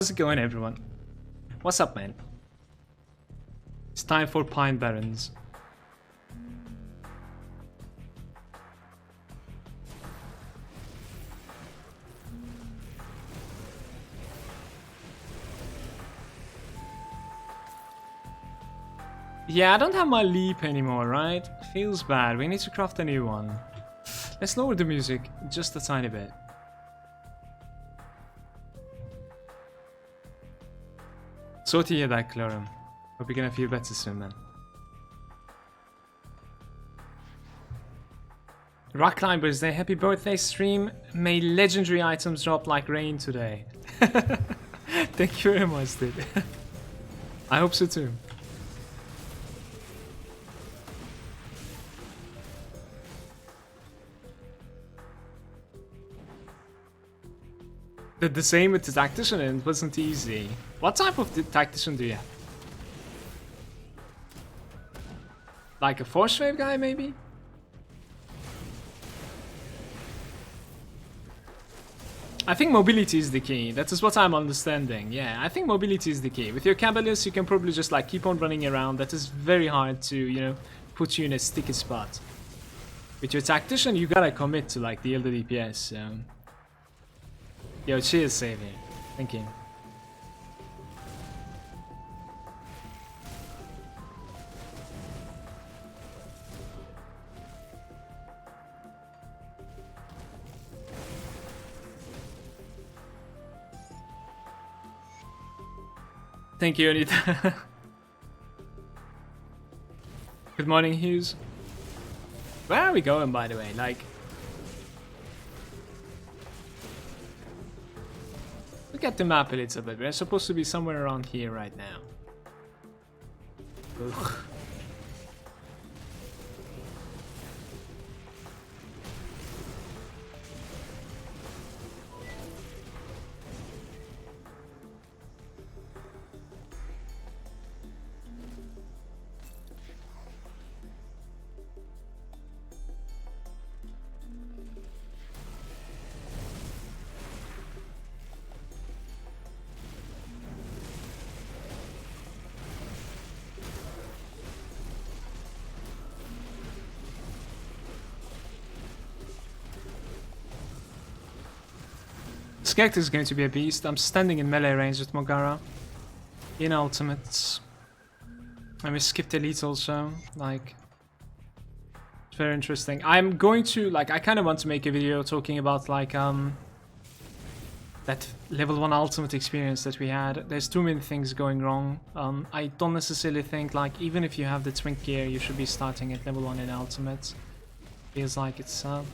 How's it going, everyone? What's up, man? It's time for Pine Barrens. Yeah, I don't have my leap anymore, right? Feels bad. We need to craft a new one. Let's lower the music just a tiny bit. So to hear that, Clorum. Hope you're gonna feel better soon, man. Rock Climbers Day, happy birthday stream. May legendary items drop like rain today. Thank you very much, dude. I hope so too. The same with the tactician, and it wasn't easy. What type of tactician do you have? Like a force wave guy, maybe? I think mobility is the key. That is what I'm understanding. Yeah, I think mobility is the key. With your Cabalist, you can probably just like keep on running around. That is very hard to, you know, put you in a sticky spot. With your tactician, you gotta commit to like the elder DPS. So. Yo, cheers, Savior. Thank you. Thank you, Anita. Good morning, Hughes. Where are we going, by the way? Like... Look at the map a little bit. We're supposed to be somewhere around here right now. Ugh. Skektor is going to be a beast. I'm standing in melee range with Mogara. In ultimates. And we skipped elite also. Like... It's very interesting. I'm going to, like, I kind of want to make a video talking about, like, that level 1 ultimate experience that we had. There's too many things going wrong. I don't necessarily think, like, even if you have the twin gear, you should be starting at level 1 in ultimate. Feels like it's a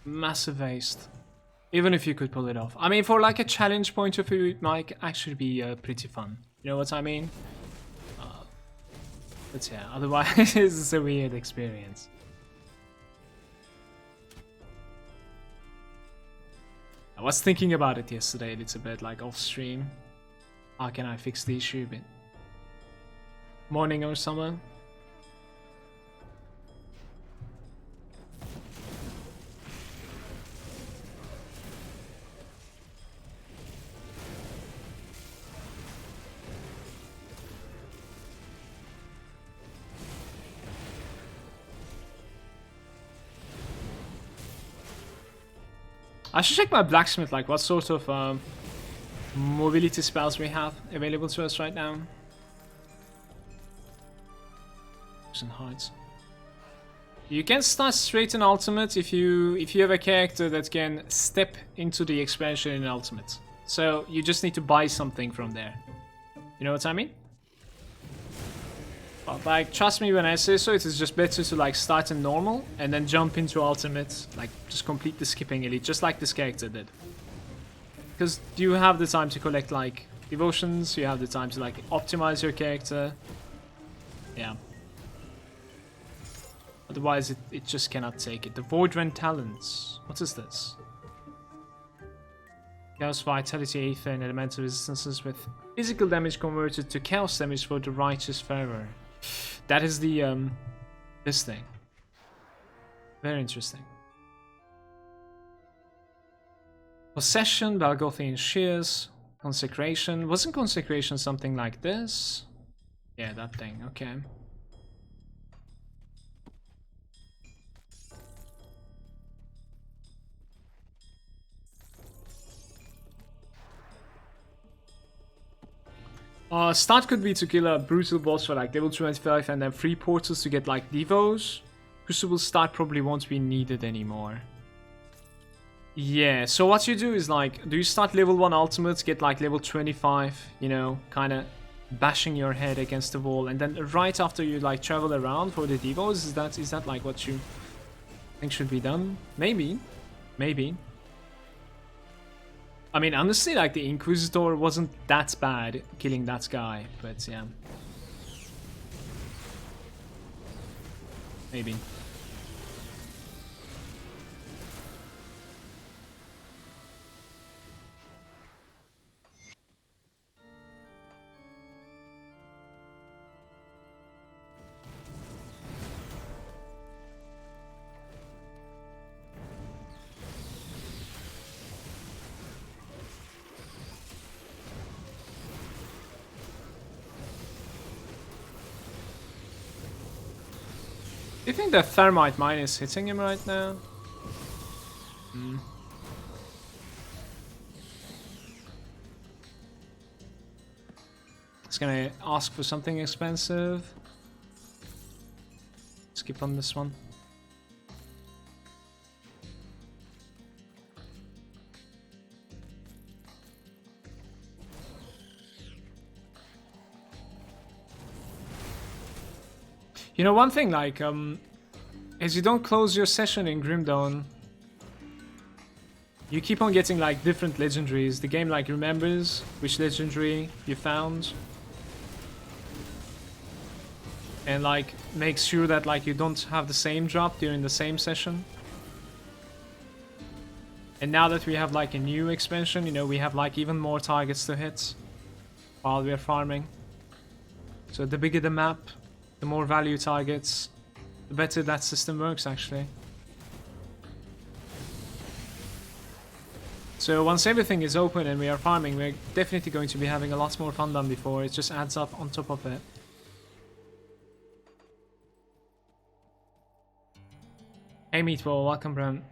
massive waste. Even if you could pull it off. I mean, for like a challenge point of view, it might actually be pretty fun. You know what I mean? But yeah, otherwise it's a weird experience. I was thinking about it yesterday a little bit, like off stream. How can I fix the issue? But morning or summer. I should check my blacksmith, like what sort of mobility spells we have available to us right now. Hearts. You can start straight in ultimate if you have a character that can step into the expansion in ultimate. So you just need to buy something from there. You know what I mean? But like, trust me when I say so, it is just better to like start in normal and then jump into ultimate, like just complete the skipping elite, just like this character did. Because you have the time to collect like devotions, you have the time to like optimize your character. Yeah. Otherwise it just cannot take it. The Voidrend talents. What is this? Chaos Vitality, Aether, and Elemental Resistances with physical damage converted to chaos damage for the Righteous Fervor. That is the, this thing. Very interesting. Possession, Balgothian Shears, Consecration. Wasn't Consecration something like this? Yeah, that thing. Okay. Start could be to kill a brutal boss for like level 25 and then 3 portals to get like Devos. Crucible start probably won't be needed anymore. Yeah, so what you do is like, do you start level 1 ultimates, get like level 25, you know, kind of bashing your head against the wall, and then right after you like travel around for the Devos, is that like what you think should be done? Maybe. Maybe. I mean, honestly, like, the Inquisitor wasn't that bad killing that guy, but yeah. Maybe. Do you think the Thermite mine is hitting him right now? Hmm. It's gonna ask for something expensive. Skip on this one. You know, one thing, like, as you don't close your session in Grimdawn, you keep on getting, like, different legendaries. The game, like, remembers which legendary you found. And, like, makes sure that, like, you don't have the same drop during the same session. And now that we have, like, a new expansion, you know, we have, like, even more targets to hit while we're farming. So the bigger the map, the more value targets, the better that system works, actually. So once everything is open and we are farming, we're definitely going to be having a lot more fun than before. It just adds up on top of it. Hey Meatball, welcome, Bram.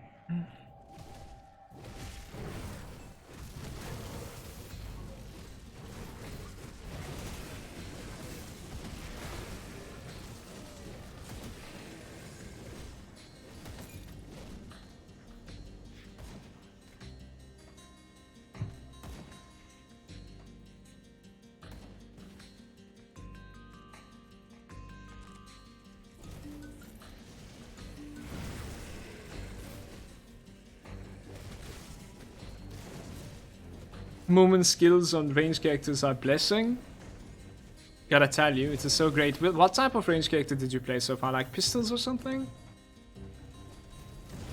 Movement skills on range characters are blessing. Gotta tell you, it is so great. What type of range character did you play so far? Like pistols or something?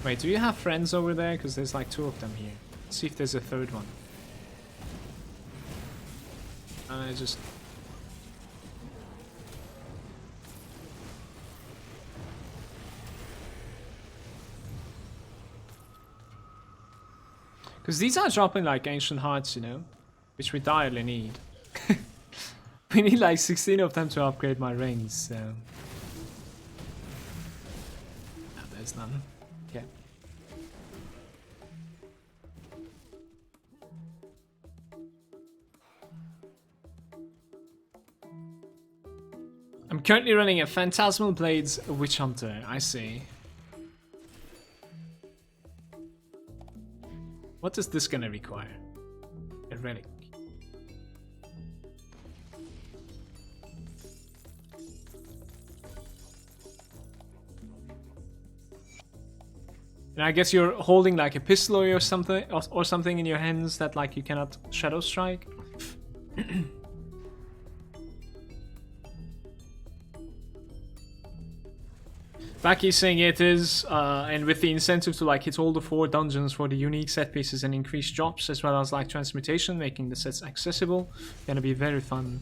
Wait, do you have friends over there? Because there's like 2 of them here. Let's see if there's a 3rd one. I just... Because these are dropping like ancient hearts, you know, which we direly need. We need like 16 of them to upgrade my rings, so... No, there's none. Okay. I'm currently running a Phantasmal Blades Witch Hunter, I see. What is this gonna require? A relic. And I guess you're holding like a pistol or something in your hands that like you cannot shadow strike. Back saying it is, and with the incentive to like hit all the 4 dungeons for the unique set pieces and increase drops, as well as like transmutation, making the sets accessible, gonna be very fun.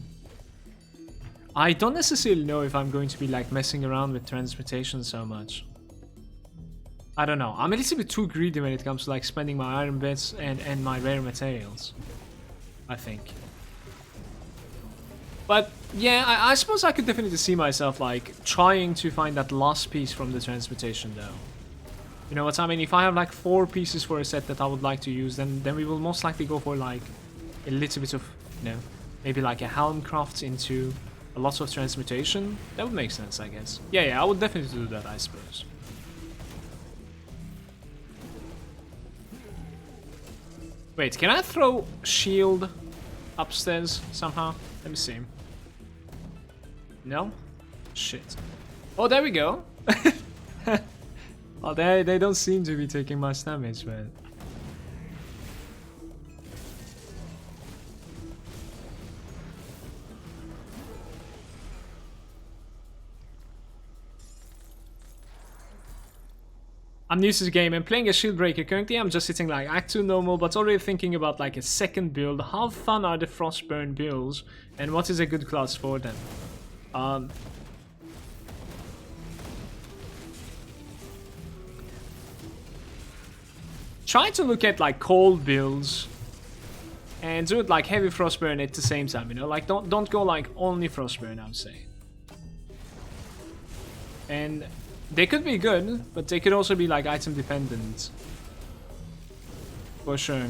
I don't necessarily know if I'm going to be like messing around with transmutation so much. I don't know. I'm a little bit too greedy when it comes to like spending my iron bits and my rare materials. I think. But yeah, I suppose I could definitely see myself like trying to find that last piece from the transmutation though. You know what I mean? If I have like 4 pieces for a set that I would like to use, then we will most likely go for like a little bit of, you know, maybe like a Helmcraft into a lot of transmutation. That would make sense, I guess. Yeah, I would definitely do that, I suppose. Wait, can I throw shield upstairs somehow? Let me see. No? Shit. Oh, there we go. Oh, they don't seem to be taking much damage, man. I'm new to the game and playing a Shieldbreaker. Currently I'm just hitting like Act 2 normal, but already thinking about like a second build. How fun are the Frostburn builds and what is a good class for them? Try to look at like cold builds and do it like heavy Frostburn at the same time, you know? Like don't go like only Frostburn, I would say. And they could be good, but they could also be like item dependent. For sure.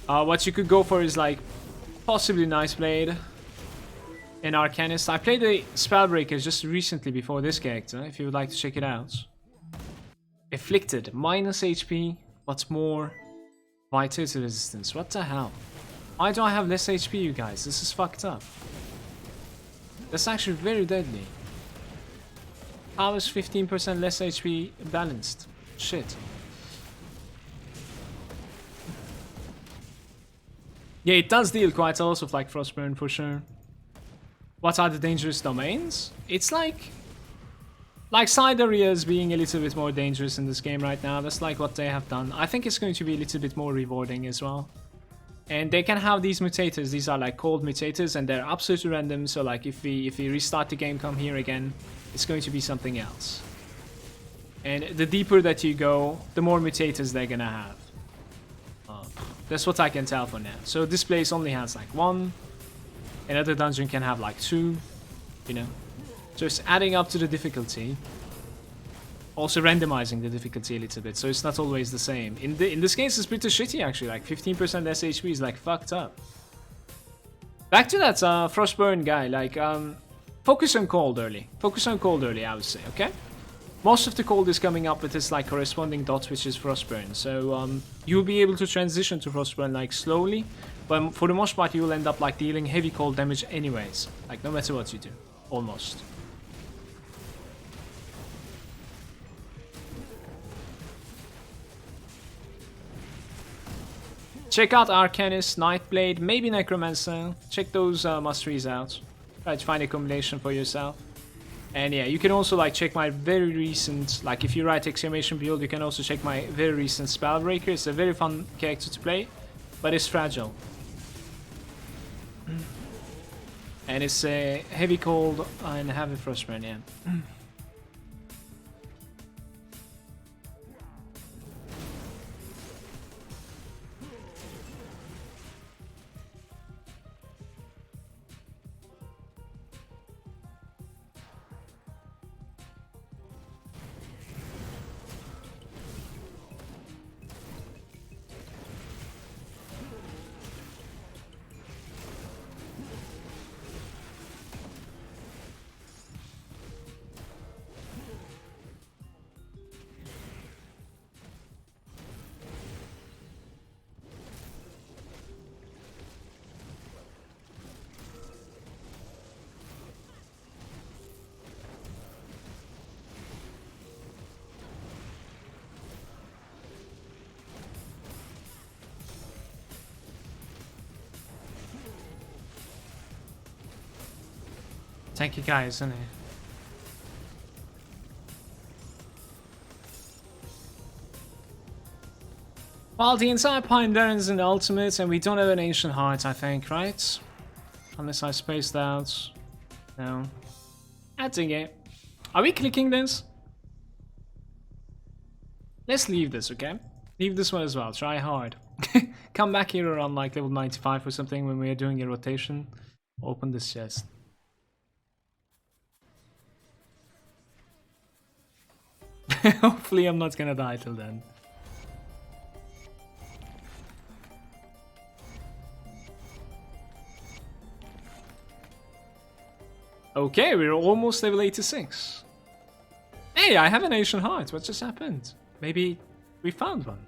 What you could go for is like possibly Nice Blade and Arcanist. I played the Spellbreaker just recently before this character, if you would like to check it out. Afflicted, minus HP, but more vitality resistance. What the hell? Why do I have less HP, you guys? This is fucked up. That's actually very deadly. How is 15% less HP balanced? Shit. Yeah, it does deal quite a lot of like Frostburn for sure. What are the dangerous domains? It's like side areas being a little bit more dangerous in this game right now. That's like what they have done. I think it's going to be a little bit more rewarding as well. And they can have these mutators. These are like cold mutators and they're absolutely random. So like if we restart the game, come here again, it's going to be something else. And the deeper that you go, the more mutators they're gonna have. That's what I can tell for now. So this place only has like 1. Another dungeon can have like 2. You know. So it's adding up to the difficulty. Also randomizing the difficulty a little bit, so it's not always the same. In this case, it's pretty shitty actually. Like 15% less HP is like fucked up. Back to that Frostburn guy. Like focus on cold early. Focus on cold early, I would say. Okay. Most of the cold is coming up with this like corresponding dot, which is Frostburn. So you'll be able to transition to Frostburn like slowly, but for the most part, you will end up like dealing heavy cold damage anyways. Like no matter what you do, almost. Check out Arcanist, Nightblade, maybe Necromancer. Check those masteries out. Try to find a combination for yourself. And yeah, you can also like check my very recent, like if you write exclamation build, you can also check my very recent Spellbreaker. It's a very fun character to play, but it's fragile. And it's a heavy cold and heavy frostburn, yeah. Tanky guy, isn't he? Well, the entire Pine Barrens in the ultimate, and we don't have an Ancient Heart, I think, right? Unless I spaced out. No. I think it. Are we clicking this? Let's leave this, okay? Leave this one as well. Try hard. Come back here around like level 95 or something when we are doing a rotation. Open this chest. Hopefully I'm not gonna die till then. Okay, we're almost level 86. Hey, I have an ancient heart. What just happened? Maybe we found one.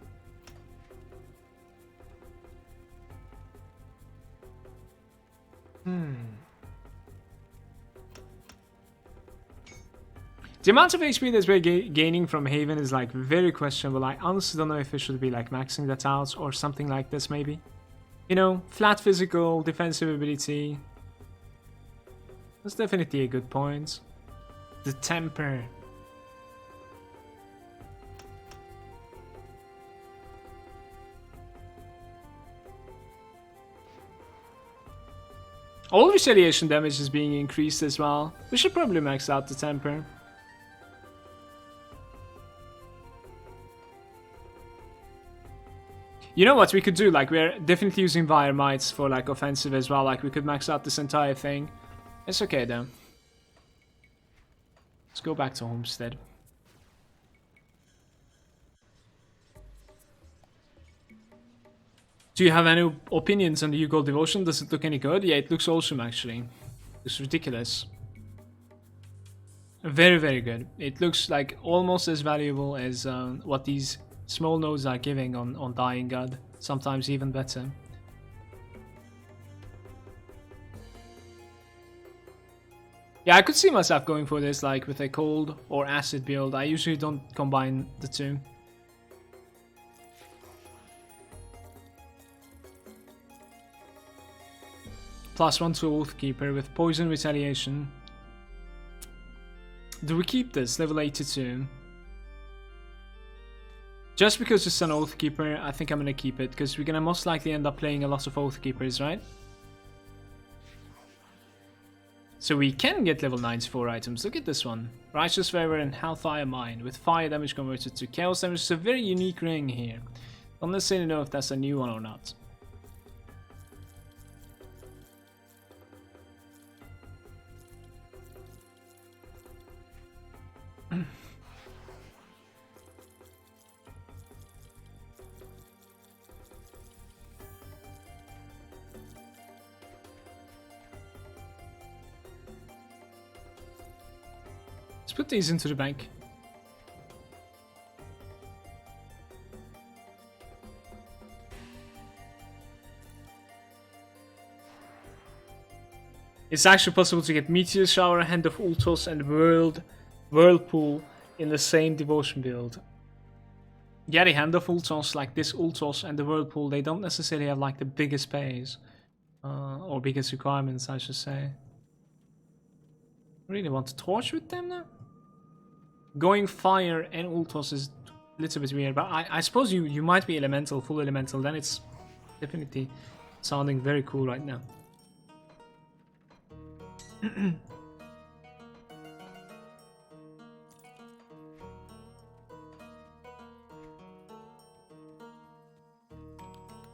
The amount of HP that we're gaining from Haven is like very questionable. I honestly don't know if we should be like maxing that out or something like this maybe. You know, flat physical, defensive ability. That's definitely a good point. The temper. All retaliation damage is being increased as well. We should probably max out the temper. You know what we could do? Like, we're definitely using Fire Mites for like offensive as well. Like, we could max out this entire thing. It's okay though. Let's go back to Homestead. Do you have any opinions on the Gold Devotion? Does it look any good? Yeah, it looks awesome actually. It's ridiculous. Very, very good. It looks like almost as valuable as what these small nodes are giving on Dying God. Sometimes even better. Yeah, I could see myself going for this like with a cold or acid build. I usually don't combine the two. +1 to Oathkeeper with Poison Retaliation. Do we keep this? Level 82. Just because it's an Oathkeeper, I think I'm gonna keep it, because we're gonna most likely end up playing a lot of Oathkeepers, right? So we can get level 94 items. Look at this one. Righteous Fervor and Hellfire Mine with fire damage converted to chaos damage. It's a very unique ring here. Don't necessarily know if that's a new one or not. Let's put these into the bank. It's actually possible to get Meteor Shower, Hand of Ultos, and Whirlpool in the same devotion build. Yeah, the Hand of Ultos, like this Ultos and the Whirlpool, they don't necessarily have like the biggest pays. Or biggest requirements, I should say. I really want to torch with them now? Going fire and Ultos is a little bit weird, but I suppose you might be elemental, full elemental, then it's definitely sounding very cool right now.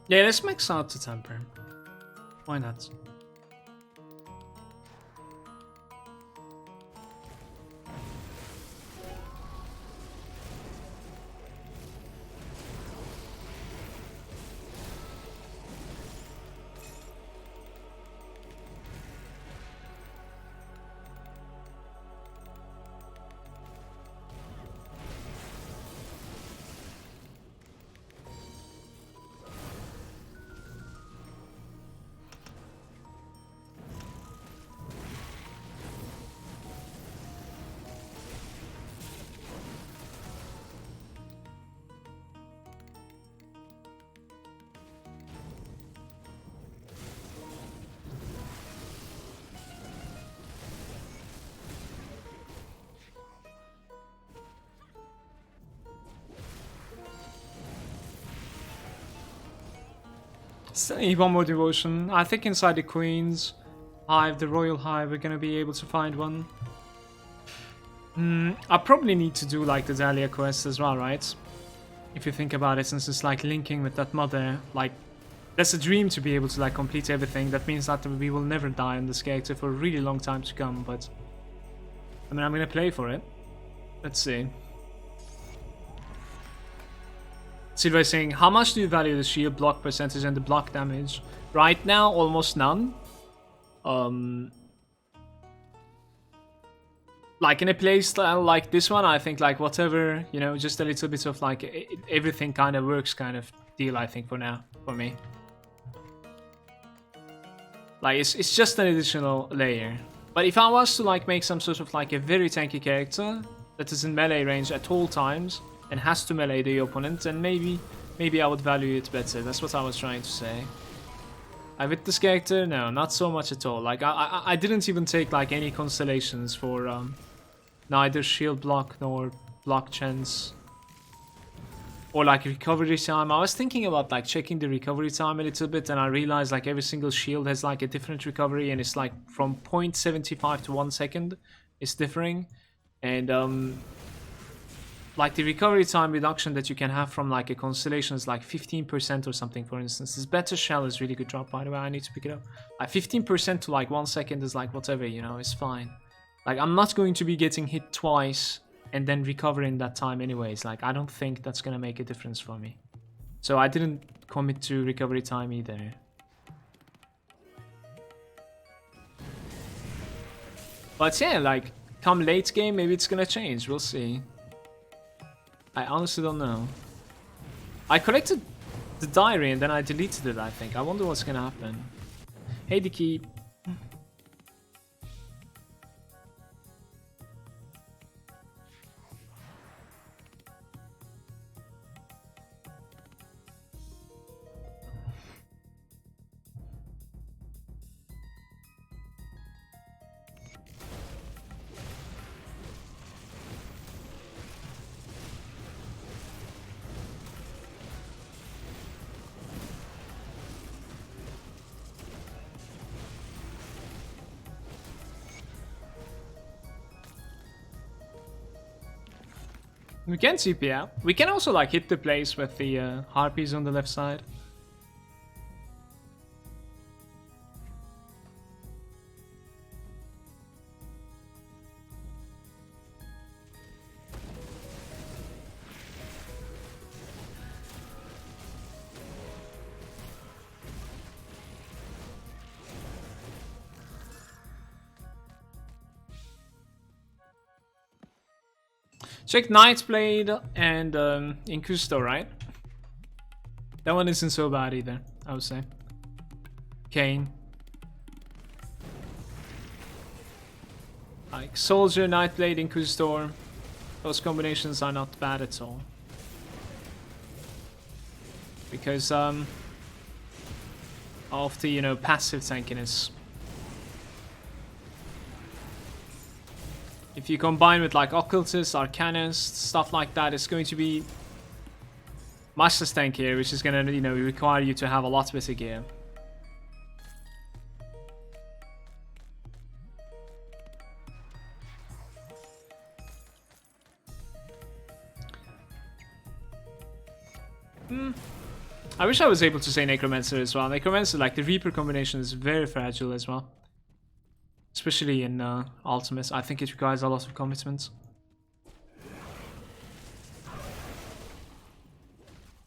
Yeah, let's max out the temper. Why not? Still need one more devotion. I think inside the Queen's Hive, the Royal Hive, we're gonna be able to find one. I probably need to do like the Dahlia quest as well, right? if you think about it, since it's like linking with that mother, like that's a dream to be able to like complete everything. That means that we will never die on this character for a really long time to come, but I mean, I'm gonna play for it. Let's see. Silva is saying, how much do you value the shield block percentage and the block damage? Right now, almost none. Like in a playstyle like this one, I think like whatever, you know, just a little bit of like everything kind of works kind of deal, I think, for now, for me. Like it's just an additional layer. But if I was to like make some sort of like a very tanky character that is in melee range at all times and has to melee the opponent, then maybe I would value it better. That's what I was trying to say. With this character, no, not so much at all. Like I didn't even take like any constellations for neither shield block nor block chance or like recovery time. I was thinking about like checking the recovery time a little bit, and I realized like every single shield has like a different recovery, and it's like from 0.75 to 1 second. It's differing, and like the recovery time reduction that you can have from like a constellation is like 15% or something, for instance. This better shell is really good drop, by the way. I need to pick it up. Like 15% to like 1 second is like whatever, you know, it's fine. Like I'm not going to be getting hit twice and then recovering that time anyways. Like I don't think that's gonna make a difference for me. So I didn't commit to recovery time either. But yeah, like come late game, maybe it's gonna change. We'll see. I honestly don't know. I collected the diary and then I deleted it, I think. I wonder what's gonna happen. Hey, Dicky. We can TP out. We can also like hit the place with the harpies on the left side. Check Nightblade and Incusto, right? That one isn't so bad either, I would say. Kane. Like Soldier, Nightblade, Incusto. Those combinations are not bad at all. Because of the, you know, passive tankiness. If you combine with like Occultist, Arcanist, stuff like that, it's going to be much less tankier, which is going to, you know, require you to have a lot better gear. I wish I was able to say Necromancer as well. Necromancer, like the Reaper combination is very fragile as well. Especially in Ultimates, I think it requires a lot of commitment.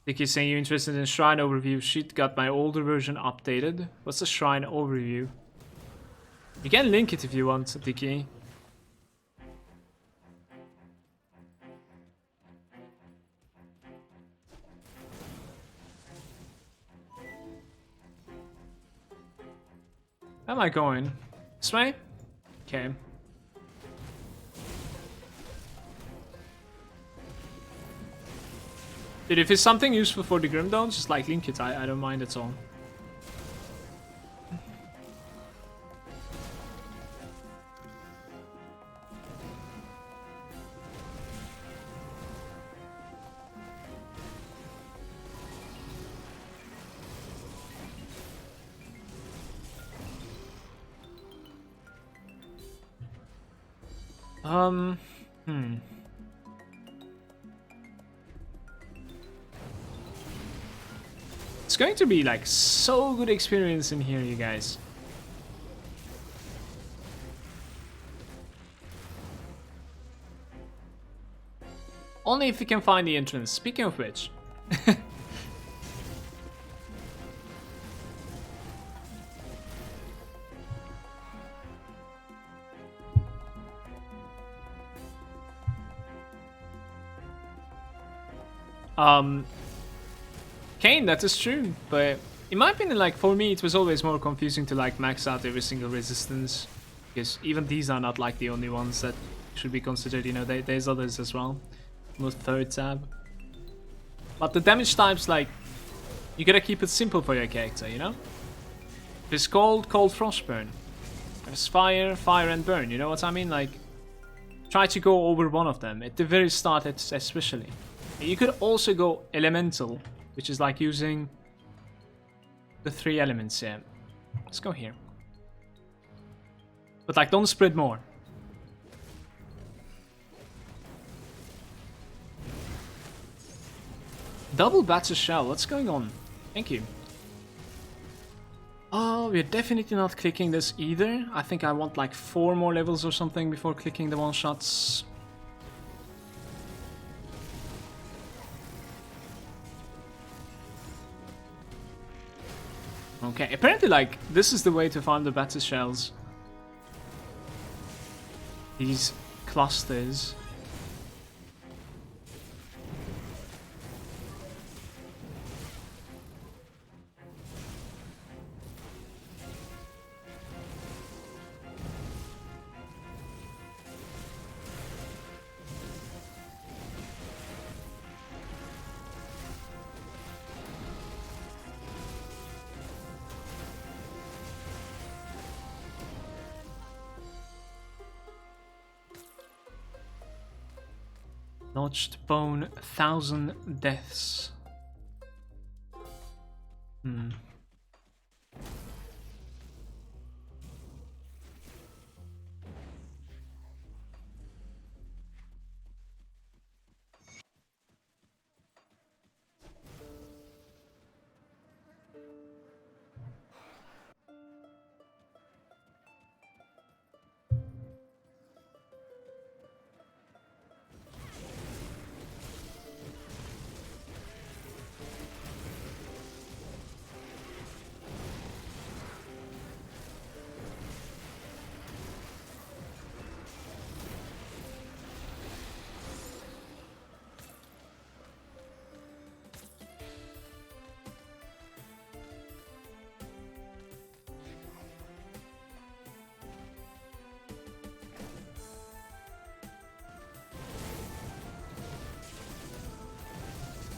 Dicky saying you're interested in Shrine Overview. Shit, got my older version updated. What's the Shrine Overview? You can link it if you want, Dicky. Where am I going? This way? Okay. Dude, if it's something useful for the Grimtools, just like link it. I don't mind at all. going to be like so good experience in here, you guys. Only if we can find the entrance. Speaking of which. Kane, that is true, but in my opinion, like for me, it was always more confusing to like max out every single resistance, because even these are not like the only ones that should be considered. You know, there's others as well. The third tab, but the damage types, like you gotta keep it simple for your character. You know, there's cold, frostburn. There's fire, and burn. You know what I mean? Like, try to go over one of them at the very start, especially. You could also go elemental, which is like using the 3 elements here. Let's go here. But like, don't spread more. Double battle shell, what's going on? Thank you. Oh, we're definitely not clicking this either. I think I want like 4 more levels or something before clicking the one-shots. Okay, apparently like this is the way to farm the battle shells. These clusters. Notched bone, 1,000 deaths.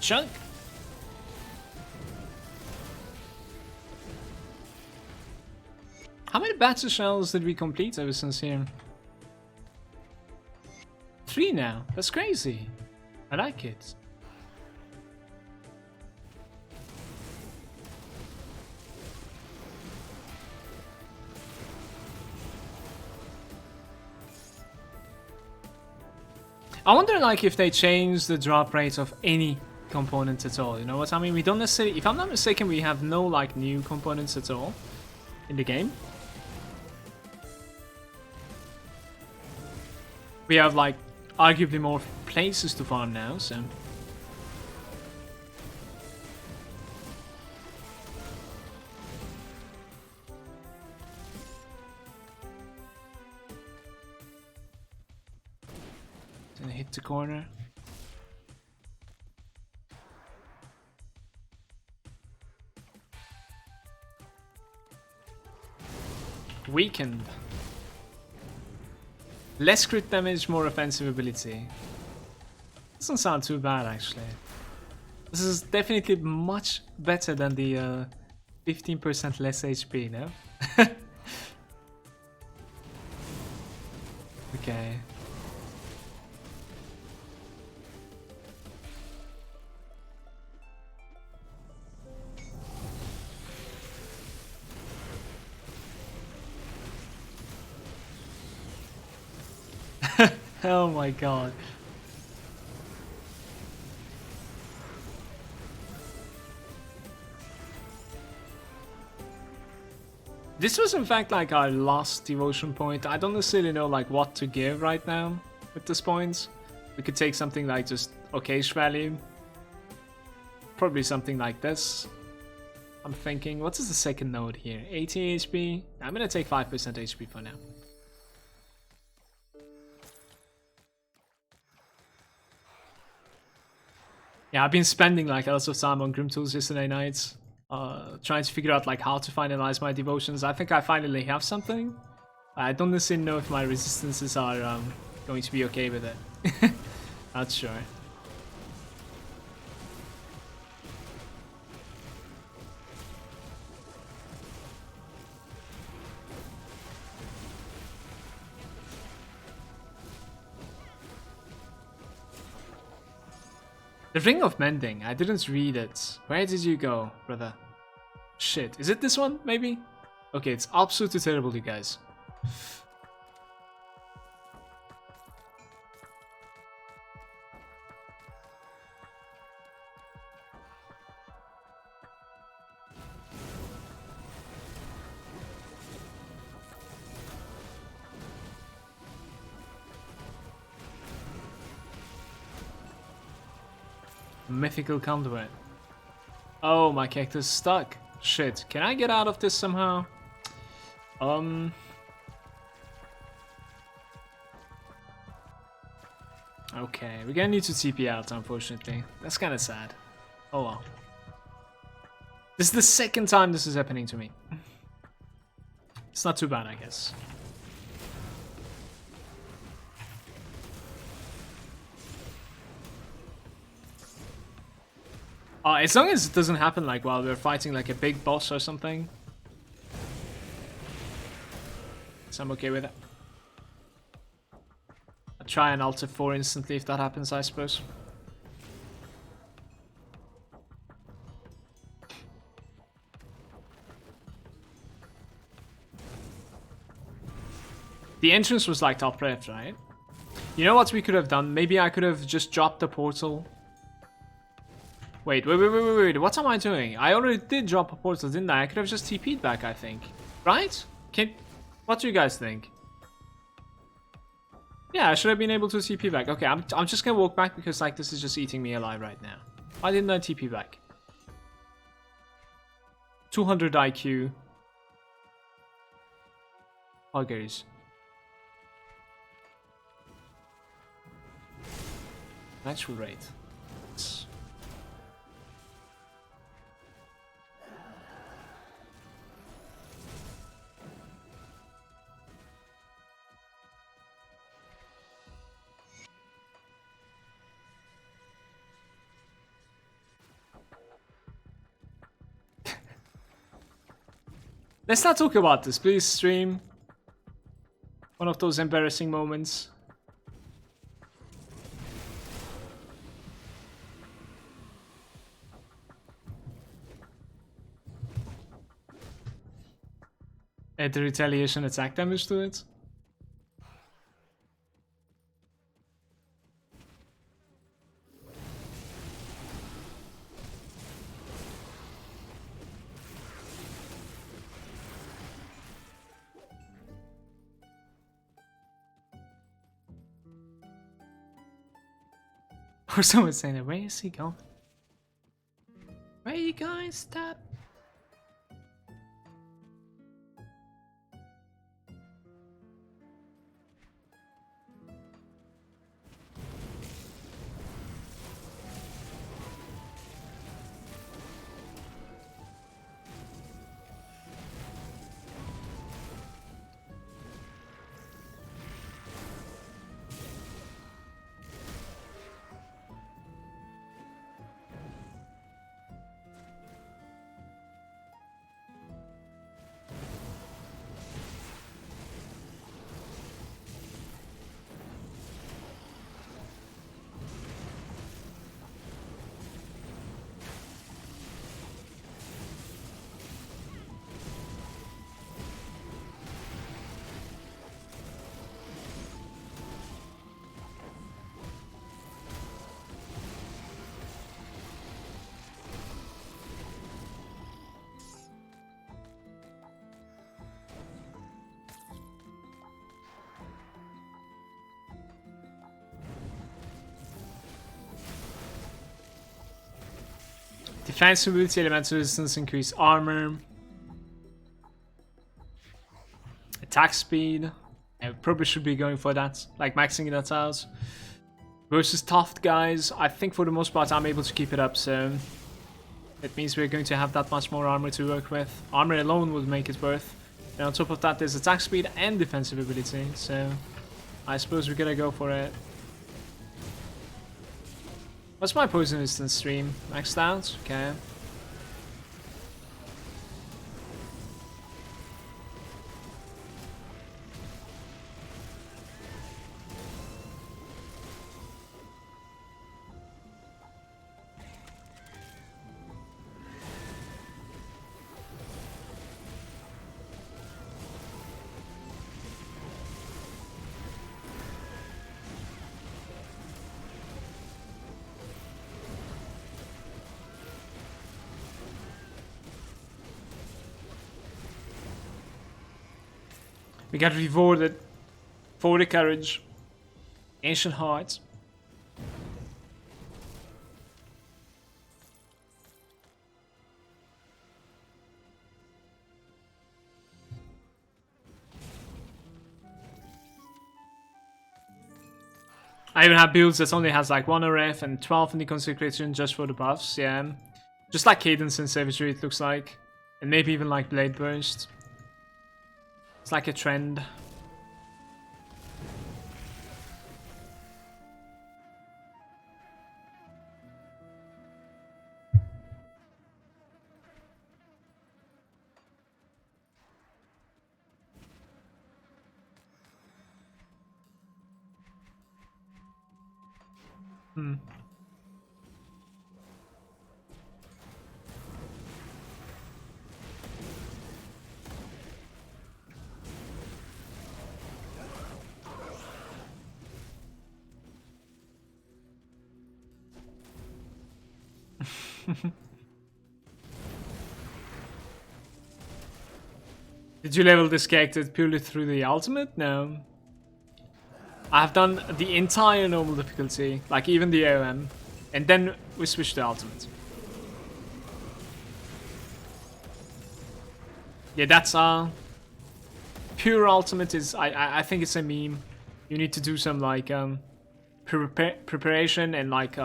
Chunk. How many battle shells did we complete ever since here? 3 now. That's crazy. I like it. I wonder like if they change the drop rate of any components at all, you know what I mean? We don't necessarily, if I'm not mistaken, we have no like new components at all in the game. We have like arguably more places to farm now, so gonna hit the corner. Weakened. Less crit damage, more offensive ability. Doesn't sound too bad actually. This is definitely much better than the 15% less HP, no? Okay. Oh my god. This was in fact like our last devotion point. I don't necessarily know like what to give right now at this point. We could take something like just okayish value. Probably something like this. I'm thinking, what is the second node here? 80 HP? I'm gonna take 5% HP for now. Yeah, I've been spending like lots of time on Grimtools yesterday night, trying to figure out like how to finalize my devotions. I think I finally have something. I don't necessarily know if my resistances are going to be okay with it. Not sure. The Ring of Mending, I didn't read it. Where did you go, brother? Shit, is it this one, maybe? Okay, it's absolutely terrible, you guys. Mythical conduit. Oh, my character's stuck. Shit, can I get out of this somehow? Okay, we're gonna need to TP out, unfortunately. That's kind of sad. Oh well. This is the second time this is happening to me. It's not too bad, I guess. As long as it doesn't happen like while we're fighting like a big boss or something. So I'm okay with it. I'll try and Alt F4 instantly if that happens, I suppose. The entrance was like top left, right? You know what we could have done? Maybe I could have just dropped the portal. Wait, what am I doing? I already did drop a portal, didn't I? I could have just TP'd back, I think. Right? What do you guys think? Yeah, I should have been able to TP back. Okay, I'm just gonna walk back because like this is just eating me alive right now. Why didn't I TP back? 200 IQ. Huggers. Natural rate. Let's not talk about this, please, stream. One of those embarrassing moments. Add the retaliation attack damage to it. Or someone saying that, where is he going? Where are you going? Stop. Defense ability, elemental resistance, increase armor. Attack speed. I probably should be going for that, like maxing that out. Versus tough guys, I think for the most part I'm able to keep it up, so it means we're going to have that much more armor to work with. Armor alone would make it worth. And on top of that there's attack speed and defensive ability, so I suppose we're gonna go for it. What's my poison resistance stream? Maxed out? Okay. We got rewarded for the courage. Ancient Heart. I even have builds that only has like 1 RF and 12 in the Consecration just for the buffs, yeah. Just like Cadence and Savagery it looks like. And maybe even like Blade Burst. It's like a trend. Did you level this character purely through the ultimate? No. I have done the entire normal difficulty, like even the AOM, and then we switched to ultimate. Yeah, that's pure ultimate is I think it's a meme. You need to do some like preparation and like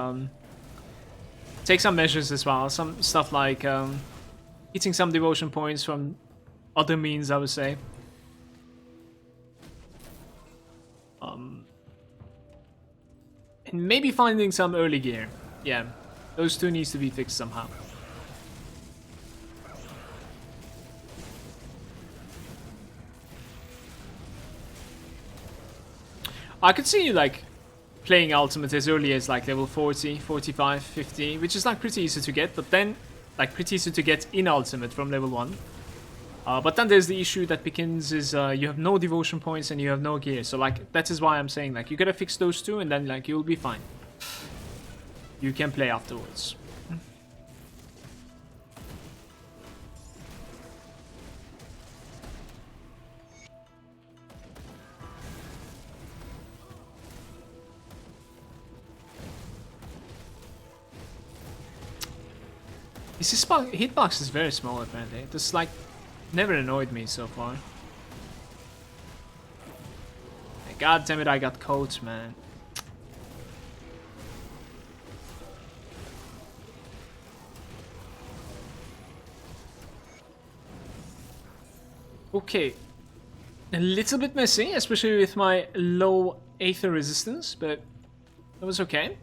take some measures as well. Some stuff like hitting some devotion points from other means, I would say. And maybe finding some early gear. Yeah, those two needs to be fixed somehow. I could see you like playing ultimate as early as like level 40, 45, 50, which is like pretty easy to get, but then like pretty easy to get in ultimate from level 1. But then there's the issue that begins is you have no devotion points and you have no gear. So like that is why I'm saying like you gotta fix those two and then like you'll be fine. You can play afterwards. This hitbox is very small apparently. This like never annoyed me so far. God damn it, I got coach, man. Okay. A little bit messy, especially with my low Aether resistance, but that was okay.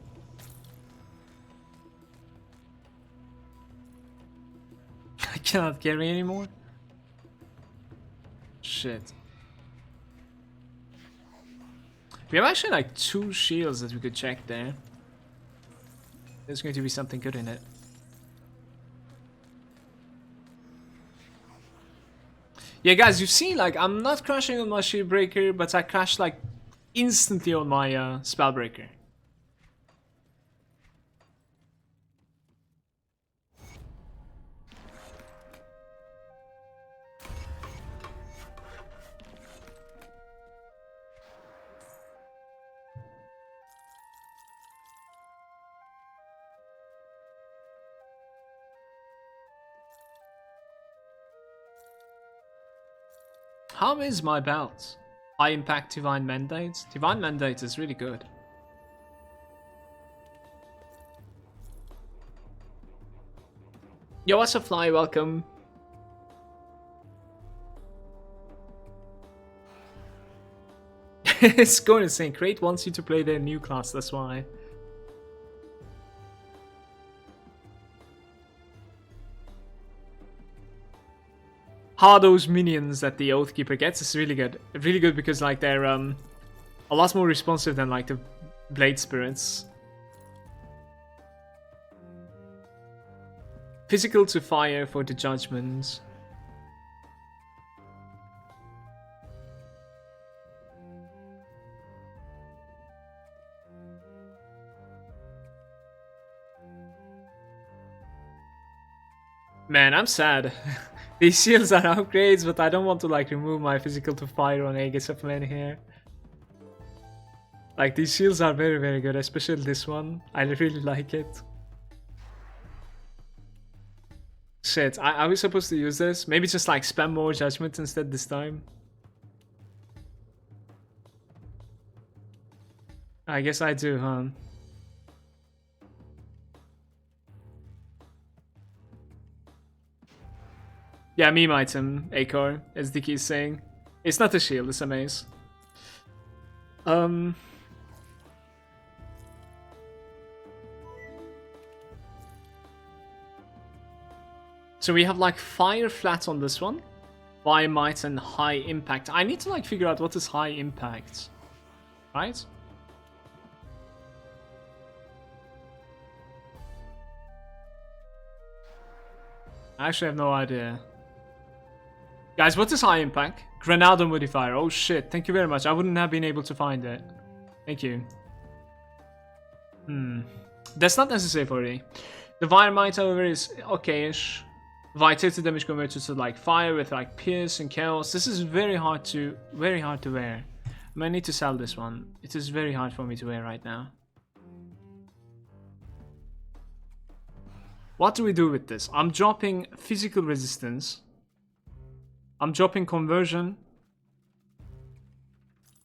I cannot carry anymore. Shit. We have actually like 2 shields that we could check there. There's going to be something good in it. Yeah, guys, you've seen like I'm not crashing on my Shieldbreaker, but I crashed like instantly on my Spellbreaker. How is my belt? High impact Divine Mandate? Divine Mandate is really good. Yo, what's up, Fly? Welcome. It's going insane. Crate wants you to play their new class, that's why. How those minions that the Oathkeeper gets is really good. Really good because like they're a lot more responsive than like the Blade Spirits. Physical to fire for the judgments. Man, I'm sad. These shields are upgrades, but I don't want to like remove my physical to fire on Aegis of Men here. Like these shields are very, very good, especially this one. I really like it. Shit, are we supposed to use this? Maybe just like spam more judgment instead this time. I guess I do, huh? Yeah, meme item, Acor, as Dicky is saying. It's not a shield, it's a mace. So we have like fire flat on this one. Fire might and high impact. I need to like figure out what is high impact. Right? I actually have no idea. Guys, what is high impact? Granada modifier. Oh shit, thank you very much. I wouldn't have been able to find it. Thank you. That's not necessary for me. The fire might, however, is okay-ish. Vitality damage converted to like fire with like pierce and chaos. This is very hard to wear. I might need to sell this one. It is very hard for me to wear right now. What do we do with this? I'm dropping physical resistance. I'm dropping conversion.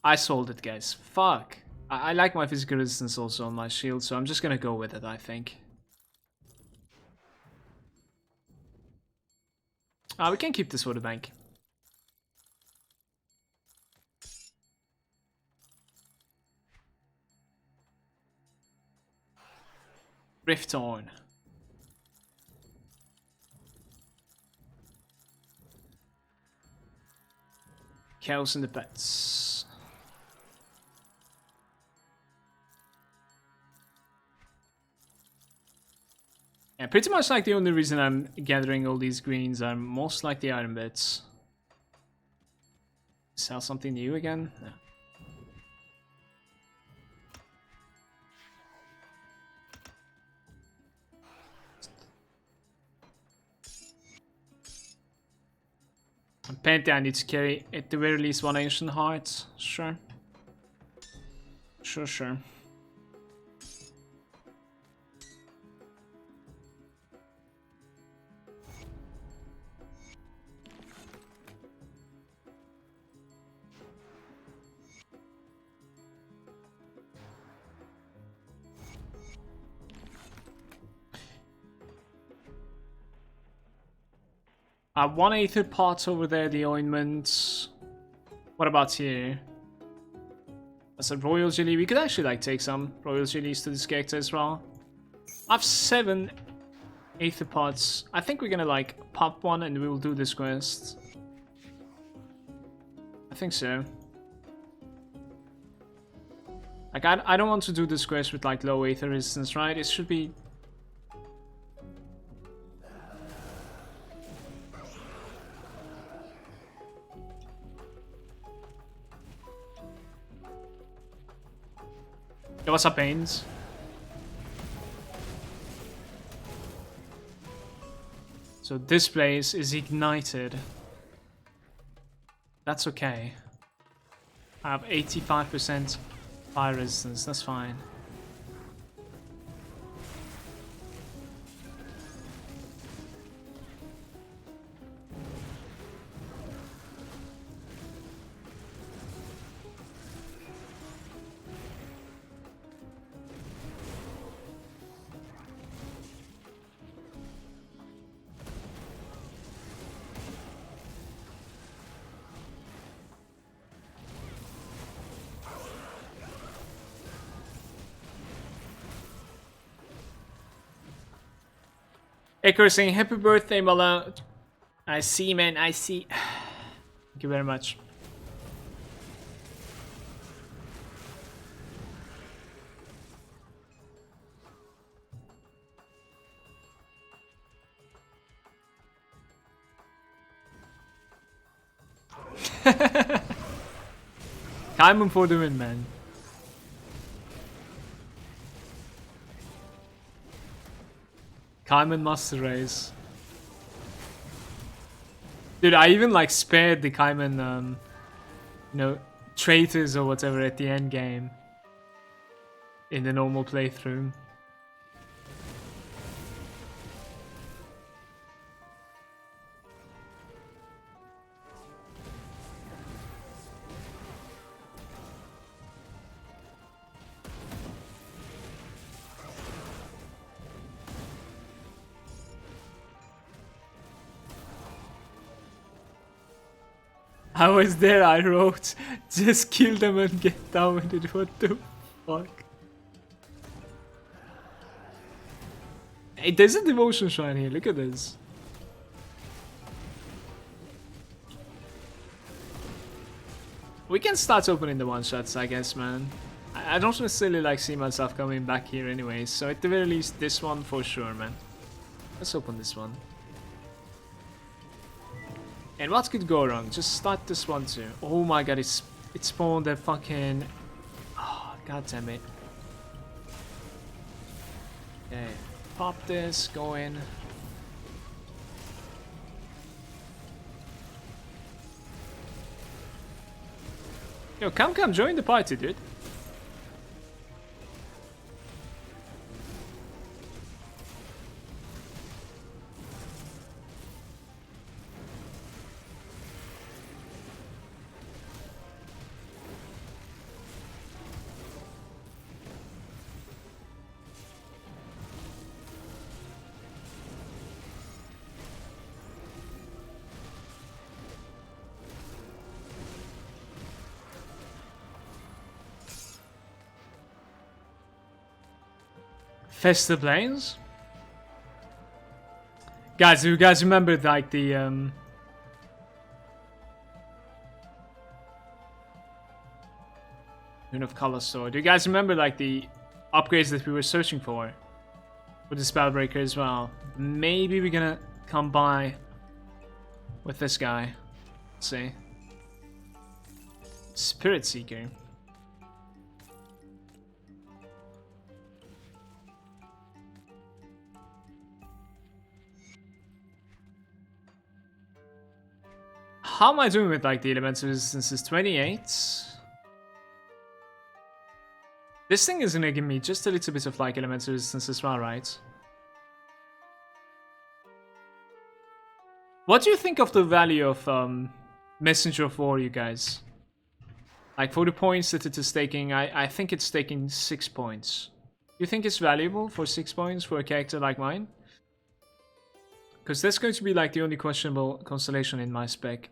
I sold it, guys. Fuck. I like my physical resistance also on my shield, so I'm just gonna go with it, I think. We can keep this for the bank. Rift on. Chaos in the pets. Yeah, pretty much like the only reason I'm gathering all these greens are most like the iron bits. Sell something new again? No. Apparently I need to carry at the very least one ancient heart. Sure. Sure. One aether pot over there, the ointment. What about here? That's a royal jelly. We could actually like take some royal jellies to this character as well. I have 7 aether pots. I think we're gonna like pop one and we will do this quest. I think so. Like I don't want to do this quest with like low aether resistance, right? It should be. Yo, what's up, Baines? So this place is ignited. That's okay. I have 85% fire resistance, that's fine. Echo saying happy birthday, Mala. I see, man. I see. Thank you very much. Kaiman for the win, man. Kaiman Master Race. Dude, I even like spared the Kaiman, you know, traitors or whatever at the end game in the normal playthrough. I was there, I wrote, just kill them and get down with it. What the fuck? Hey, there's a devotion shrine here, look at this. We can start opening the one-shots, I guess, man. I don't necessarily like see myself coming back here anyways, so at the very least, this one for sure, man. Let's open this one. And what could go wrong? Just start this one too. Oh my god, it spawned a fucking... Oh, god damn it. Okay, pop this, go in. Yo, come, join the party, dude. Festa Plains? Guys, do you guys remember like the Rune of Color Sword? Do you guys remember like the upgrades that we were searching for? With the Spellbreaker as well. Maybe we're gonna come by with this guy. Let's see. Spirit Seeker. How am I doing with like the elemental resistances? 28. This thing is gonna give me just a little bit of like elemental resistance as well, right? What do you think of the value of Messenger of War, you guys? Like for the points that it is taking, I think it's taking 6 points. You think it's valuable for 6 points for a character like mine? Because that's going to be like the only questionable constellation in my spec.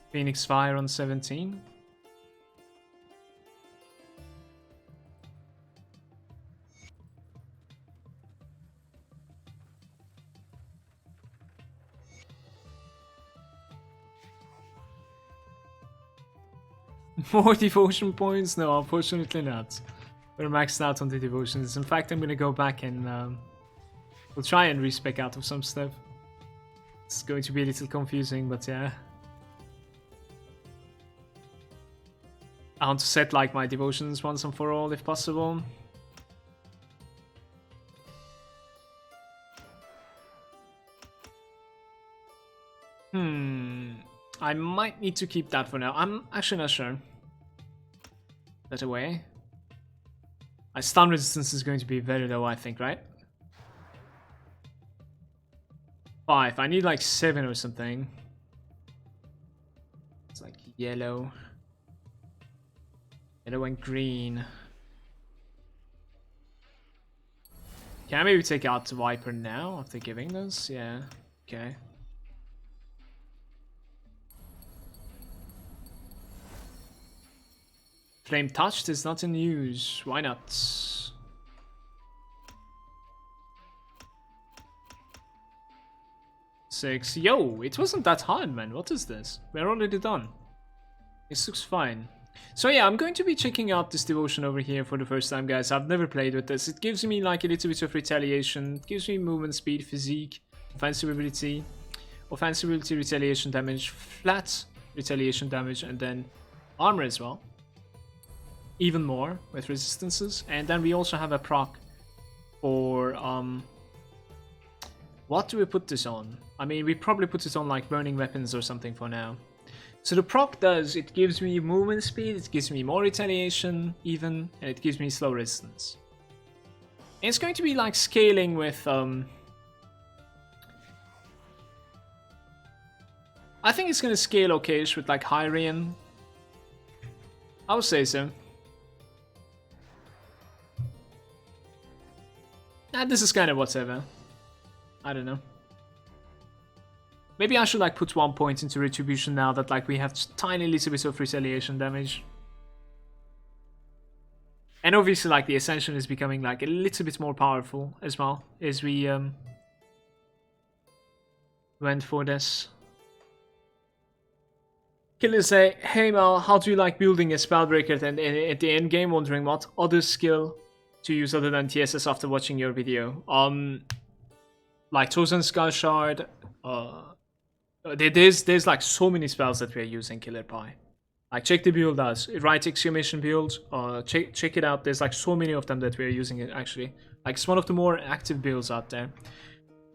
Phoenix Fire on 17. More devotion points? No, unfortunately not. We're maxed out on the devotions. In fact, I'm gonna go back and we'll try and respec out of some stuff. It's going to be a little confusing, but yeah. I want to set like my devotions once and for all if possible. I might need to keep that for now. I'm actually not sure. Better way. My stun resistance is going to be very low, I think, right? 5. I need like 7 or something. It's like yellow. Yellow and green. Can I maybe take out the Viper now after giving those? Yeah. Okay. Flame touched is not in use. Why not? 6. Yo, it wasn't that hard, man. What is this? We're already done. This looks fine. So yeah, I'm going to be checking out this devotion over here for the first time, guys. I've never played with this. It gives me like a little bit of retaliation. It gives me movement speed, physique, offensive ability, retaliation damage, flat retaliation damage, and then armor as well. Even more with resistances. And then we also have a proc for what do we put this on? I mean, we probably put it on like burning weapons or something for now. So the proc does, it gives me movement speed, it gives me more retaliation even, and it gives me slow resistance. And it's going to be like scaling with I think it's going to scale okay-ish with like Hyrian. I would say so. This is kind of whatever. I don't know. Maybe I should like put 1 point into retribution now that like we have tiny little bit of retaliation damage. And obviously like the Ascension is becoming like a little bit more powerful as well as we went for this. Killer say, hey Mal, how do you like building a Spellbreaker and at the end game? Wondering what other skill to use other than TSS after watching your video. Like Chosen Skull Shard, there's like so many spells that we're using, Killer Pie. Like check the build out, right exclamation build, check it out. There's like so many of them that we're using it actually. Like it's one of the more active builds out there.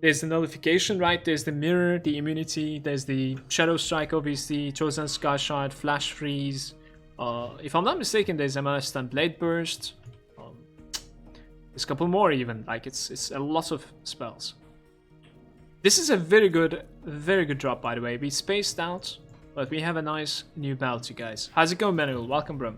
There's the nullification, right? There's the mirror, the immunity, there's the shadow strike obviously, Chosen Skull Shard, flash freeze. If I'm not mistaken, there's MLS and blade burst. There's a couple more even. Like it's a lot of spells. This is a very good drop, by the way. We spaced out, but we have a nice new belt, you guys. How's it going, Manuel? Welcome, bro.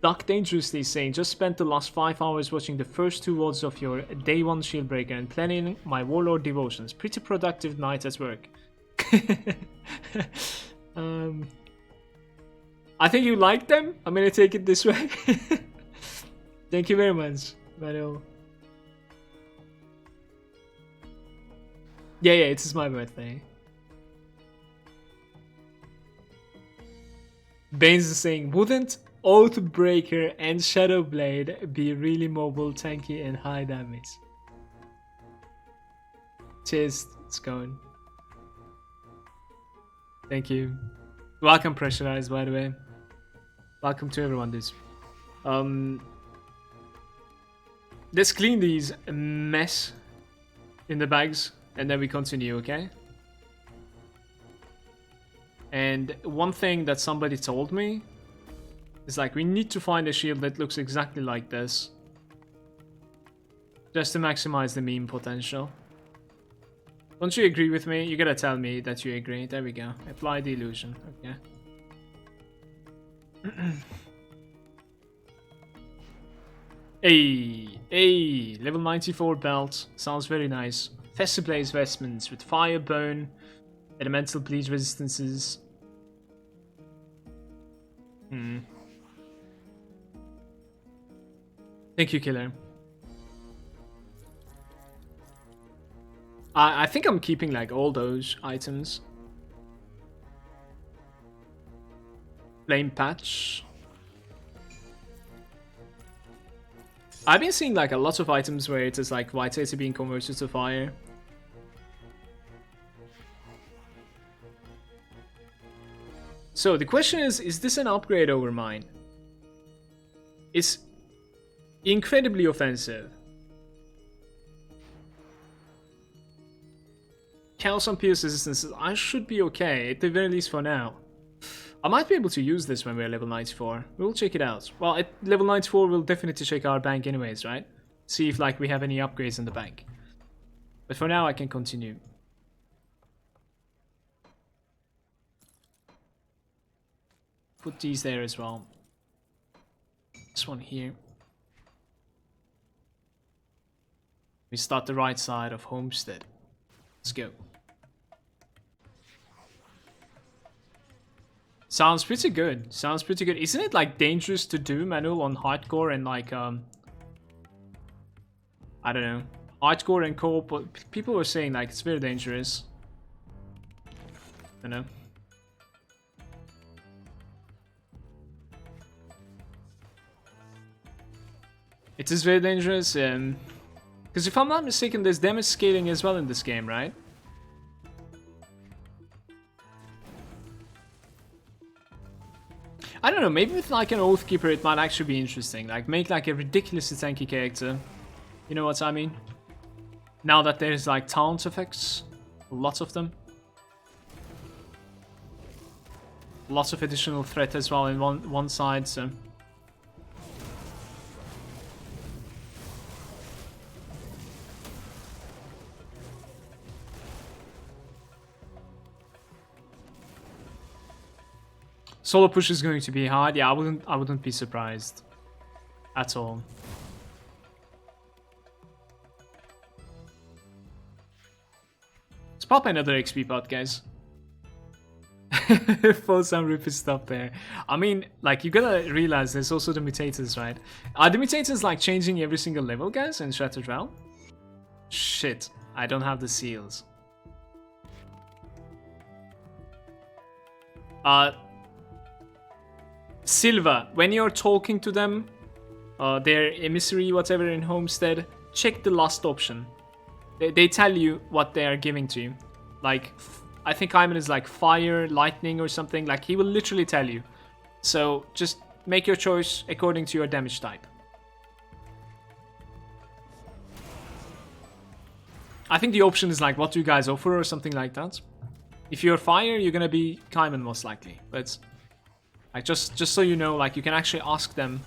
Duck Dangerously saying, just spent the last 5 hours watching the first 2 VODs of your day 1 Shieldbreaker and planning my Warlord devotions. Pretty productive night at work. I think you like them. I'm gonna take it this way. Thank you very much, Manuel. Yeah, it is my birthday. Baines is saying, wouldn't Oathbreaker and Shadowblade be really mobile, tanky, and high damage? Cheers, it's going. Thank you. Welcome, Pressurized, by the way. Welcome to everyone, dudes. Let's clean these mess in the bags. And then we continue, okay? And one thing that somebody told me is like, we need to find a shield that looks exactly like this. Just to maximize the meme potential. Don't you agree with me? You gotta tell me that you agree. There we go. Apply the illusion. Okay. Hey, level 94 belt. Sounds very nice. Festivala's vestments with fire, bone, elemental bleed resistances. Thank you, Killer. I think I'm keeping like all those items. Flame patch. I've been seeing like a lot of items where it is like Vitality being converted to fire. So the question is this an upgrade over mine? It's incredibly offensive. Chaos and Pierce resistances, I should be okay, at the very least for now. I might be able to use this when we're level 94. We'll check it out. Well, at level 94, we'll definitely check our bank anyways, right? See if like we have any upgrades in the bank. But for now, I can continue. Put these there as well. This one here. We start the right side of Homestead. Let's go. Sounds pretty good. Sounds pretty good. Isn't it like dangerous to do manual on hardcore and like I don't know, hardcore and co-op? But people were saying like it's very dangerous. I don't know. It is very dangerous, because if I'm not mistaken, there's damage scaling as well in this game, right? I don't know, maybe with like an Oathkeeper it might actually be interesting. Like make like a ridiculously tanky character. You know what I mean? Now that there's like taunt effects, lots of them. Lots of additional threat as well in one side, so... Solo push is going to be hard. Yeah, I wouldn't be surprised at all. Let's pop another XP pot, guys. For some rupee stuff there. I mean, like, you gotta realize there's also the mutators, right? Are the mutators like changing every single level, guys, in Shattered Realm? Shit, I don't have the seals. Silva, when you're talking to them, their emissary, whatever in Homestead, check the last option. They tell you what they are giving to you. Like, I think Hyman is like fire, lightning or something. Like, he will literally tell you. So, just make your choice according to your damage type. I think the option is like, what do you guys offer or something like that. If you're fire, you're gonna be Kaiman most likely. But... like, just so you know, like, you can actually ask them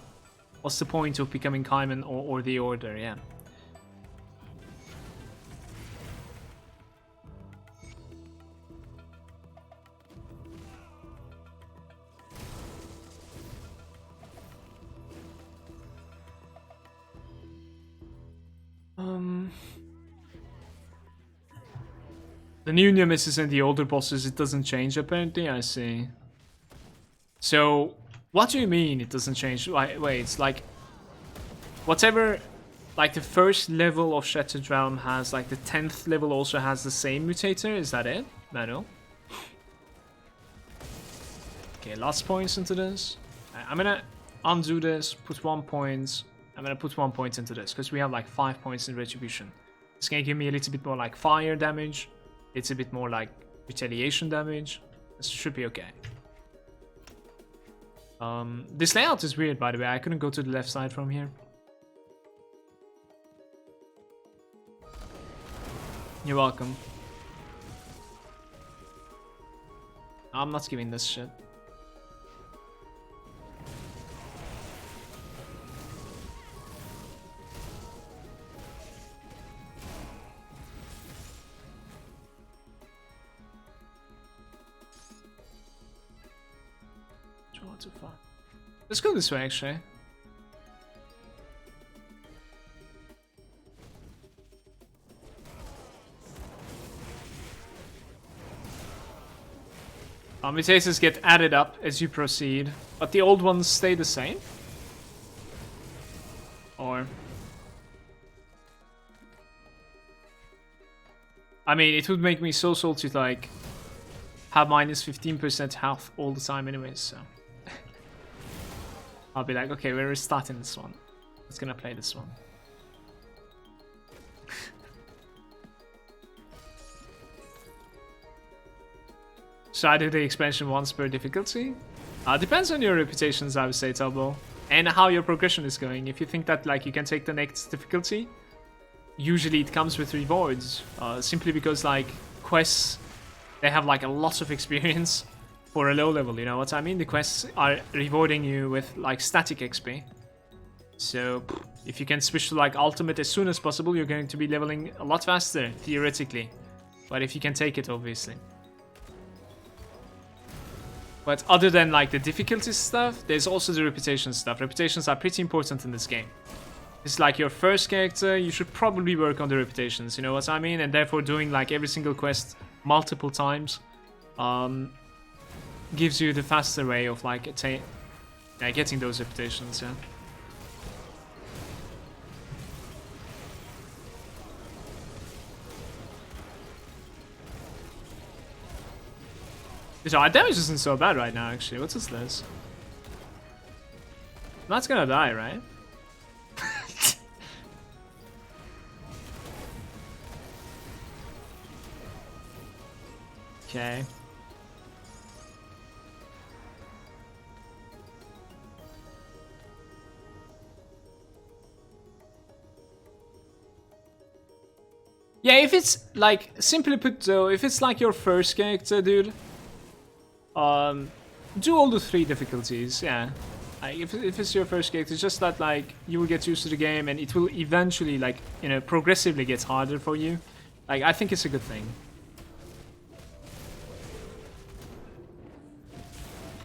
what's the point of becoming Kaiman or the Order, yeah. The new nemesis and the older bosses, it doesn't change apparently, I see. So, what do you mean it doesn't change? Wait, it's like... whatever... like the first level of Shattered Realm has, like the 10th level also has the same mutator, is that it? Manual? Okay, last points into this. I'm gonna undo this, put 1 point. I'm gonna put 1 point into this, because we have like 5 points in Retribution. It's gonna give me a little bit more like fire damage. It's a bit more like retaliation damage. This should be okay. This layout is weird, by the way. I couldn't go to the left side from here. You're welcome. I'm not giving this shit. Too far. Let's go this way, actually. Mutators get added up as you proceed, but the old ones stay the same? Or... I mean, it would make me so salty to, like, have minus 15% health all the time anyways, so... I'll be like, okay, we're restarting this one. Let's gonna play this one. Should I do the expansion once per difficulty? Depends on your reputations, I would say, Tubbo. And how your progression is going. If you think that like you can take the next difficulty, usually it comes with rewards. Simply because like quests, they have like a lot of experience. For a low level, you know what I mean? The quests are rewarding you with like static XP. So if you can switch to like ultimate as soon as possible, you're going to be leveling a lot faster, theoretically. But if you can take it, obviously. But other than like the difficulty stuff, there's also the reputation stuff. Reputations are pretty important in this game. It's like your first character, you should probably work on the reputations, you know what I mean? And therefore doing like every single quest multiple times. gives you the faster way of like getting those reputations, yeah. So our damage isn't so bad right now, actually. What's this? That's gonna die, right? Okay. Yeah, if it's like, simply put though, if it's like your first character, dude, do all the 3 difficulties, yeah. Like, if it's your first character, it's just that like you will get used to the game and it will eventually like, you know, progressively get harder for you. Like, I think it's a good thing.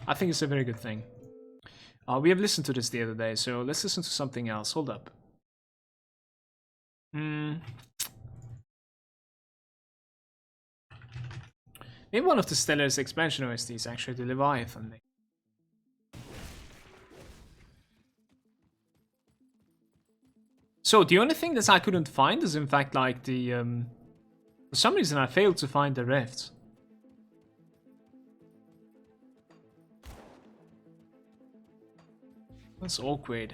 I think it's a very good thing. We have listened to this the other day, so let's listen to something else. Hold up. Maybe one of the Stellar's expansion OSTs, actually, the Leviathan. So the only thing that I couldn't find is in fact like the for some reason I failed to find the rift. That's awkward.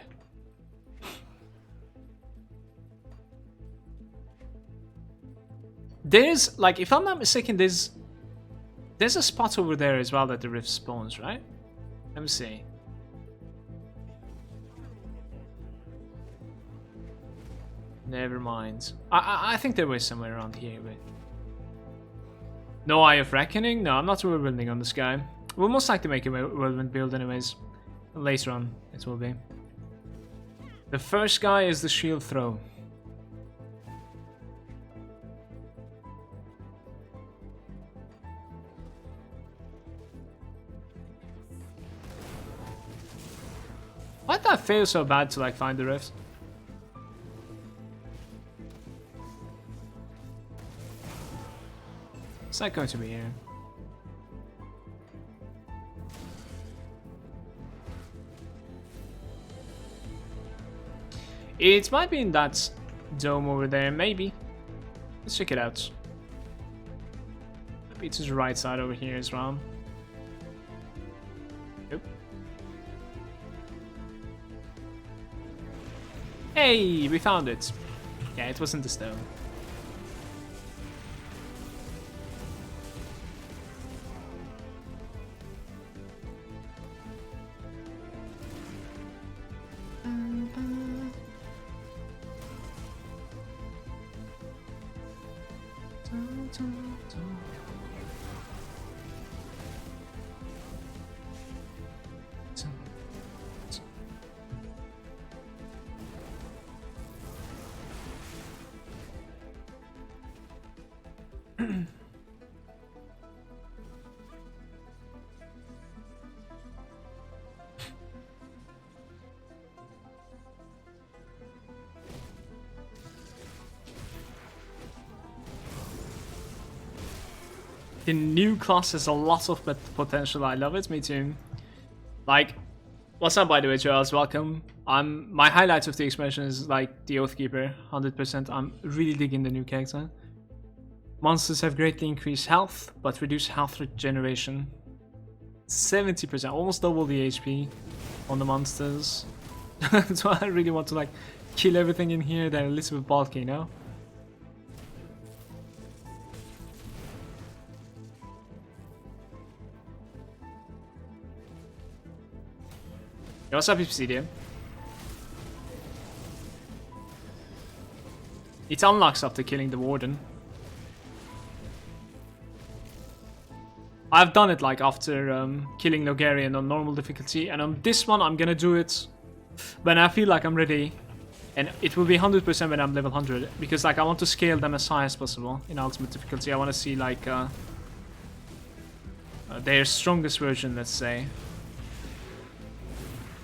There's like, if I'm not mistaken, there's a spot over there as well that the rift spawns, right? Let me see. Never mind. I think there was somewhere around here, but no Eye of Reckoning? No, I'm not whirlwinding on this guy. We'll most likely make a whirlwind build anyways. Later on, it will be. The first guy is the shield throw. Why'd that fail so bad to like find the rift? It's not going to be here. It might be in that dome over there, maybe. Let's check it out. Maybe it's to the right side over here as well. Nope. Hey, we found it. Yeah, it wasn't the stone. The new class has a lot of potential. I love it. Me too. Like, what's up, by the way, Charles? Welcome. My highlights of the expansion is like the Oathkeeper, 100%. I'm really digging the new character. Monsters have greatly increased health, but reduced health regeneration. 70%, almost double the HP on the monsters. So I really want to like kill everything in here. They're a little bit bulky, you know? Yo, what's up, Obsidian? It unlocks after killing the Warden. I've done it like after killing Nogarian on normal difficulty, and on this one I'm gonna do it when I feel like I'm ready, and it will be 100% when I'm level 100, because like I want to scale them as high as possible in ultimate difficulty. I want to see like their strongest version, let's say,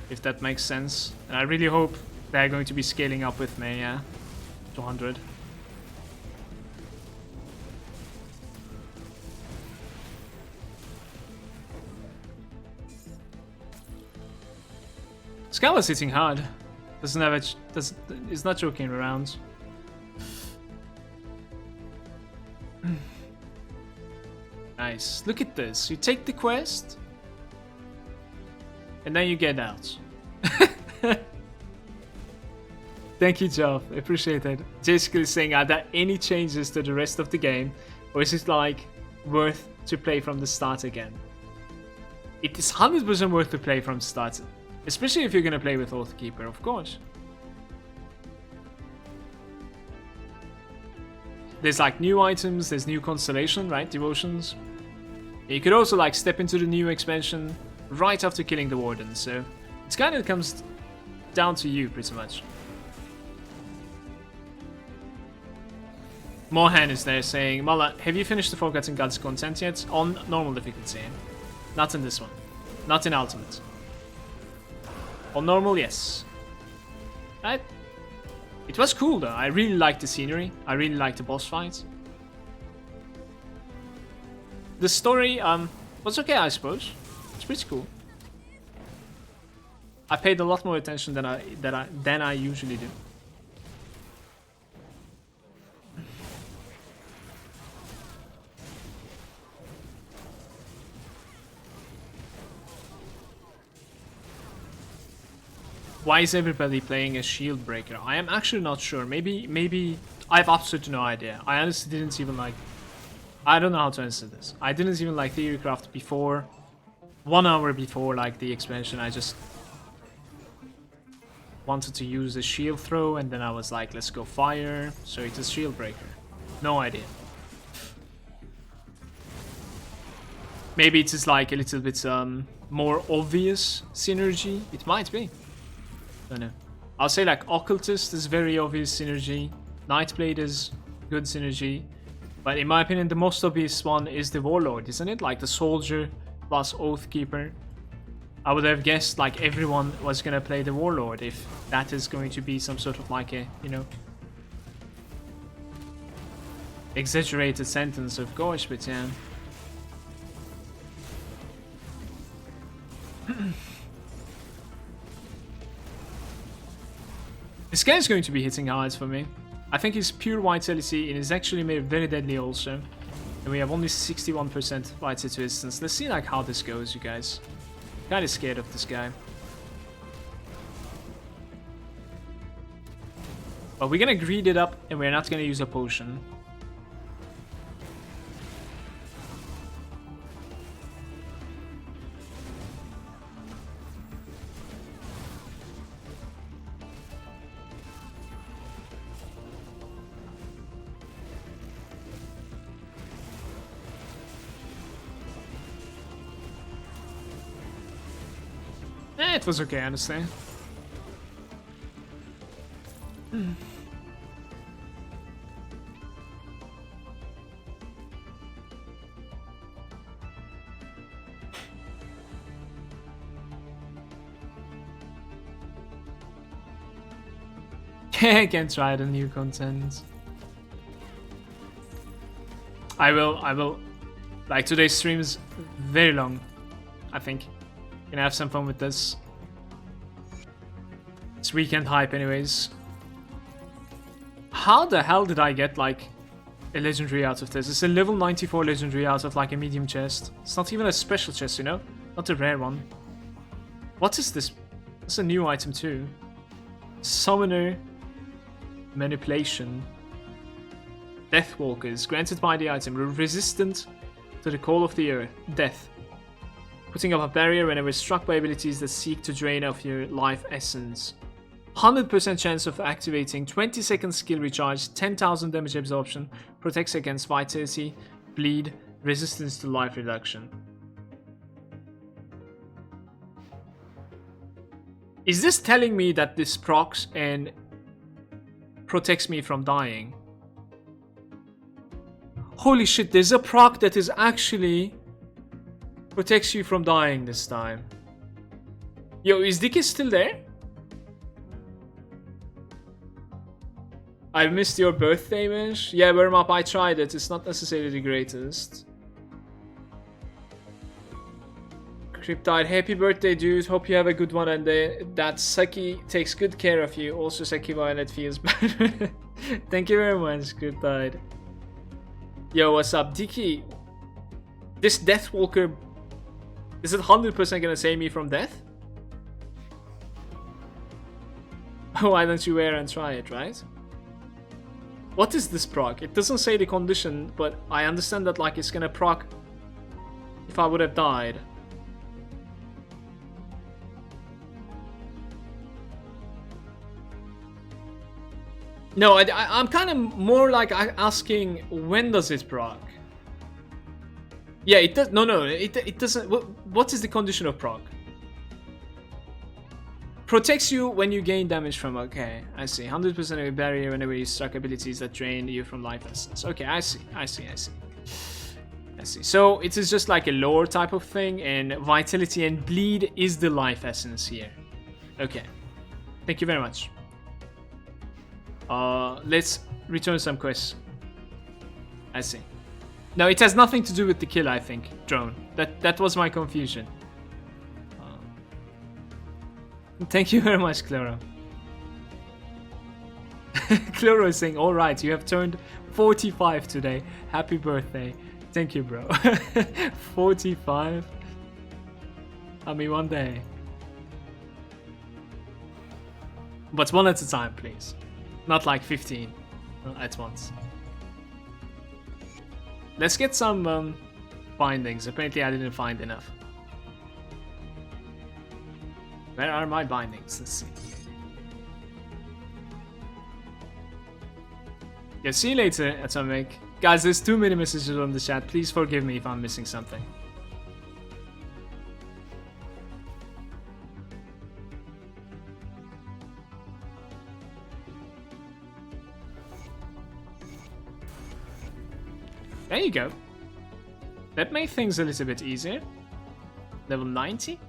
if that makes sense. And I really hope they're going to be scaling up with me, yeah, to 100. This guy was hitting hard. Doesn't have is not joking around. Nice. Look at this. You take the quest, and then you get out. Thank you, Jeff. I appreciate it. Basically saying, are there any changes to the rest of the game, or is it like worth to play from the start again? It is 100% worth to play from the start, especially if you're gonna play with Oathkeeper, of course. There's like new items, there's new constellation, right? Devotions. You could also like step into the new expansion right after killing the Warden, so it's kind of comes down to you pretty much. Mohan is there saying, Mala, have you finished the Forgotten Gods content yet? On normal difficulty. Not in this one. Not in Ultimate. On normal, yes. It was cool though. I really liked the scenery. I really liked the boss fights. The story was okay, I suppose. It's pretty cool. I paid a lot more attention than I usually do. Why is everybody playing a Shieldbreaker? I am actually not sure. Maybe I have absolutely no idea. I honestly didn't even like... I don't know how to answer this. I didn't even like Theorycraft before. 1 hour before like the expansion, I just wanted to use a shield throw, and then I was like, let's go fire. So it is Shieldbreaker. No idea. Maybe it is like a little bit more obvious synergy. It might be. Don't know. I'll say like Occultist is very obvious synergy. Nightblade is good synergy. But in my opinion, the most obvious one is the Warlord, isn't it? Like the Soldier plus Oathkeeper. I would have guessed like everyone was gonna play the Warlord if that is going to be some sort of like a, you know, exaggerated sentence, of course, but yeah. This guy is going to be hitting hard for me. I think he's pure vitality and is actually made very deadly also. And we have only 61% vitality resistance. Let's see like how this goes, you guys. Kinda scared of this guy. But we're gonna greed it up and we're not gonna use a potion. It was okay, honestly. I can try the new content. I will. Like, today's stream is very long, I think. Gonna have some fun with this. It's weekend hype anyways. How the hell did I get like a legendary out of this? It's a level 94 legendary out of like a medium chest. It's not even a special chest, you know? Not a rare one. What is this? It's a new item too. Summoner Manipulation. Deathwalkers. Granted by the item. Resistant to the call of the earth. Death. Putting up a barrier whenever struck by abilities that seek to drain off your life essence. 100% chance of activating, 20-second skill recharge, 10,000 damage absorption, protects against vitality, bleed, resistance to life reduction. Is this telling me that this procs and protects me from dying? Holy shit, there's a proc that is actually protects you from dying this time. Yo, is Dick still there? I missed your birthday, Mish. Yeah, Worm Up, I tried it. It's not necessarily the greatest. Cryptide, happy birthday, dude. Hope you have a good one and that Saki takes good care of you. Also, Saki Violet feels bad. Thank you very much, Cryptide. Yo, what's up, Dicky? This Deathwalker, is it 100% gonna save me from death? Why don't you wear and try it, right? What is this proc? It doesn't say the condition, but I understand that like it's gonna proc if I would have died. No, I'm kind of more like asking when does it proc? Yeah, it does. No, it doesn't. What is the condition of proc? Protects you when you gain damage from. Okay, I see. 100% of a barrier whenever you struck abilities that drain you from life essence. Okay, I see. So it is just like a lore type of thing, and vitality and bleed is the life essence here. Okay, thank you very much. Let's return some quests. I see. No, it has nothing to do with the kill, I think, drone. That was my confusion. Thank you very much, Cloro. Cloro is saying, alright, you have turned 45 today. Happy birthday. Thank you, bro. 45? I mean, one day. But one at a time, please. Not like 15 at once. Let's get some bindings. Apparently I didn't find enough. Where are my bindings? Let's see. Yeah, see you later, Atomic. Guys, there's too many messages on the chat. Please forgive me if I'm missing something. There you go. That made things a little bit easier. Level 90.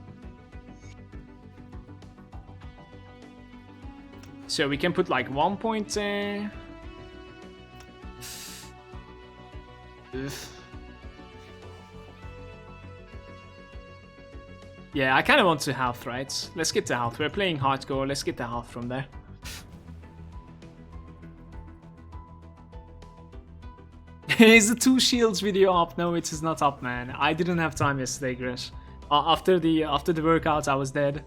So we can put like 1 point there. Yeah, I kind of want to health, right? Let's get to health. We're playing hardcore. Let's get the health from there. Is the 2 shields video up? No, it is not up, man. I didn't have time yesterday, Grish. After the workout, I was dead.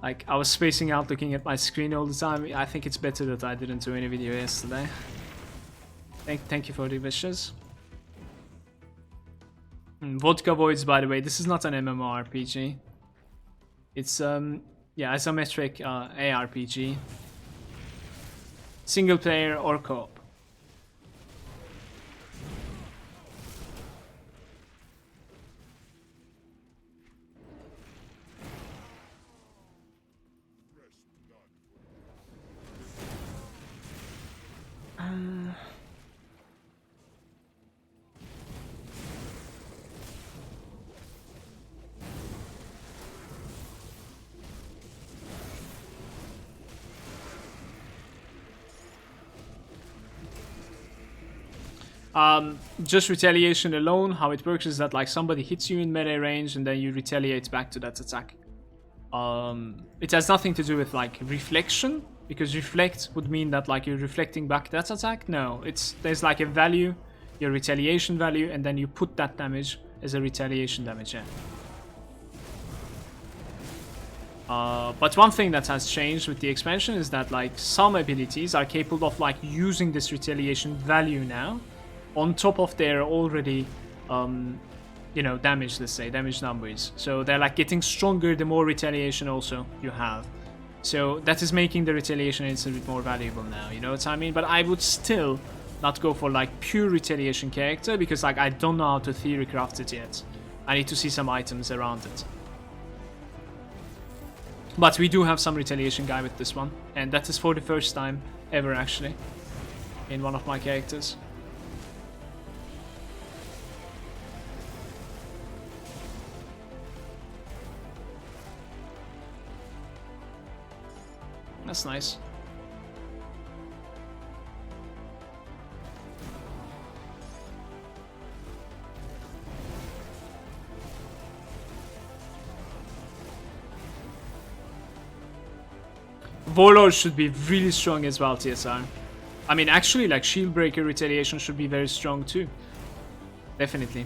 Like, I was spacing out looking at my screen all the time. I think it's better that I didn't do any video yesterday. Thank you for the wishes. Vodka Voids, by the way, this is not an MMORPG. It's, yeah, isometric ARPG. Single player or co-op. Just retaliation alone, how it works is that like somebody hits you in melee range and then you retaliate back to that attack. It has nothing to do with like reflection, because reflect would mean that like you're reflecting back that attack. No, there's like a value, your retaliation value, and then you put that damage as a retaliation damage, yeah. But one thing that has changed with the expansion is that like some abilities are capable of like using this retaliation value now on top of their already you know, damage, let's say, damage numbers. So they're like getting stronger the more retaliation also you have. So that is making the retaliation instant bit more valuable now, you know what I mean? But I would still not go for like pure retaliation character because like I don't know how to theory craft it yet. I need to see some items around it. But we do have some retaliation guy with this one, and that is for the first time ever actually in one of my characters. That's nice. Warlord should be really strong as well, TSR. I mean, actually, like, Shieldbreaker Retaliation should be very strong too. Definitely.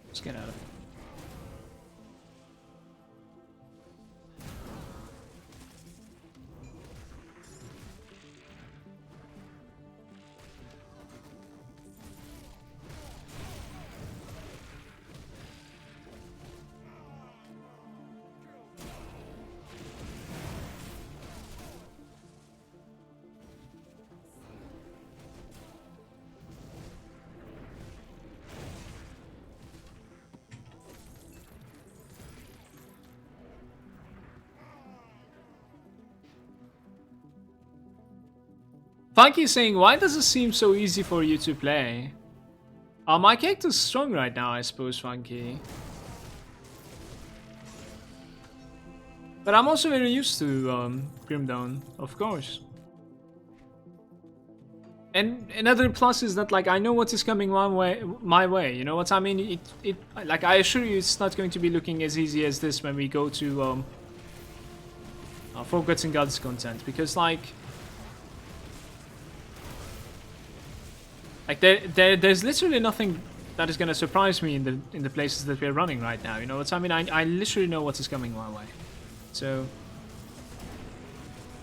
Let's get out of it. Funky saying, why does it seem so easy for you to play? My character's strong right now, I suppose, Funky. But I'm also very used to Grimdawn, of course. And another plus is that, like, I know what is coming my way. You know what I mean? Like, I assure you, it's not going to be looking as easy as this when we go to Forgotten Gods content, because like there's literally nothing that is gonna surprise me in the places that we're running right now. You know what I mean? I literally know what is coming my way. So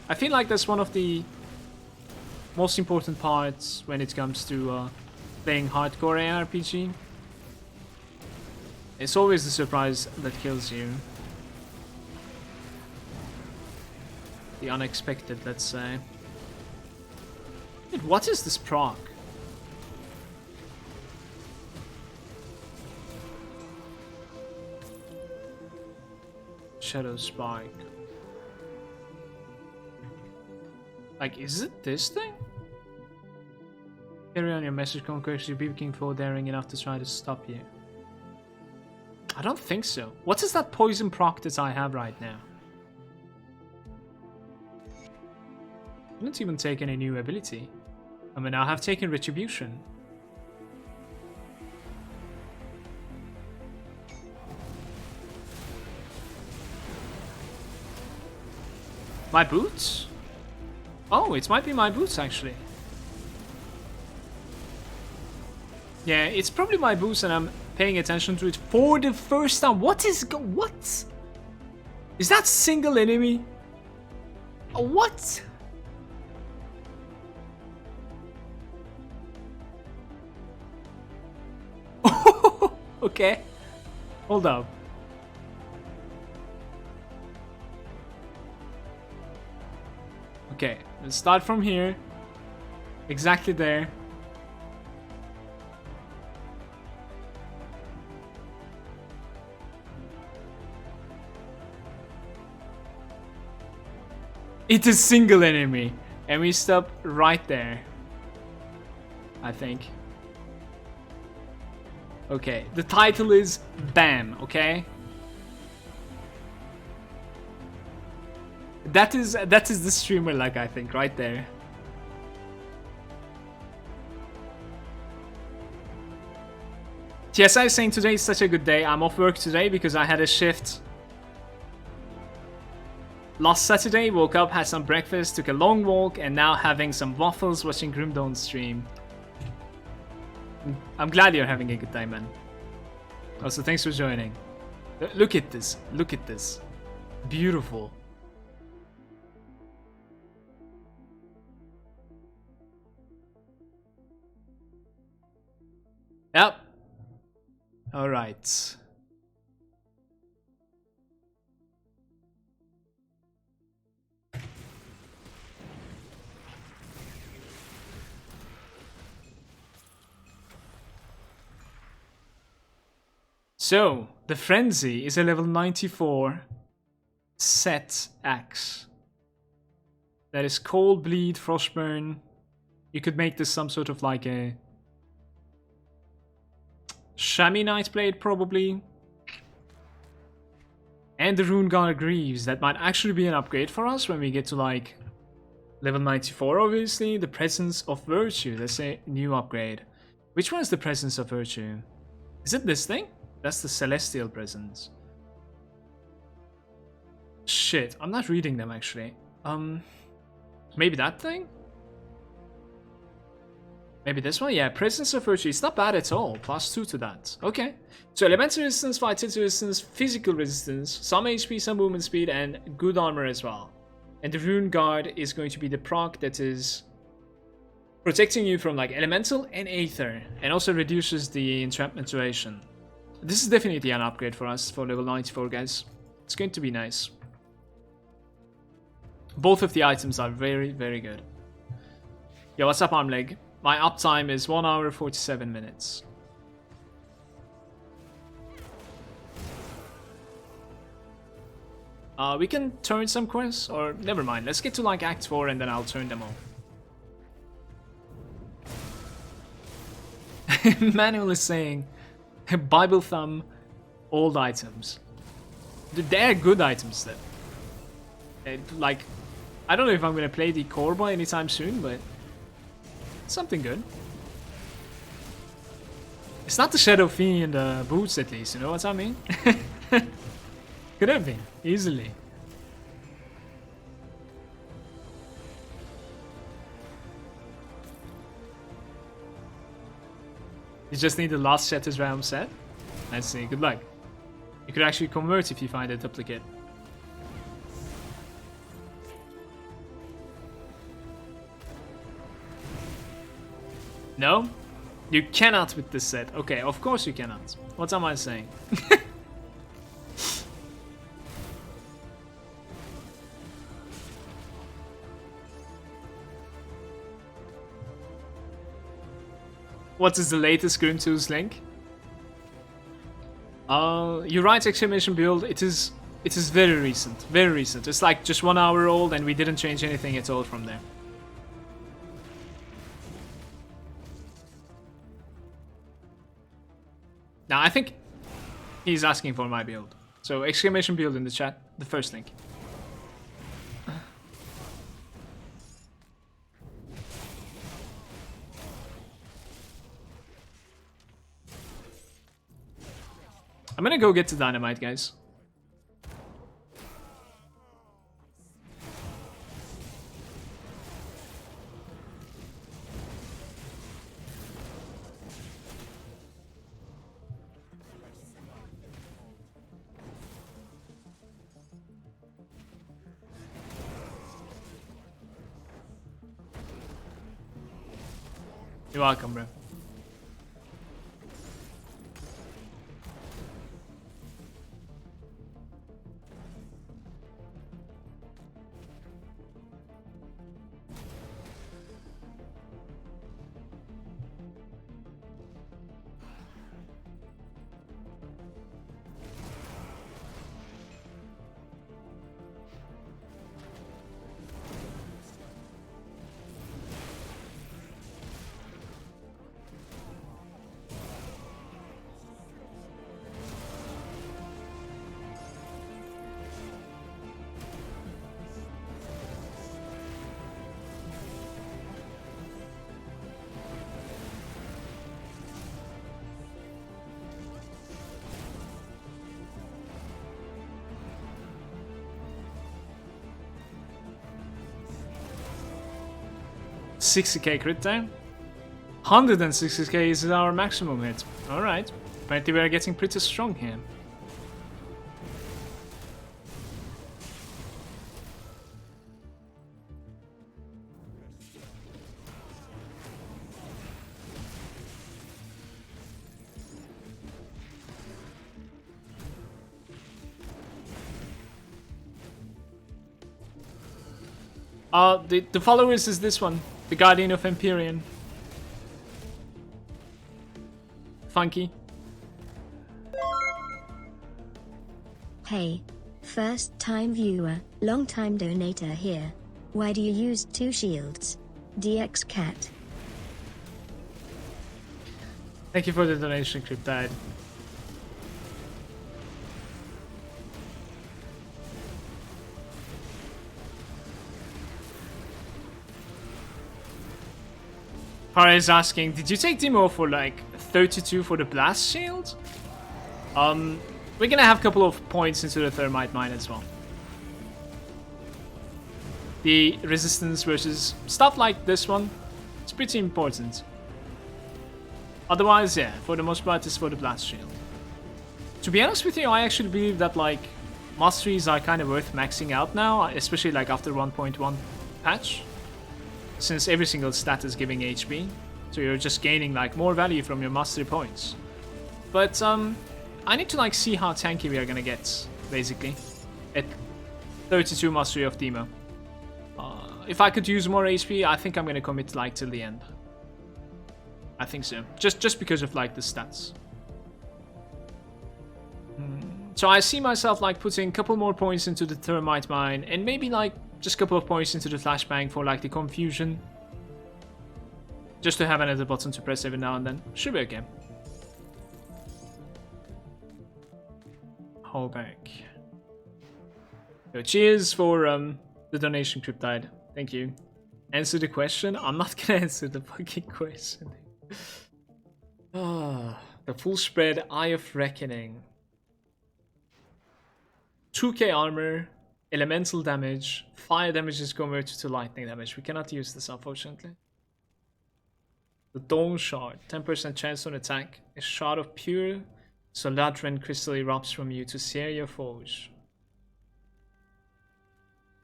I feel like that's one of the most important parts when it comes to playing hardcore ARPG. It's always the surprise that kills you. The unexpected, let's say. Wait, what is this proc? Shadow Spike. Like, is it this thing? Carry on your message, conquest. You're being for daring enough to try to stop you. I don't think so. What is that poison proc that I have right now? I didn't even take any new ability. I mean, I have taken Retribution. My boots? Oh, it might be my boots, actually. Yeah, it's probably my boots, and I'm paying attention to it for the first time. What is... what? Is that single enemy? What? Okay. Hold up. Okay, let's start from here. Exactly there. It's a single enemy. And we stop right there. I think. Okay, the title is BAM, okay? That is the streamer like, I think, right there. TSI is saying today is such a good day. I'm off work today because I had a shift last Saturday. Woke up, had some breakfast, took a long walk, and now having some waffles watching Grimdawn stream. I'm glad you're having a good time, man. Also, thanks for joining. Look at this. Look at this. Beautiful. Yep. All right. So, the Frenzy is a level 94 set axe. That is Cold Bleed, Frostburn. You could make this some sort of like a Chamois Knightblade, probably. And the Rune Guard Greaves, that might actually be an upgrade for us when we get to like level 94, obviously. The Presence of Virtue, that's a new upgrade. Which one is the Presence of Virtue? Is it this thing? That's the Celestial Presence. Shit, I'm not reading them actually. Maybe that thing? Maybe this one? Yeah, Presence of Virtue. It's not bad at all. +2 to that. Okay. So elemental resistance, vitality resistance, physical resistance, some HP, some movement speed, and good armor as well. And the Rune Guard is going to be the proc that is protecting you from like elemental and aether, and also reduces the entrapment duration. This is definitely an upgrade for us for level 94, guys. It's going to be nice. Both of the items are very, very good. Yo, what's up, Armleg? My uptime is 1 hour 47 minutes. We can turn some quests, or never mind. Let's get to like Act 4 and then I'll turn them all. Manuel is saying, Bible thumb, old items. They're good items though. Like, I don't know if I'm gonna play the Korba anytime soon, but something good. It's not the Shadow Fiend boots at least, you know what I mean? Could have been, easily. You just need the last Shattered Realm set. Let's see, good luck. You could actually convert if you find a duplicate. No? You cannot with this set. Okay, of course you cannot. What am I saying? What is the latest Grimtools link? You're right, exclamation build. It is very recent. Very recent. It's like just 1 hour old and we didn't change anything at all from there. Now, I think he's asking for my build. So, exclamation build in the chat, the first link. I'm gonna go get the dynamite, guys. You're welcome, bro. $60k crit time. 160k is our maximum hit. Alright. Apparently we are getting pretty strong here. The followers is this one. The Guardian of Empyrean. Funky. Hey, first time viewer, long time donator here. Why do you use 2 shields? DX Cat. Thank you for the donation, Cryptide. Tara is asking, did you take Demo for like 32 for the blast shield? We're gonna have a couple of points into the thermite mine as well. The resistance versus stuff like this one, it's pretty important. Otherwise, yeah, for the most part, it's for the blast shield. To be honest with you, I actually believe that like masteries are kind of worth maxing out now, especially like after 1.1 patch, since every single stat is giving HP, so you're just gaining like more value from your mastery points. But I need to like see how tanky we are gonna get, basically, at 32 mastery of Demo. If I could use more HP, I think I'm gonna commit like till the end. I think so, just because of like the stats. So I see myself like putting a couple more points into the thermite mine, and maybe like just a couple of points into the flashbang for like the confusion, just to have another button to press every now and then. Should be okay. Hold back. So cheers for the donation, Cryptide. Thank you. Answer the question? I'm not gonna answer the fucking question. The full spread Eye of Reckoning. 2k armor, elemental damage, fire damage is converted to lightning damage. We cannot use this, unfortunately. The Dawn Shard, 10% chance on attack. A shard of pure Soladren crystal erupts from you to sear your foes.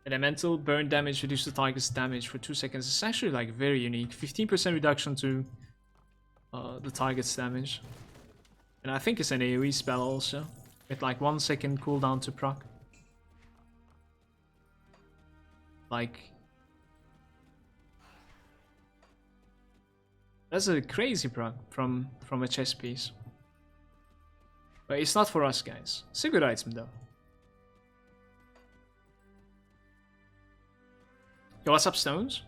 Elemental, burn damage, reduce the target's damage for 2 seconds. It's actually like very unique. 15% reduction to the target's damage. And I think it's an AoE spell also, with like 1 second cooldown to proc. Like, that's a crazy proc from a chess piece. But it's not for us, guys. It's a good item though. Yo, what's up, Stones?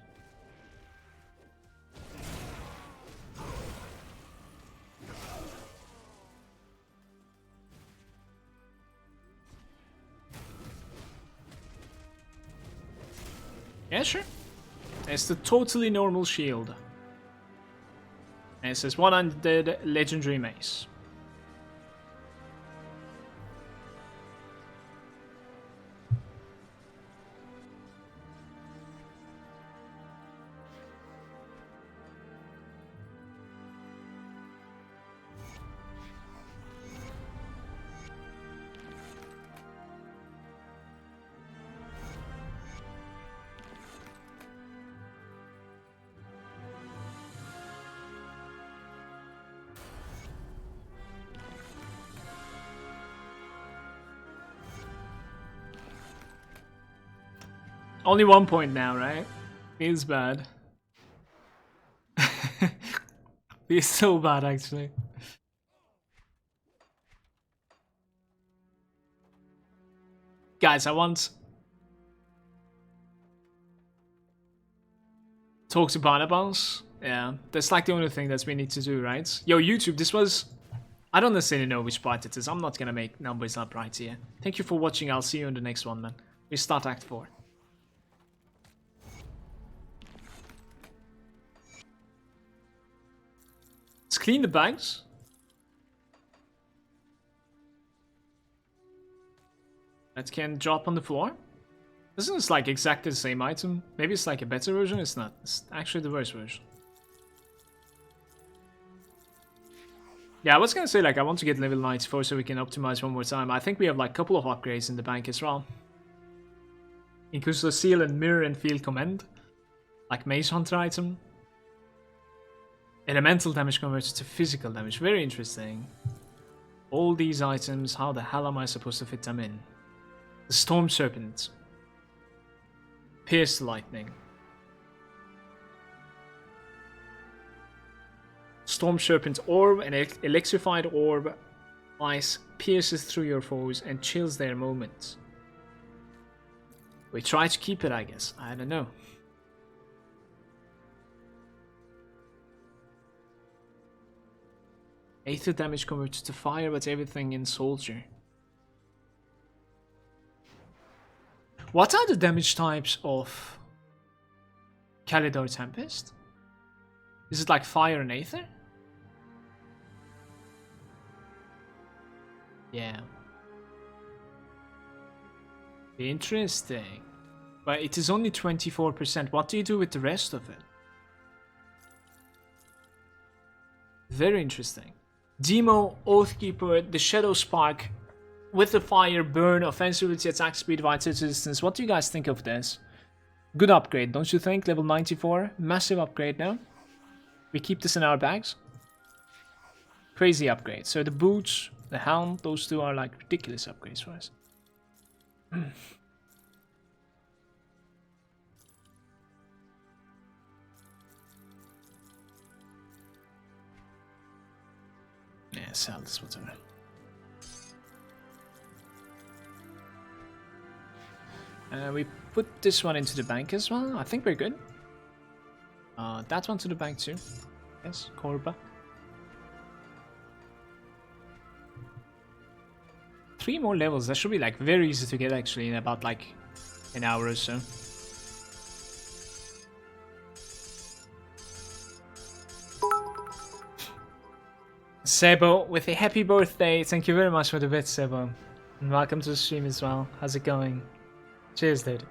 Yeah, sure. It's the totally normal shield. And it says 100 legendary mace. Only 1 point now, right? Feels bad. Feels so bad, actually. Guys, I want... talk to Barnabas. Yeah, that's like the only thing that we need to do, right? Yo, YouTube, this was... I don't necessarily know which part it is. I'm not gonna make numbers up right here. Thank you for watching. I'll see you in the next one, man. We start Act 4. Let's clean the bags. That can drop on the floor. Isn't this like exactly the same item? Maybe it's like a better version? It's not. It's actually the worst version. Yeah, I was gonna say like I want to get level 94 so we can optimize one more time. I think we have like a couple of upgrades in the bank as well. Includes the seal and mirror and field command. Like Maze Hunter item. Elemental damage converted to physical damage. Very interesting. All these items, how the hell am I supposed to fit them in? The Storm Serpent. Pierce lightning. Storm Serpent orb, an electrified orb. Ice pierces through your foes and chills their movement. We try to keep it, I guess. I don't know. Aether damage converted to fire, but everything in soldier. What are the damage types of Calidor Tempest? Is it like fire and aether? Yeah. Interesting. But it is only 24%. What do you do with the rest of it? Very interesting. Demo, Oathkeeper, the Shadow Spark with the fire, burn, offensivity, attack speed, vitality distance. What do you guys think of this? Good upgrade, don't you think? Level 94. Massive upgrade now. We keep this in our bags. Crazy upgrade. So the boots, the helm, those two are like ridiculous upgrades for us. Yeah, sell this, whatever. We put this one into the bank as well. I think we're good. That one to the bank too. Yes, Korba. 3 more levels. That should be like very easy to get actually in about like an hour or so. Sebo with a happy birthday. Thank you very much for the bit, Sebo. And welcome to the stream as well. How's it going? Cheers, dude.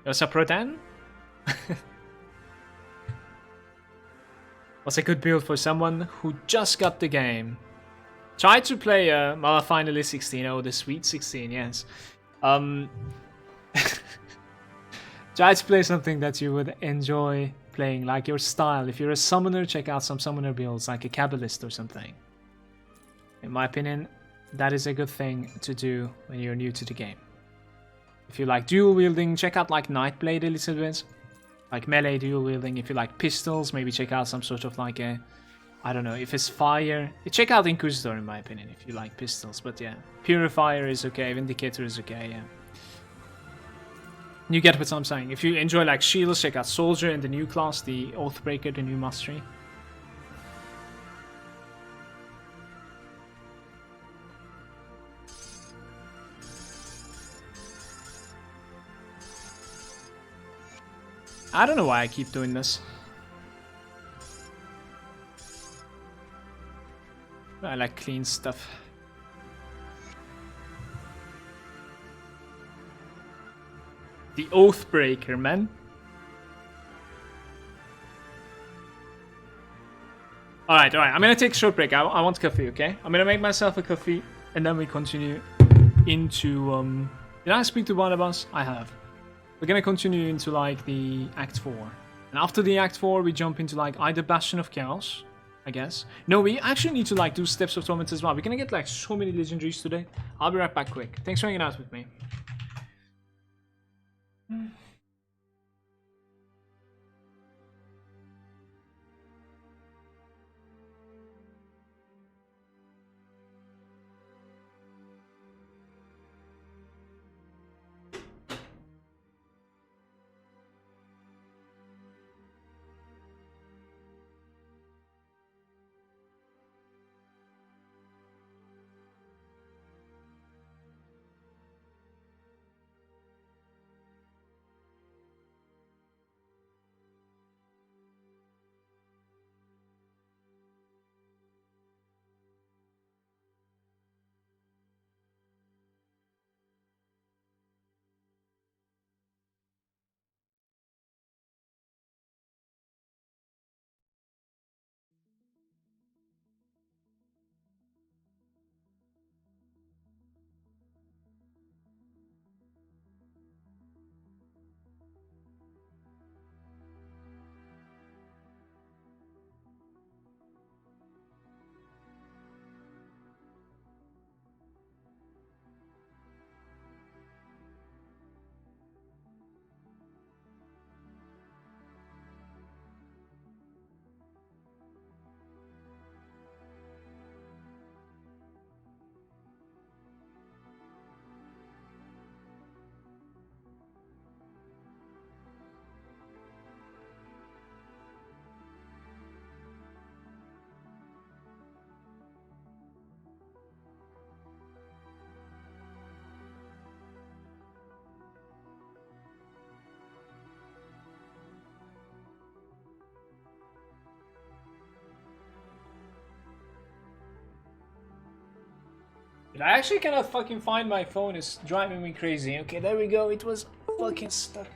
What's up, Rodan? What's a good build for someone who just got the game? Try to play Finally 16. Oh, the sweet 16, yes. Try to play something that you would enjoy playing, like your style. If you're a summoner, check out some summoner builds, like a Kabbalist or something. In my opinion, that is a good thing to do when you're new to the game. If you like dual wielding, check out like Nightblade a little bit. Like melee dual wielding. If you like pistols, maybe check out some sort of like a, I don't know, if it's fire. Check out Inquisitor in my opinion, if you like pistols. But yeah, Purifier is okay, Vindicator is okay, yeah. You get what I'm saying. If you enjoy like shields, check out Soldier and the new class, the Oathbreaker, the new mastery. I don't know why I keep doing this. I like clean stuff. The Oathbreaker, man. Alright. I'm gonna take a short break. I want coffee, okay? I'm gonna make myself a coffee and then we continue into... Did I speak to one of us? I have. We're gonna continue into like the Act 4. And after the Act 4, we jump into like either Bastion of Chaos, I guess. No, we actually need to like do Steps of Torment as well. We're gonna get like so many legendaries today. I'll be right back quick. Thanks for hanging out with me. But I actually cannot fucking find my phone. It's driving me crazy. Okay, there we go. It was fucking stuck.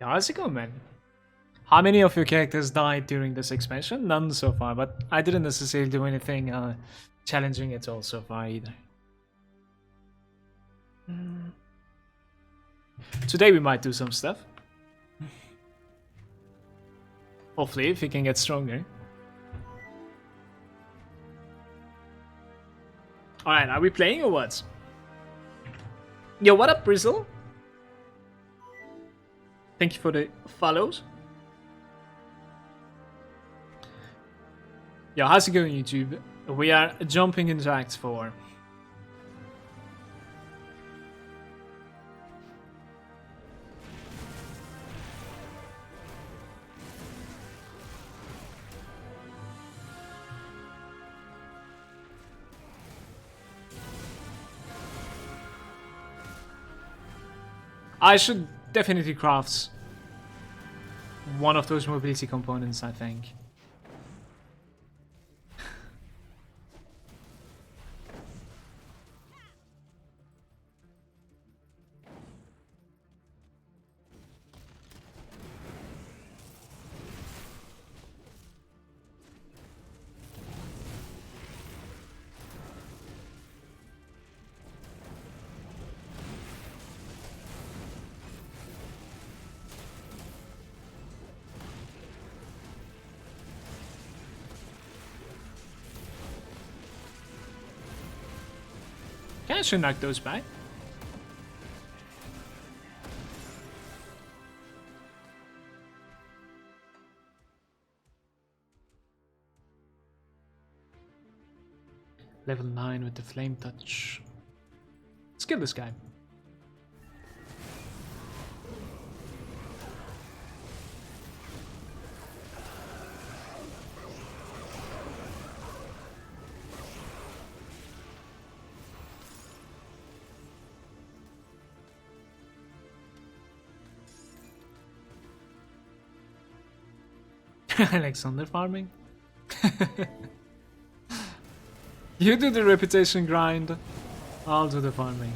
Yeah, how's it going, man? How many of your characters died during this expansion? None so far, but I didn't necessarily do anything challenging at all so far either. Today we might do some stuff. Hopefully, if we can get stronger. Alright, are we playing or what? Yo, what up, Brizzle? Thank you for the follows. Yo, how's it going, YouTube? We are jumping into Act 4. I should definitely craft one of those mobility components, I think. I should knock those back. Level 9 with the flame touch. Let's kill this guy. Alexander farming. You do the reputation grind, I'll do the farming.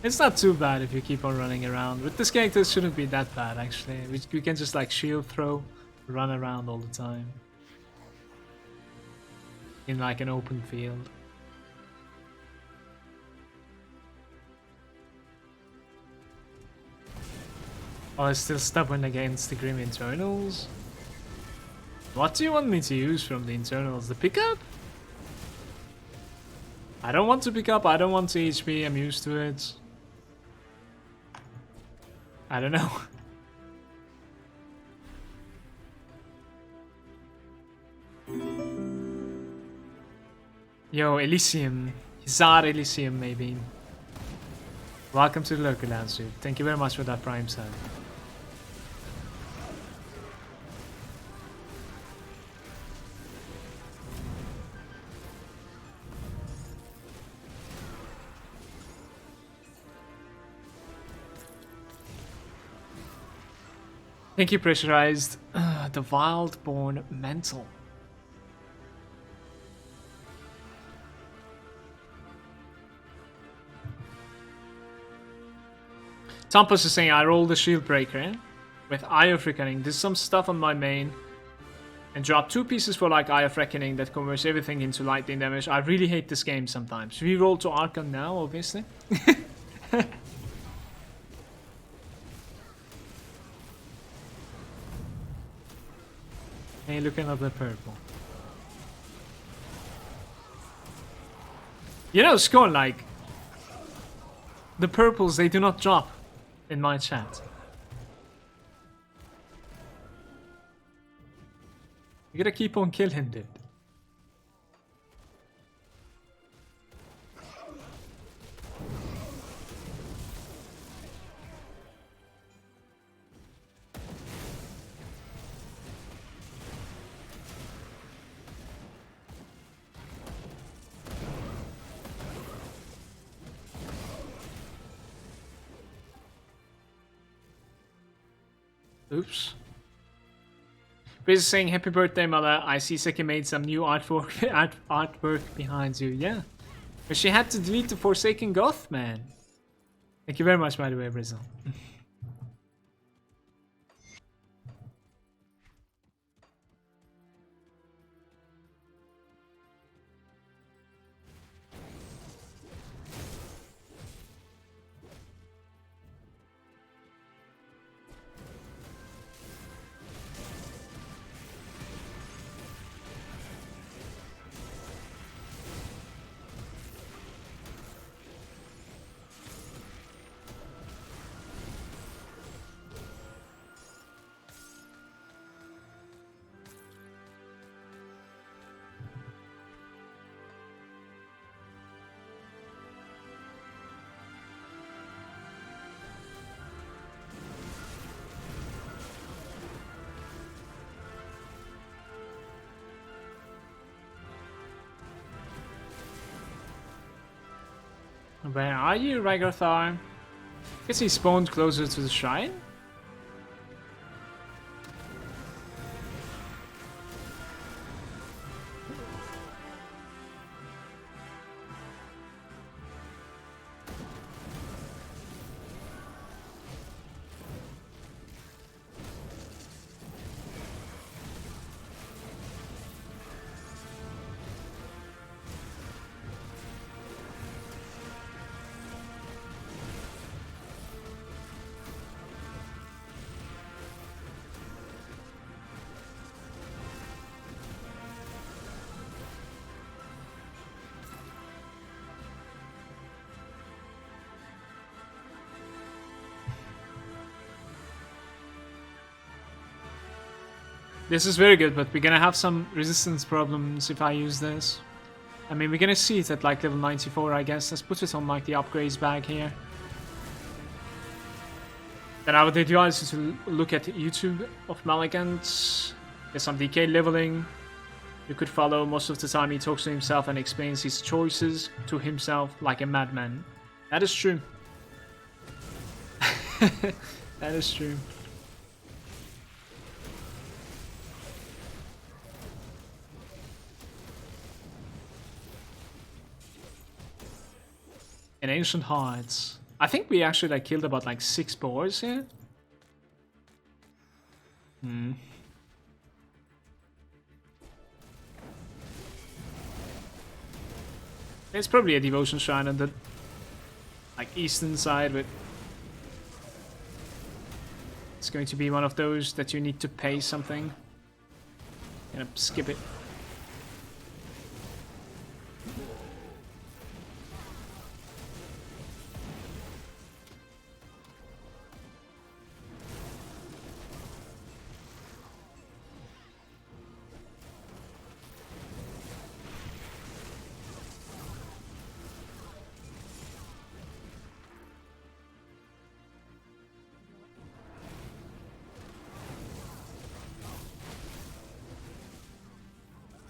It's not too bad if you keep on running around. With this character, it shouldn't be that bad actually. We can just like shield throw, run around all the time. In like an open field. Oh, I'm still stubborn against the Grim internals. What do you want me to use from the internals? The pickup? I don't want to pick up, I don't want to HP, I'm used to it. I don't know. Yo, Elysium. Zar Elysium, maybe. Welcome to the local landscape. Thank you very much for that prime sub. Thank you, Pressurized. The Wildborn Mental. Tampus is saying I roll the Shieldbreaker with Eye of Reckoning. There's some stuff on my main. And drop 2 pieces for like Eye of Reckoning that converts everything into lightning damage. I really hate this game sometimes. We roll to Archon now, obviously. Hey, looking at the purple. You know, Scone, like, the purples, they do not drop in my chat. You gotta keep on killing, dude. Oops. Chris is saying happy birthday, Mala. I see Seki made some new artwork behind you. Yeah. But she had to delete the Forsaken Goth, man. Thank you very much, by the way, Brazil. Where are you, Ragorthar? Guess he spawned closer to the shrine? This is very good, but we're gonna have some resistance problems if I use this. I mean, we're gonna see it at like level 94, I guess. Let's put it on like the upgrades bag here. Then I would advise you to look at YouTube of Malagant. Get some DK leveling. You could follow. Most of the time he talks to himself and explains his choices to himself like a madman. That is true. That is true. In Ancient Hearts. I think we actually like killed about like 6 boars here. There's probably a devotion shrine on the like eastern side, but it's going to be one of those that you need to pay something. Gonna skip it.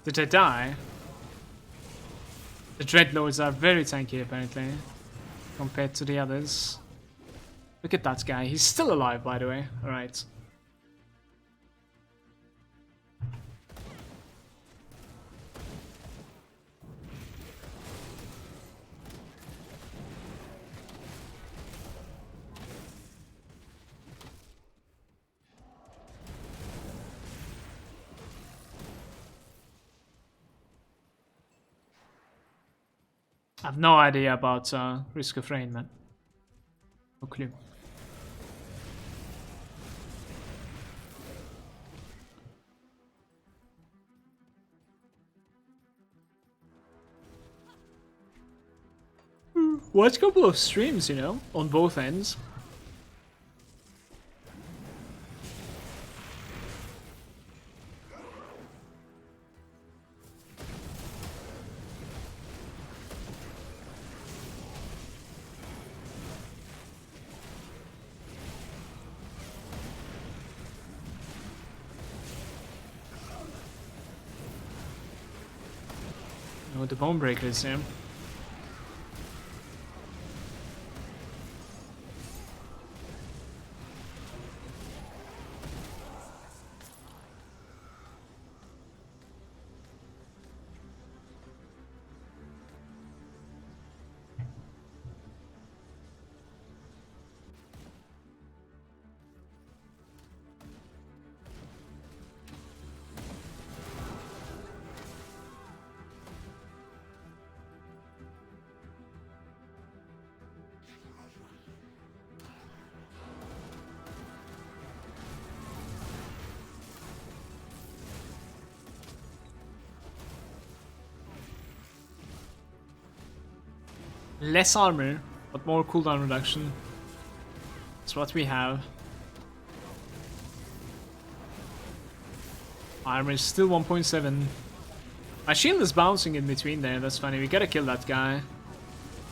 Did I die? The Dreadlords are very tanky apparently, compared to the others. Look at that guy, he's still alive by the way. Alright. I have no idea about Risk of Rain, man. No clue. Watch a couple of streams, you know, on both ends. Oh, the bone breaker is here. Less armor, but more cooldown reduction. That's what we have. Armor is still 1.7. My shield is bouncing in between there, that's funny. We gotta kill that guy.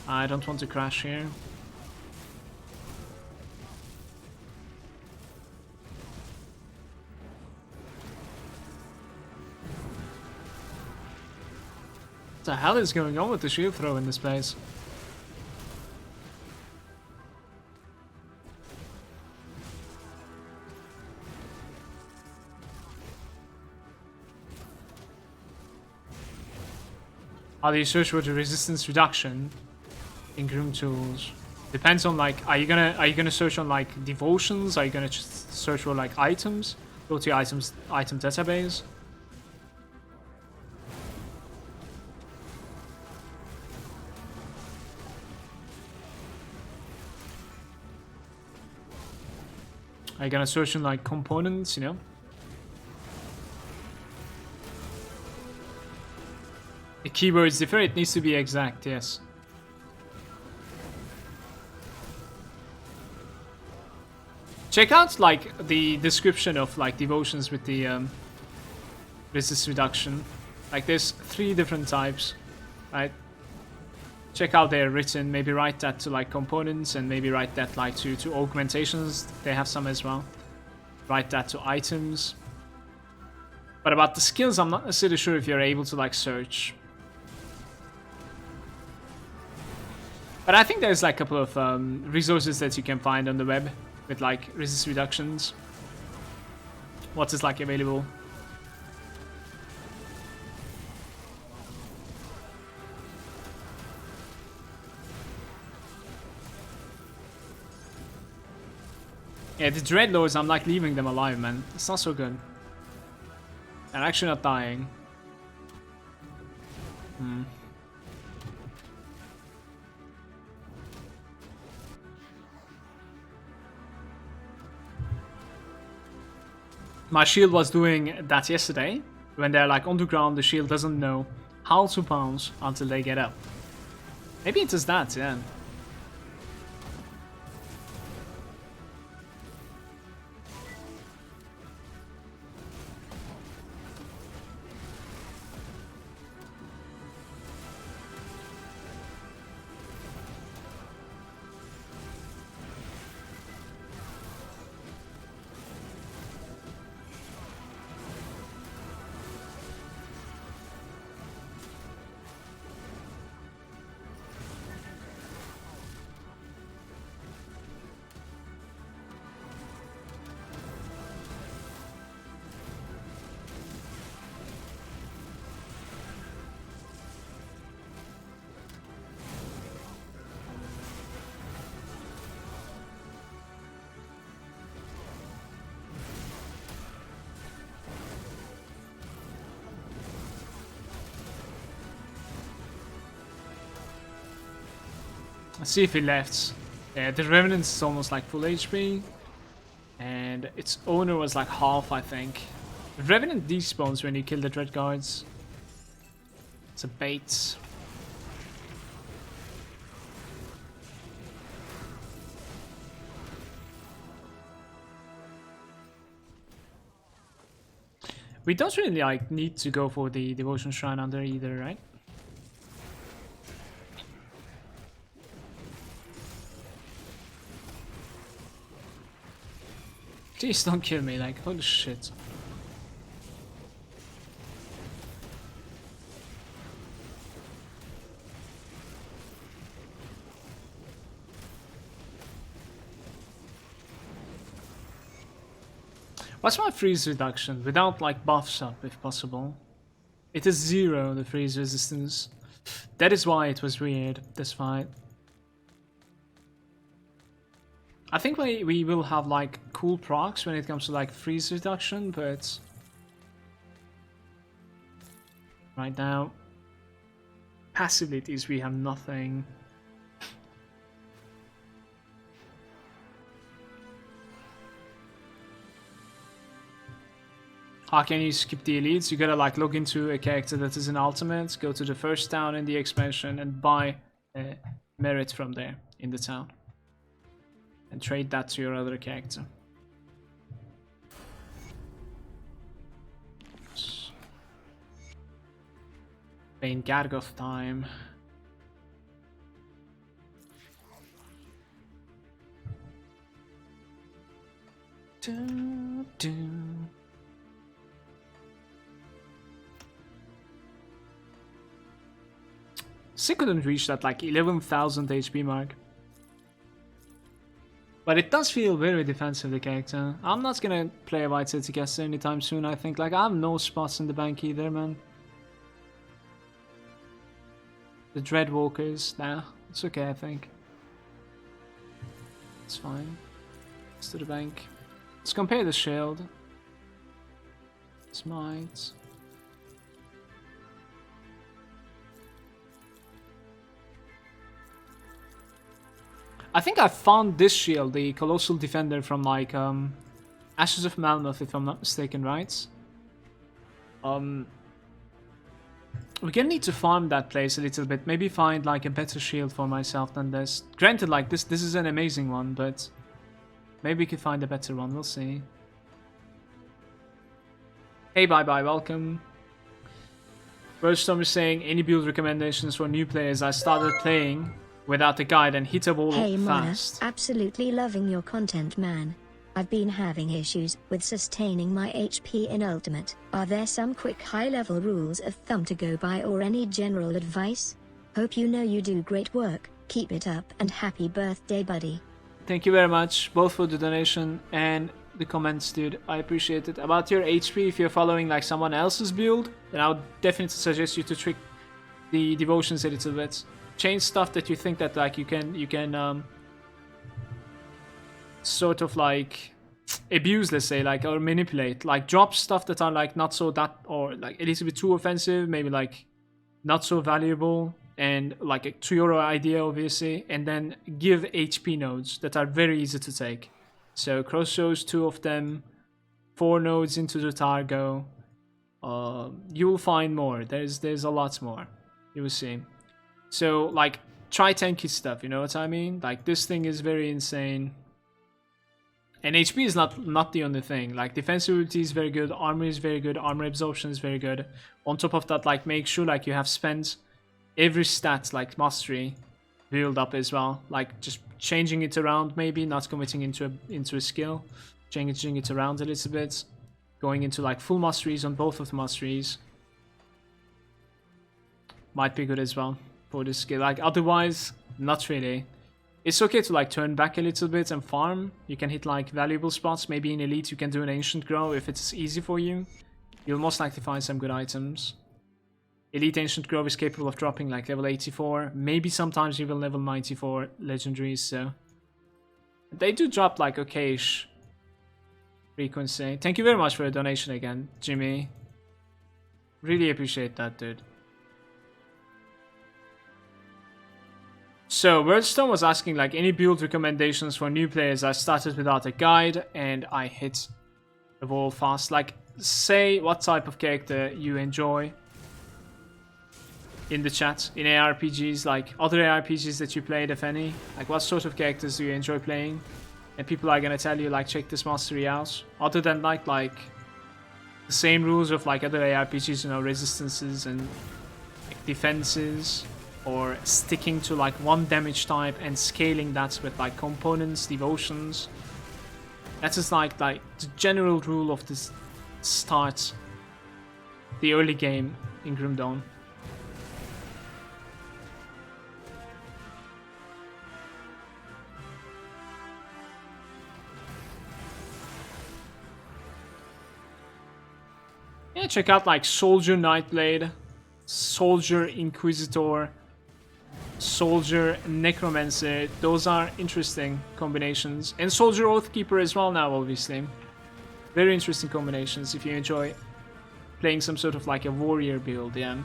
I don't want to crash here. What the hell is going on with the shield throw in this place? How do you search for the resistance reduction in Grimtools? Depends on like, are you gonna search on like devotions? Are you gonna just search for like items? Go to your item database. Are you gonna search on like components? You know. The keywords differ, it needs to be exact, yes. Check out like the description of like devotions with the resist reduction. Like there's 3 different types, right? Check out they're written, maybe write that to like components and maybe write that like to augmentations, they have some as well. Write that to items. But about the skills, I'm not necessarily sure if you're able to like search. But I think there's like a couple of resources that you can find on the web with like resist reductions. What is like available. Yeah, the Dreadlords, I'm like leaving them alive, man. It's not so good. They're actually not dying. My shield was doing that yesterday. When they're like on the ground, the shield doesn't know how to pounce until they get up. Maybe it is that, yeah. Let's see if he left. The Revenant is almost like full HP. And its owner was like half, I think. The Revenant despawns when you kill the Dread Guards. It's a bait. We don't really like need to go for the Devotion Shrine under either, right? Please don't kill me, like, holy shit. What's my freeze reduction? Without, like, buffs up, if possible. It is 0, the freeze resistance. That is why it was weird, this fight. I think we will have like cool procs when it comes to like freeze reduction, but right now, passibilities we have nothing. How can you skip the elites? You gotta like log into a character that is an ultimate, go to the first town in the expansion and buy merit from there in the town. And trade that to your other character. Bane Gargoth time. Do, do. Still couldn't reach that like 11,000 HP mark. But it does feel very defensive, the character. I'm not gonna play a White City caster anytime soon, I think. Like, I have no spots in the bank either, man. The Dreadwalkers, nah, it's okay, I think. It's fine. Let's do the bank. Let's compare the shield. Smite. I think I found this shield, the Colossal Defender from like Ashes of Malmouth, if I'm not mistaken, right? We're gonna need to farm that place a little bit. Maybe find like a better shield for myself than this. Granted, like this is an amazing one, but maybe we could find a better one. We'll see. Hey, bye, welcome. Roadstorm is saying any build recommendations for new players. I started playing without a guide and hit a wall fast. Hey, absolutely loving your content, man. I've been having issues with sustaining my HP in Ultimate. Are there some quick high-level rules of thumb to go by or any general advice? Hope you know you do great work. Keep it up and happy birthday, buddy. Thank you very much, both for the donation and the comments, dude. I appreciate it. About your HP, if you're following like someone else's build, then I would definitely suggest you to trick the devotions a little bit. Change stuff that you think that like you can sort of like abuse, let's say, like, or manipulate, like drop stuff that are like not so that, or like a little bit too offensive, maybe like not so valuable, and like to your idea obviously, and then give HP nodes that are very easy to take. So crossroads, 2 of them, 4 nodes into the Targo. You will find more. There's a lot more. You will see. So like try tanky stuff, you know what I mean? Like this thing is very insane. And HP is not the only thing. Like defensibility is very good, armor is very good, armor absorption is very good. On top of that, like make sure like you have spent every stat like mastery build up as well. Like just changing it around, maybe not committing into a skill, changing it around a little bit, going into like full masteries on both of the masteries. Might be good as well for this skill. Like otherwise, not really. It's okay to like turn back a little bit and farm. You can hit like valuable spots. Maybe in Elite you can do an Ancient Grow if it's easy for you. You'll most likely find some good items. Elite Ancient Grow is capable of dropping like level 84. Maybe sometimes even level 94 legendaries, so... They do drop like okay-ish frequency. Thank you very much for the donation again, Jimmy. Really appreciate that, dude. So, Wordstone was asking like any build recommendations for new players. I started without a guide and I hit the wall fast. Like, say what type of character you enjoy in the chat, in ARPGs, like other ARPGs that you played, if any. Like, what sort of characters do you enjoy playing? And people are gonna tell you like, check this mastery out. Other than like the same rules of like other ARPGs, you know, resistances and like, defenses. Or sticking to like one damage type and scaling that with like components, devotions. That is like the general rule of this start, the early game in Grim Dawn. Yeah, check out like Soldier Nightblade, Soldier Inquisitor, Soldier Necromancer. Those are interesting combinations. And Soldier Oathkeeper as well now, obviously. Very interesting combinations if you enjoy playing some sort of like a warrior build, yeah.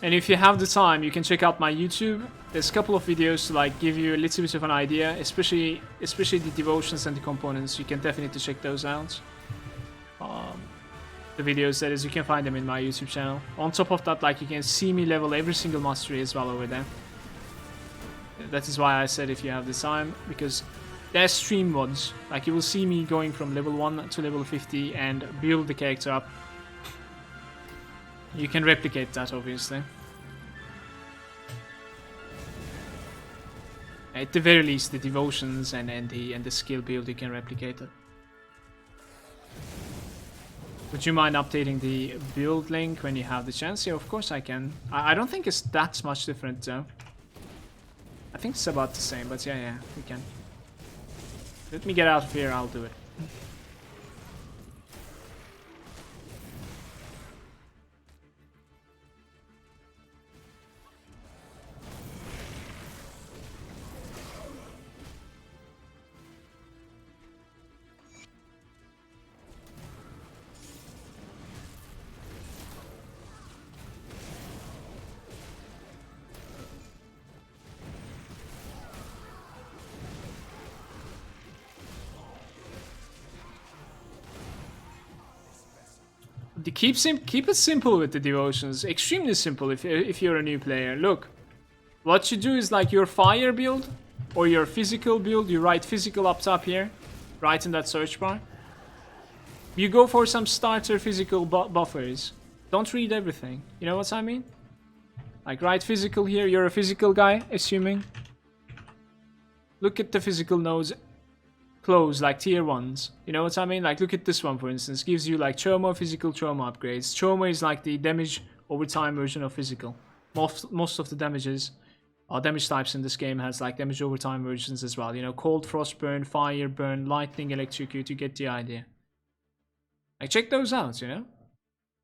And if you have the time, you can check out my YouTube. There's a couple of videos to like give you a little bit of an idea, especially the devotions and the components. You can definitely check those out. The videos, that is, you can find them in my YouTube channel. On top of that, like you can see me level every single mastery as well over there. That is why I said if you have the time, because there's stream mods. Like you will see me going from level 1 to level 50 and build the character up. You can replicate that, obviously. At the very least, the devotions and the skill build, you can replicate it. Would you mind updating the build link when you have the chance? Yeah, of course I can. I don't think it's that much different though. I think it's about the same, but yeah, we can. Let me get out of here, I'll do it. Keep it simple with the devotions. Extremely simple if you're a new player. Look, what you do is like your fire build or your physical build. You write physical up top here, right in that search bar. You go for some starter physical buffers. Don't read everything. You know what I mean? Like write physical here. You're a physical guy, assuming. Look at the physical nodes. Close, like tier 1s. You know what I mean? Like look at this one for instance. Gives you like trauma, physical trauma upgrades. Trauma is like the damage over time version of physical. Most of the damage types in this game has like damage over time versions as well. You know, cold, frost burn, fire burn, lightning, electrocute. You get the idea. Like check those out, you know?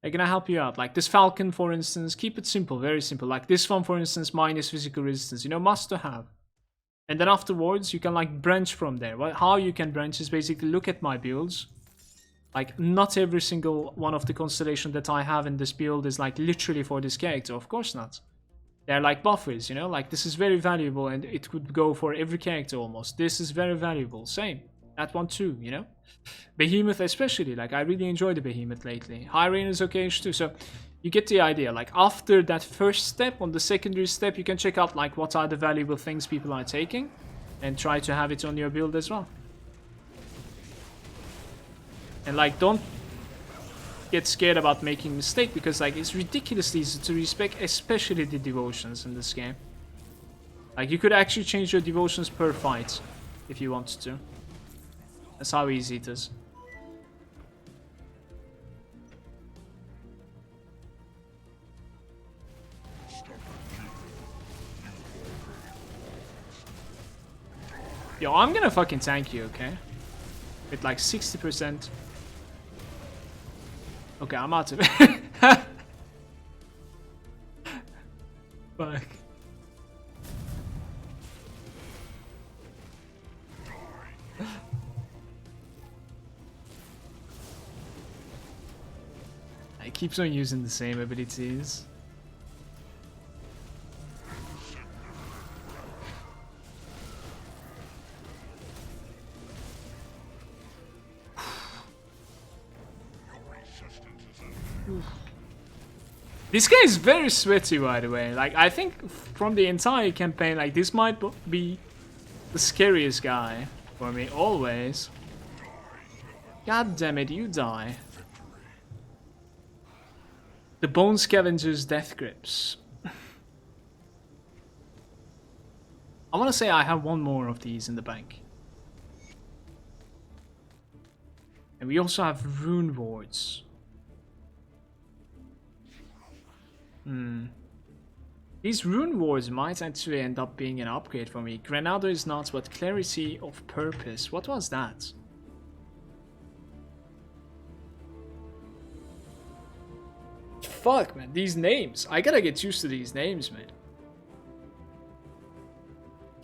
They're gonna help you out. Like this Falcon, for instance, keep it simple, very simple. Like this one, for instance, minus physical resistance, you know, must to have. And then afterwards, you can like branch from there. How you can branch is basically look at my builds. Like, not every single one of the constellation that I have in this build is like literally for this character, of course not. They're like buffers, you know, like this is very valuable and it could go for every character almost. This is very valuable, same. That one too, you know. Behemoth especially, like I really enjoy the Behemoth lately. High Rain is okay too, so you get the idea. Like after that first step, on the secondary step, you can check out like what are the valuable things people are taking and try to have it on your build as well. And like don't get scared about making a mistake, because like it's ridiculously easy to respec, especially the devotions in this game. Like you could actually change your devotions per fight if you wanted to. That's how easy it is. Yo, I'm gonna fucking tank you, okay? With like 60%. Okay, I'm out of it. Fuck. He keeps on using the same abilities. This guy is very sweaty, by the way. Like, I think from the entire campaign, like, this might be the scariest guy for me, always. God damn it, you die. The Bone Scavenger's Death Grips. I want to say I have one more of these in the bank. And we also have Rune Wards. These Rune Wards might actually end up being an upgrade for me. Grenado is not, but Clarity of Purpose. What was that? Fuck, man. These names. I gotta get used to these names, man.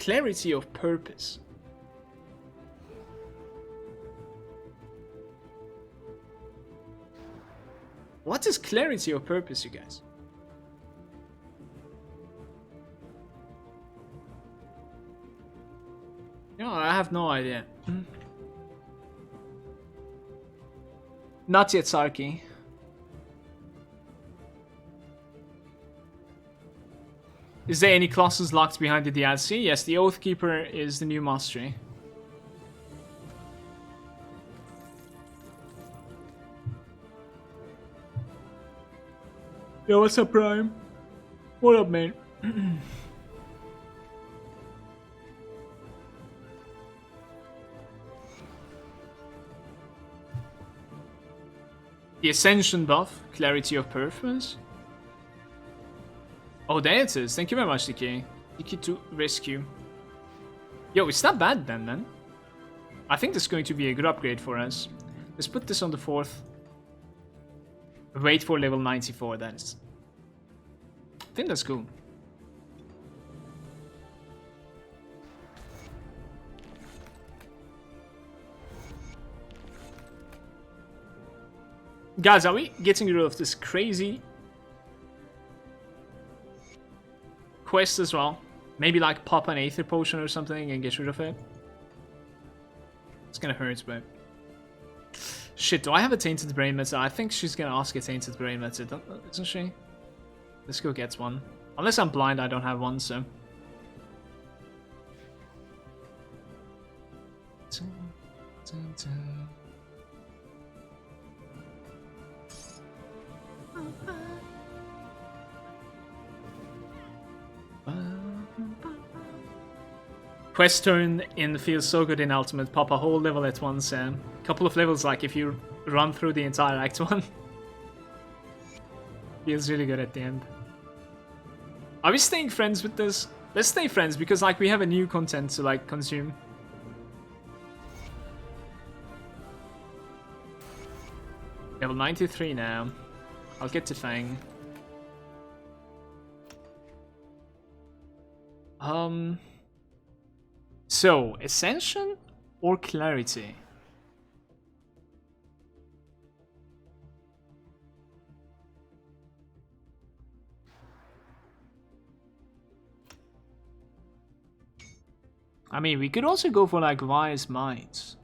Clarity of Purpose. What is Clarity of Purpose, you guys? No, I have no idea. Not yet, Sarky. Is there any classes locked behind the DLC? Yes, the Oathkeeper is the new mastery. Yo, what's up, Prime? What up, man? The Ascension buff, Clarity of Purpose. Oh, there it is. Thank you very much, DK. DK to rescue. Yo, it's not bad then, man. I think this is going to be a good upgrade for us. Let's put this on the 4th. Wait for level 94, that is. I think that's cool. Guys, are we getting rid of this crazy quest as well? Maybe like pop an Aether Potion or something and get rid of it? It's gonna hurt, but... Shit, do I have a Tainted Brain Matter? I think she's gonna ask a Tainted Brain Matter, isn't she? Let's go get one. Unless I'm blind, I don't have one, so... Quest turn in feels so good in Ultimate. Pop a whole level at once. Couple of levels, like if you run through the entire Act 1. Feels really good at the end. Are we staying friends with this? Let's stay friends, because like we have a new content to like consume. Level 93 now. I'll get to Fang. So, Ascension or Clarity? I mean, we could also go for like Wise Minds.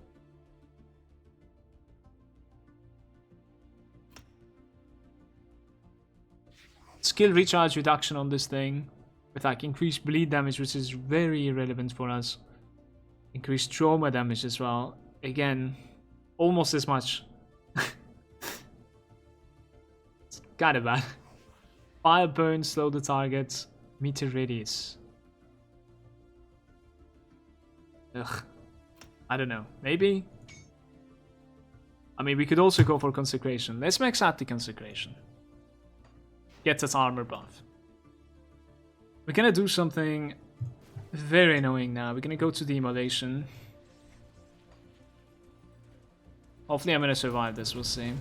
Skill recharge reduction on this thing with like increased bleed damage, which is very irrelevant for us. Increased trauma damage as well. Again, almost as much. It's kinda bad. Fire burn, slow the target, meter radius. Ugh. I don't know. Maybe? I mean, we could also go for Consecration. Let's max out the Consecration. Get that armor buff. We're gonna do something very annoying now. We're gonna go to Demolition. Hopefully I'm gonna survive this, we'll see.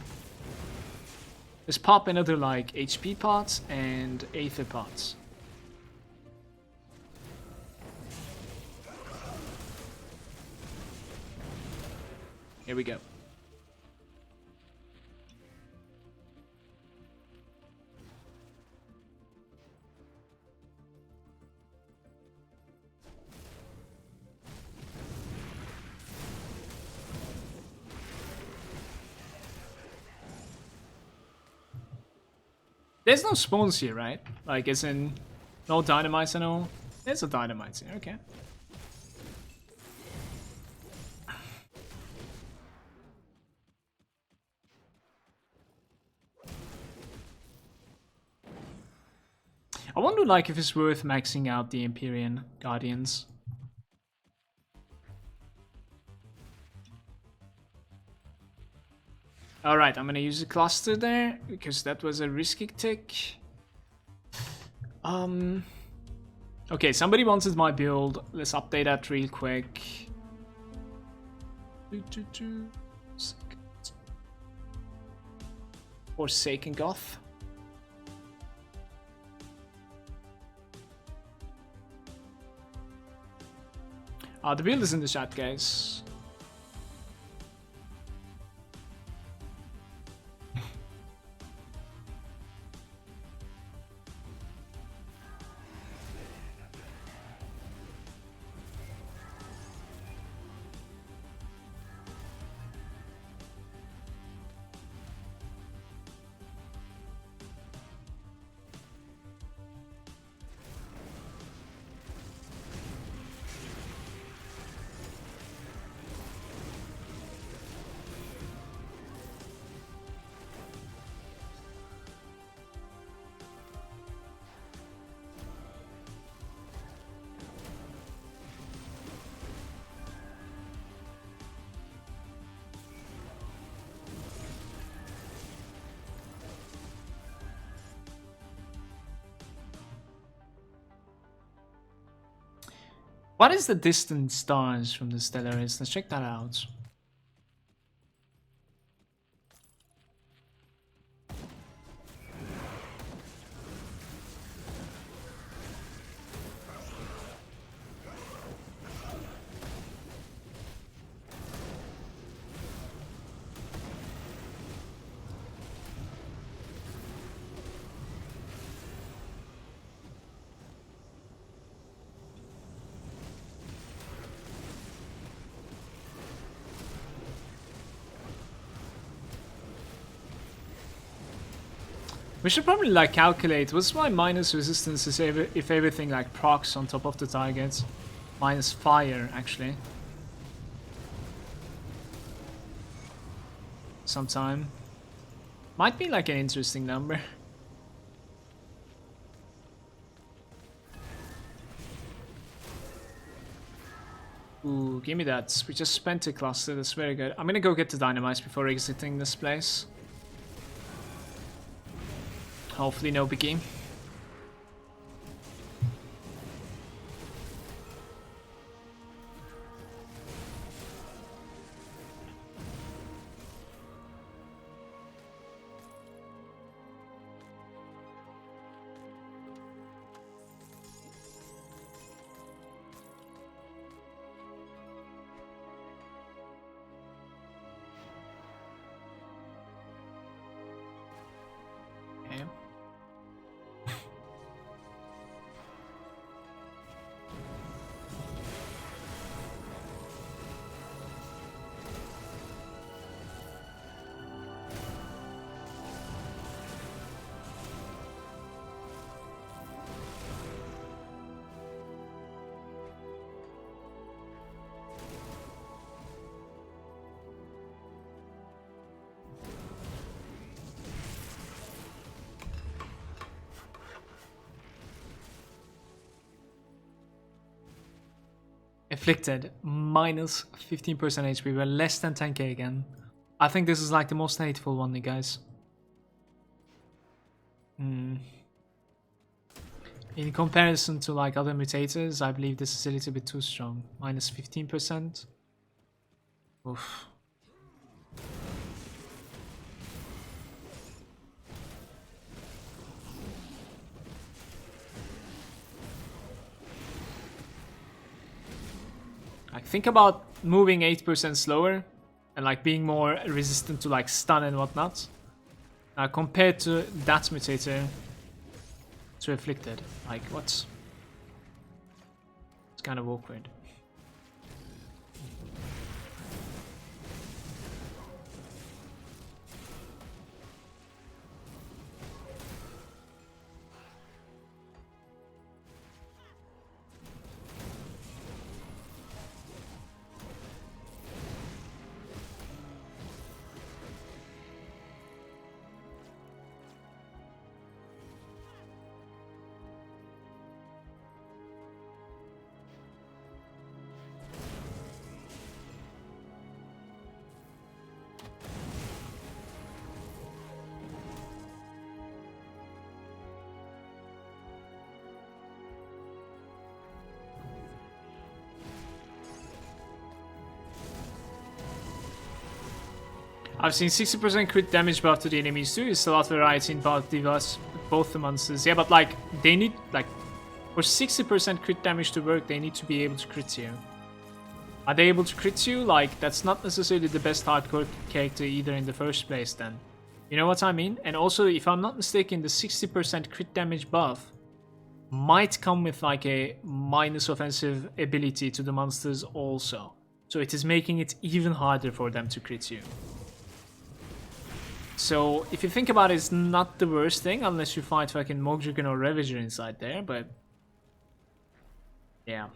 Let's pop another like HP pots and Aether pots. Here we go. There's no spawns here, right? Like, as in, no dynamites and all? There's a dynamite here, okay. I wonder, like, if it's worth maxing out the Empyrean Guardians. Alright, I'm gonna use a cluster there, because that was a risky tick. Okay, somebody wanted my build. Let's update that real quick. Forsaken Goth. The build is in the chat, guys. What is the distant stars from the Stellaris? Let's check that out. We should probably like calculate what's my minus resistance if everything like procs on top of the target. Minus fire actually. Sometime. Might be like an interesting number. Ooh, give me that. We just spent a cluster, that's very good. I'm gonna go get the dynamites before exiting this place. Hopefully no biggie. Afflicted, minus 15% HP. We're less than 10k again. I think this is like the most hateful one, you guys. In comparison to like other mutators, I believe this is a little bit too strong. Minus 15%. Oof. Like, think about moving 8% slower and like being more resistant to like stun and whatnot. Compared to that mutator to Afflicted. Like, what? It's kind of awkward. I've seen 60% crit damage buff to the enemies too. It's a lot of variety in both the monsters. Yeah, but like, they need, like, for 60% crit damage to work, they need to be able to crit you. Are they able to crit you? Like, that's not necessarily the best hardcore character either in the first place then. You know what I mean? And also, if I'm not mistaken, the 60% crit damage buff might come with like a minus offensive ability to the monsters also. So it is making it even harder for them to crit you. So, if you think about it, it's not the worst thing, unless you fight fucking Mogdragon or Ravager inside there, but... yeah.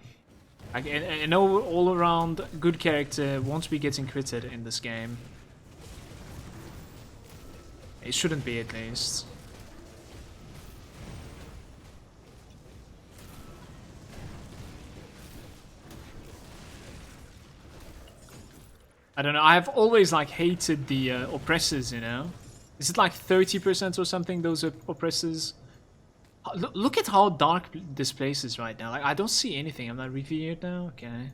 Like, an all-around good character won't be getting critted in this game. It shouldn't be, at least. I don't know, I've always like hated the oppressors, you know? Is it like 30% or something, those oppressors? Look at how dark this place is right now. Like, I don't see anything. I'm not revered now? Okay.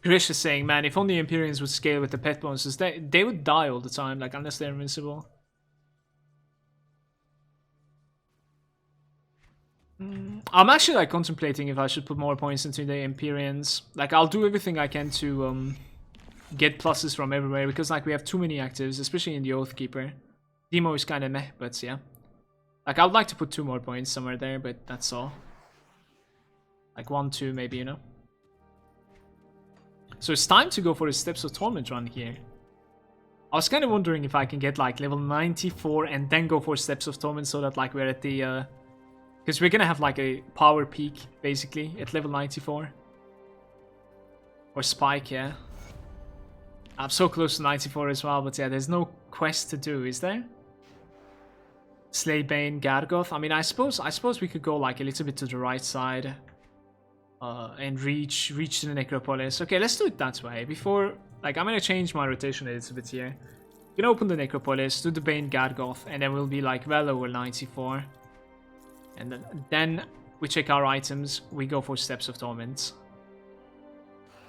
Grish is saying, man, if only Empyreans would scale with the pet monsters, they would die all the time, like, unless they're invincible. I'm actually like contemplating if I should put more points into the Empyreans. Like, I'll do everything I can to get pluses from everywhere, because like we have too many actives, especially in the Oathkeeper. Demo is kind of meh, but yeah. Like, I would like to put 2 more points somewhere there, but that's all. Like 1, 2 maybe, you know. So it's time to go for a Steps of Torment run here. I was kind of wondering if I can get like level 94 and then go for Steps of Torment, so that like we're at the because we're gonna have like a power peak, basically, at level 94. Or Spike, yeah. I'm so close to 94 as well, but yeah, there's no quest to do, is there? Slay Bane, Gargoth. I mean, I suppose we could go like a little bit to the right side. And reach to the Necropolis. Okay, let's do it that way. Before, like, I'm gonna change my rotation a little bit here. You can open the Necropolis, do the Bane, Gargoth, and then we'll be like well over 94. And then we check our items, we go for Steps of Torment.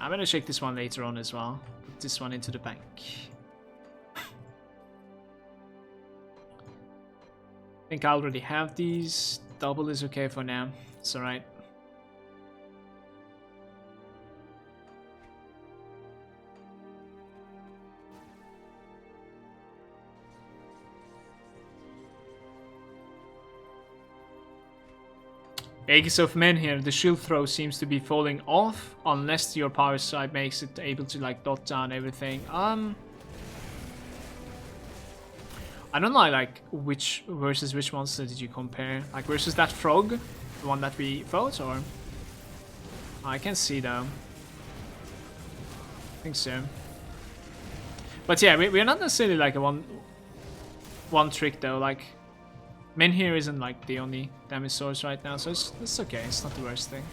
I'm gonna check this one later on as well. Put this one into the bank. I think I already have these. Double is okay for now. It's alright. Aegis of Men here, the shield throw seems to be falling off unless your power side makes it able to like dot down everything. I don't know like which versus which monster did you compare? Like versus that frog, the one that we fought, or? I can't see though. I think so. But yeah, we're not necessarily like a one trick though, like Min here isn't like the only damage source right now, so it's okay. It's not the worst thing.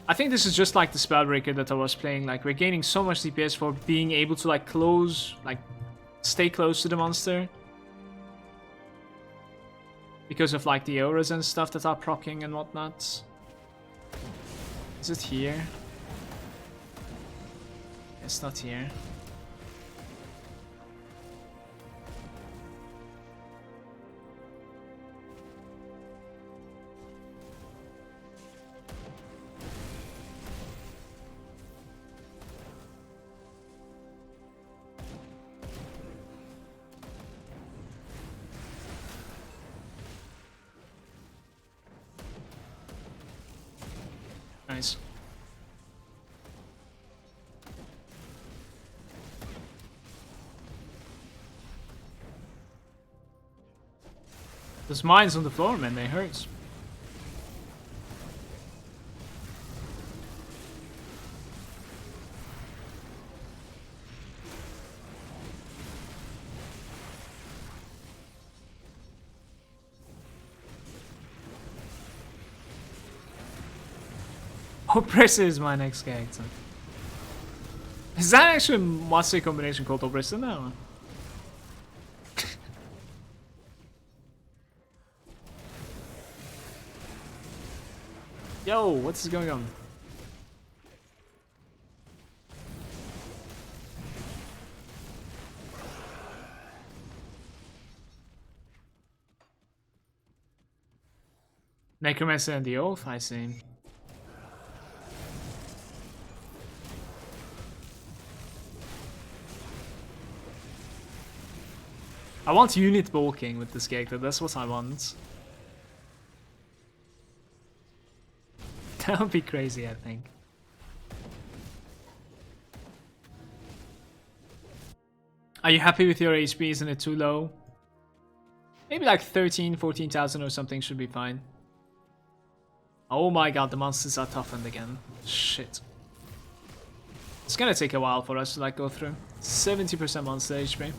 I think this is just like the Spellbreaker that I was playing. Like, we're gaining so much DPS for being able to like stay close to the monster. Because of like the auras and stuff that are proccing and whatnot. Is it here? It's not here. Nice. Those mines on the floor, man, they hurt. Oppressor is my next character. Is that actually a monster combination called Oppressor now? Yo, what's going on? Necromancer and the Oath, I see. I want unit bulking with this character, that's what I want. That would be crazy, I think. Are you happy with your HP? Isn't it too low? Maybe like 13, 14,000 or something should be fine. Oh my god, the monsters are toughened again. Shit. It's gonna take a while for us to like go through. 70% monster HP.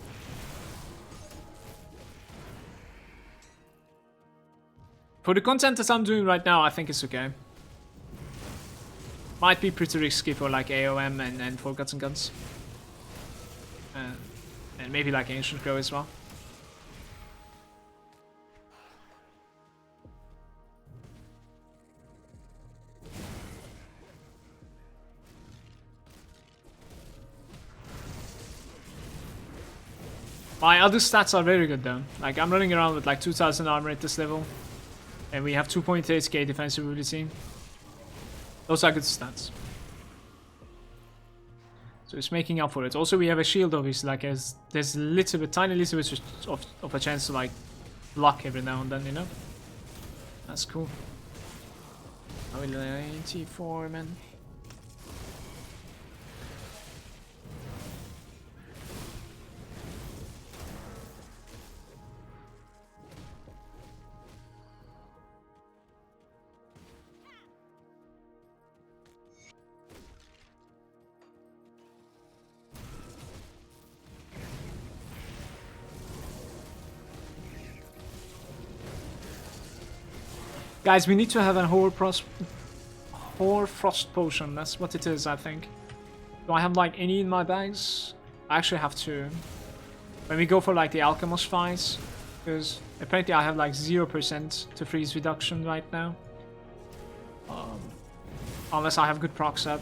For the content that I'm doing right now, I think it's okay. Might be pretty risky for like AOM and Forgotten Guns. And maybe like Ancient Crow as well. My other stats are very good though. Like, I'm running around with like 2000 armor at this level. And we have 2.8k defensive ability. Those are good stats. So it's making up for it. Also, we have a shield, obviously. Like, there's a little bit, tiny little bit of a chance to like block every now and then, you know? That's cool. I will 84, man. Guys, we need to have a Hoarfrost potion. That's what it is, I think. Do I have like any in my bags? I actually have two. When we go for like the Alchemist fights, because apparently I have like 0% to freeze reduction right now. Unless I have good procs up.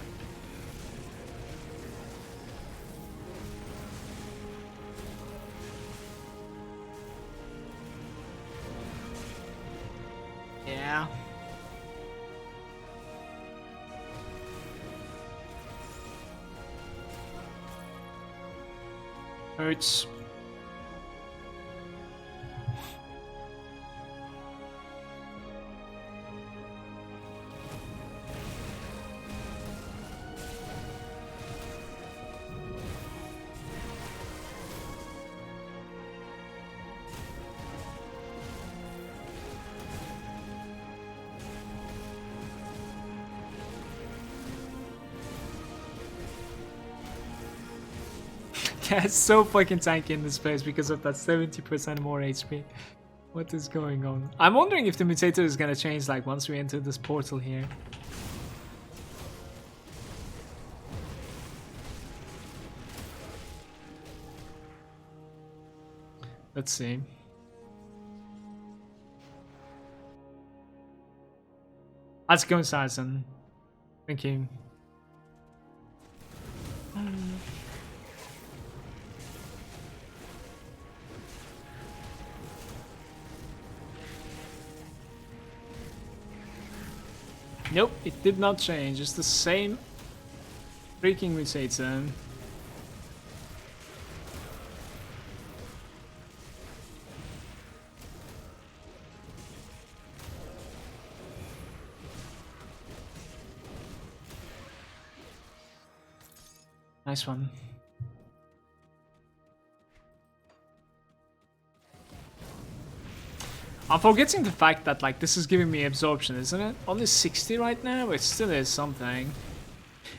Yeah. Hurts. Yeah, it's so fucking tanky in this place because of that 70% more HP. What is going on? I'm wondering if the mutator is gonna change like once we enter this portal here. Let's see. Let's go inside, son. Thank you. Nope, it did not change. It's the same freaking mutator. Nice one. I'm forgetting the fact that like this is giving me absorption, isn't it? Only 60 right now, but it still is something.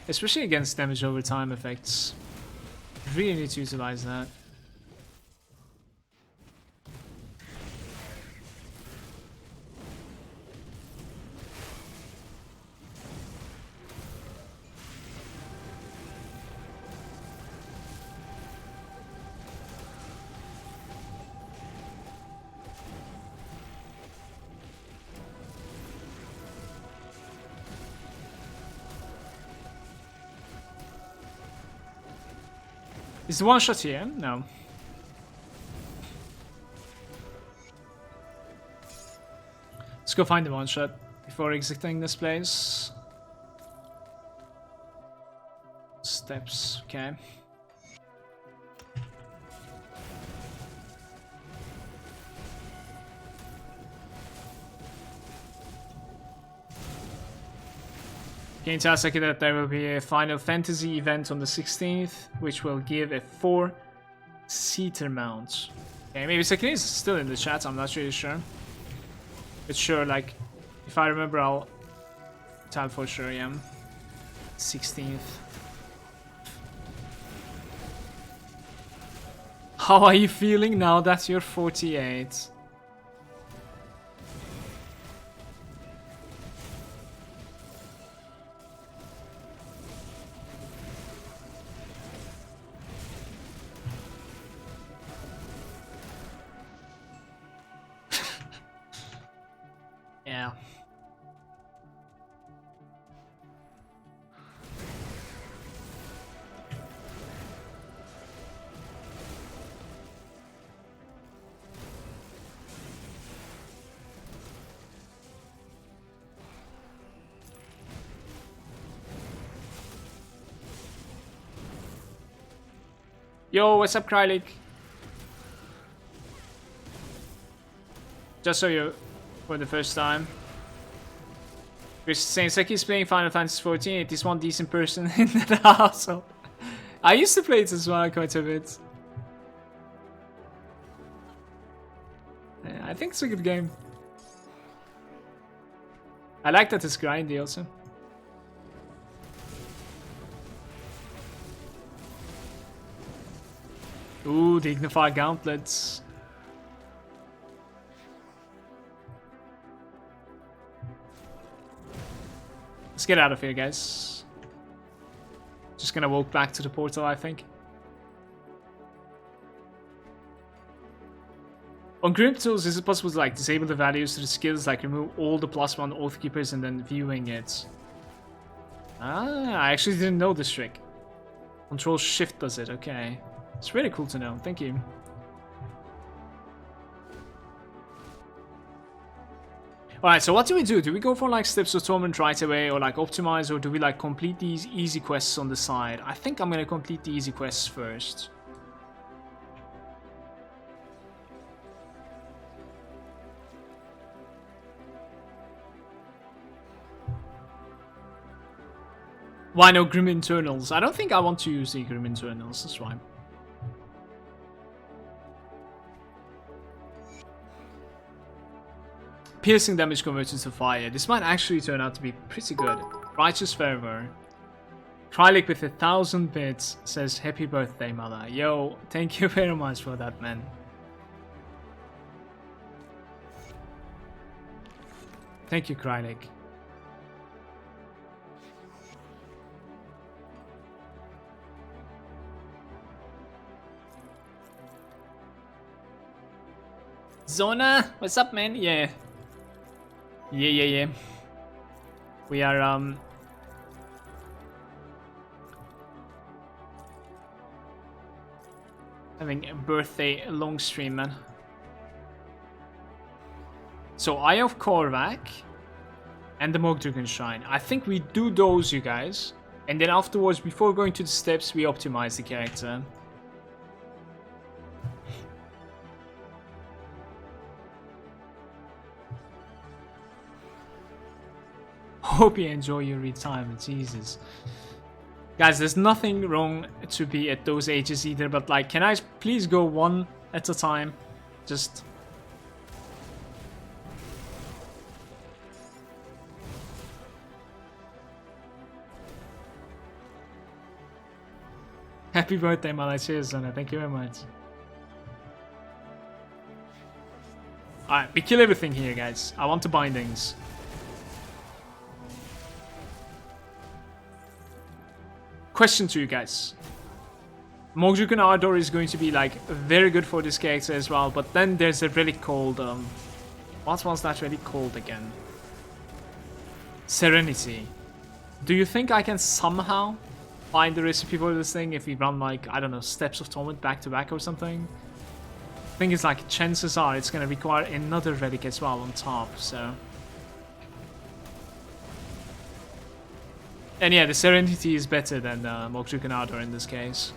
Especially against damage over time effects. Really need to utilize that. Is the one shot here? No. Let's go find the one shot before exiting this place. Steps, okay. Can tell Saki that there will be a Final Fantasy event on the 16th, which will give a 4-seater mount. Okay, maybe Saki is still in the chat, I'm not really sure. But sure, like, if I remember, I'll tell for sure, yeah. 16th. How are you feeling now that you're 48? Yeah. Yo, what's up, Krylik? Just so you, for the first time. Chris saying Seki's playing Final Fantasy 14, it is one decent person in the household. I used to play it as well quite a bit. Yeah, I think it's a good game. I like that it's grindy also. Ooh, dignified gauntlets. Let's get out of here, guys. Just gonna walk back to the portal, I think. On Grimtools, is it possible to like disable the values to the skills, like remove all the +1 Oathkeepers and then viewing it? Ah, I actually didn't know this trick. Control Shift does it, okay. It's really cool to know, thank you. Alright, so what do we do? Do we go for like Steps of Torment right away or like optimize, or do we like complete these easy quests on the side? I think I'm gonna complete the easy quests first. Why no Grim Internals? I don't think I want to use the Grim Internals, that's right. Piercing damage converted to fire. This might actually turn out to be pretty good. Righteous Fervor. Krylik with 1,000 bits says happy birthday, Mala. Yo, thank you very much for that, man. Thank you, Krylik. Zona, what's up, man? Yeah. Yeah. We are, having a birthday long stream, man. So, Eye of Korvac and the Mogdrugan Shrine. I think we do those, you guys. And then afterwards, before going to the steps, we optimize the character. Hope you enjoy your retirement, Jesus. Guys, there's nothing wrong to be at those ages either, but like, can I please go one at a time? Just... Happy birthday, Malay. Cheers, Zona. Thank you very much. Alright, we kill everything here, guys. I want the bindings. Question to you guys. Mogdrugan Ardor is going to be like very good for this character as well, but then there's a relic called what was that relic called again? Serenity. Do you think I can somehow find the recipe for this thing if we run like, I don't know, Steps of Torment back to back or something? The thing is, like, chances are it's gonna require another relic as well on top, so... And yeah, the Serenity is better than Mogdrugan Ardor in this case.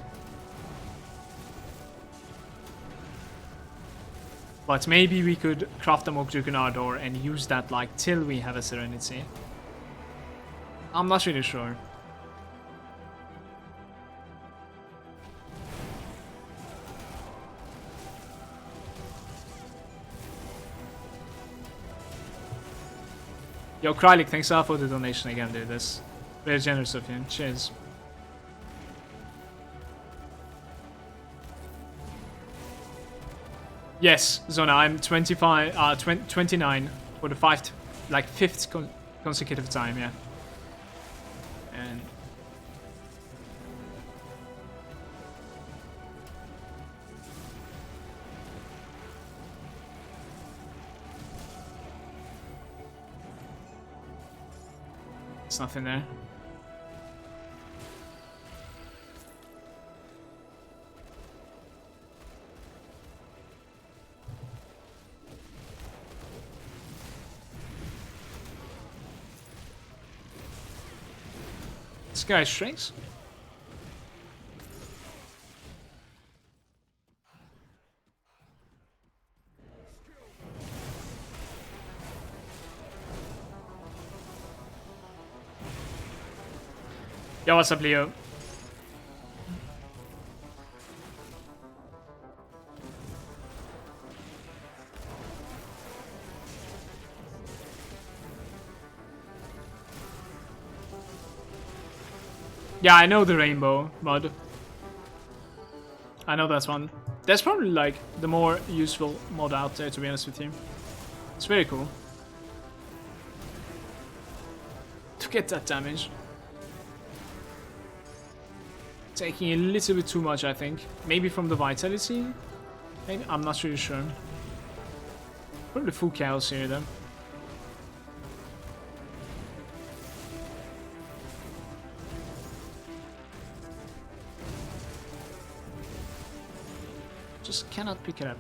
But maybe we could craft a Mogdrugan Ardor and use that like till we have a Serenity. I'm not really sure. Yo, Krylik, thanks a lot for the donation again, dude. That's very generous of you. Cheers. Yes, Zona, I'm 29 for the fifth consecutive time, yeah. And there's nothing there. This guy's strings. Yo, what's up, Leo? Yeah, I know the rainbow mod. I know that's one. That's probably like the more useful mod out there, to be honest with you. It's very cool to get that damage. Taking a little bit too much, I think. Maybe from the vitality? Maybe? I'm not really sure. Probably full chaos here though. Just cannot pick it up.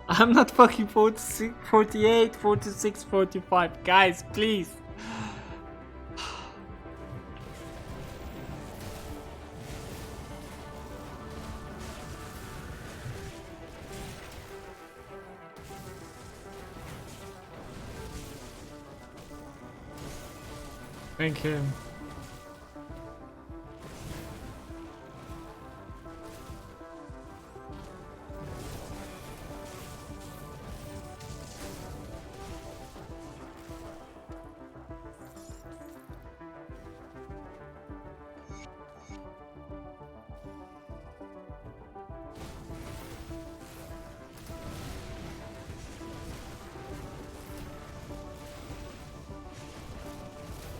I'm not fucking 46, 48, 46, 45. Guys, please. Thank you.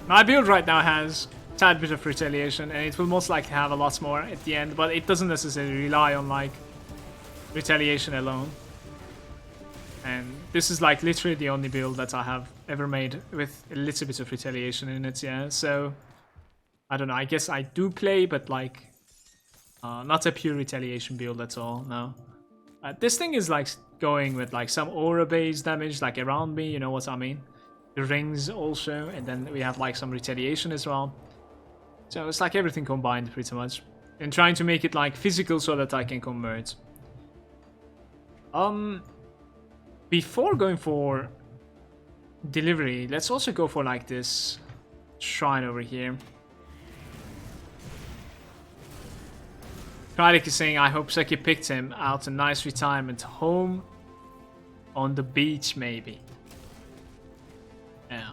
My build right now has a tad bit of retaliation, and it will most likely have a lot more at the end, but it doesn't necessarily rely on like retaliation alone. And this is like literally the only build that I have ever made with a little bit of retaliation in it, yeah. So I don't know, I guess I do play, but like not a pure retaliation build at all, no. This thing is like going with like some aura based damage like around me, you know what I mean? The rings also, and then we have like some retaliation as well. So it's like everything combined pretty much. And trying to make it like physical so that I can convert. Before going for delivery, let's also go for like this shrine over here. Krylik is saying, I hope Seki picked him out a nice retirement home on the beach maybe. Yeah.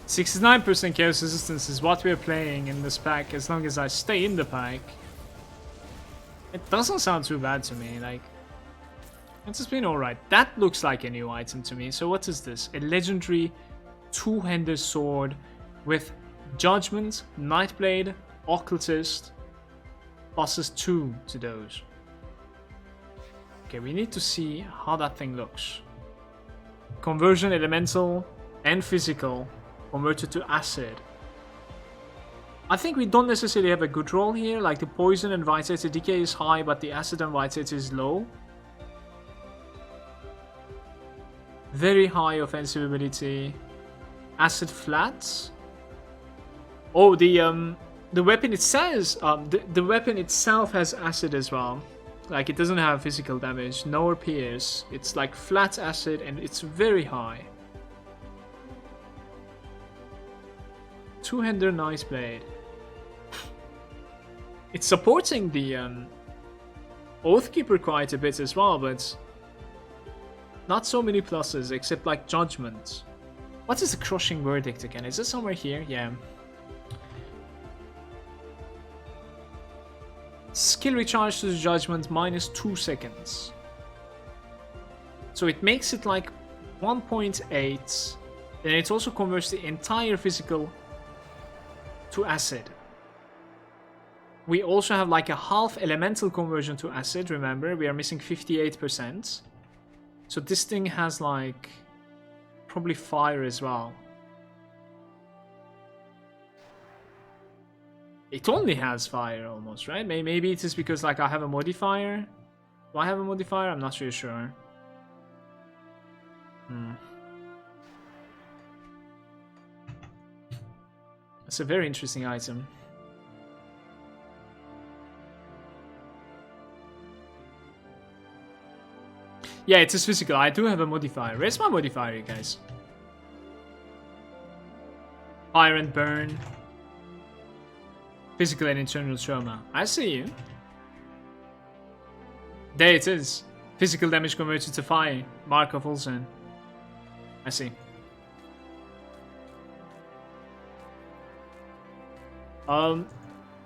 %69% chaos resistance is what we're playing in this pack as long as I stay in the pack. It doesn't sound too bad to me, like it's just been alright. That looks like a new item to me. So what is this? A legendary two-handed sword with Judgment, Nightblade, Occultist, pluses 2 to those. Okay, we need to see how that thing looks. Conversion elemental and physical. Converted to acid. I think we don't necessarily have a good roll here, like the poison and vitality decay is high, but the acid and vitality is low. Very high offensive ability. Acid flats. Oh, the weapon it says the weapon itself has acid as well. Like it doesn't have physical damage, nor pierce. It's like flat acid and it's very high. Two-hander nice blade. It's supporting the Oathkeeper quite a bit as well, but not so many pluses except like Judgment. What is the Crushing Verdict again? Is it somewhere here? Yeah. Skill recharge to the Judgment minus 2 seconds. So it makes it like 1.8. Then it also converts the entire physical to acid. We also have like a half elemental conversion to acid. Remember, we are missing 58%. So this thing has like probably fire as well. It only has fire almost, right? Maybe it is because like I have a modifier. Do I have a modifier? I'm not really sure. It's a very interesting item. Yeah, it is physical. I do have a modifier. Where's my modifier, you guys? Fire and burn. Physical and internal trauma. I see you. There it is. Physical damage converted to fire. Markov also. I see.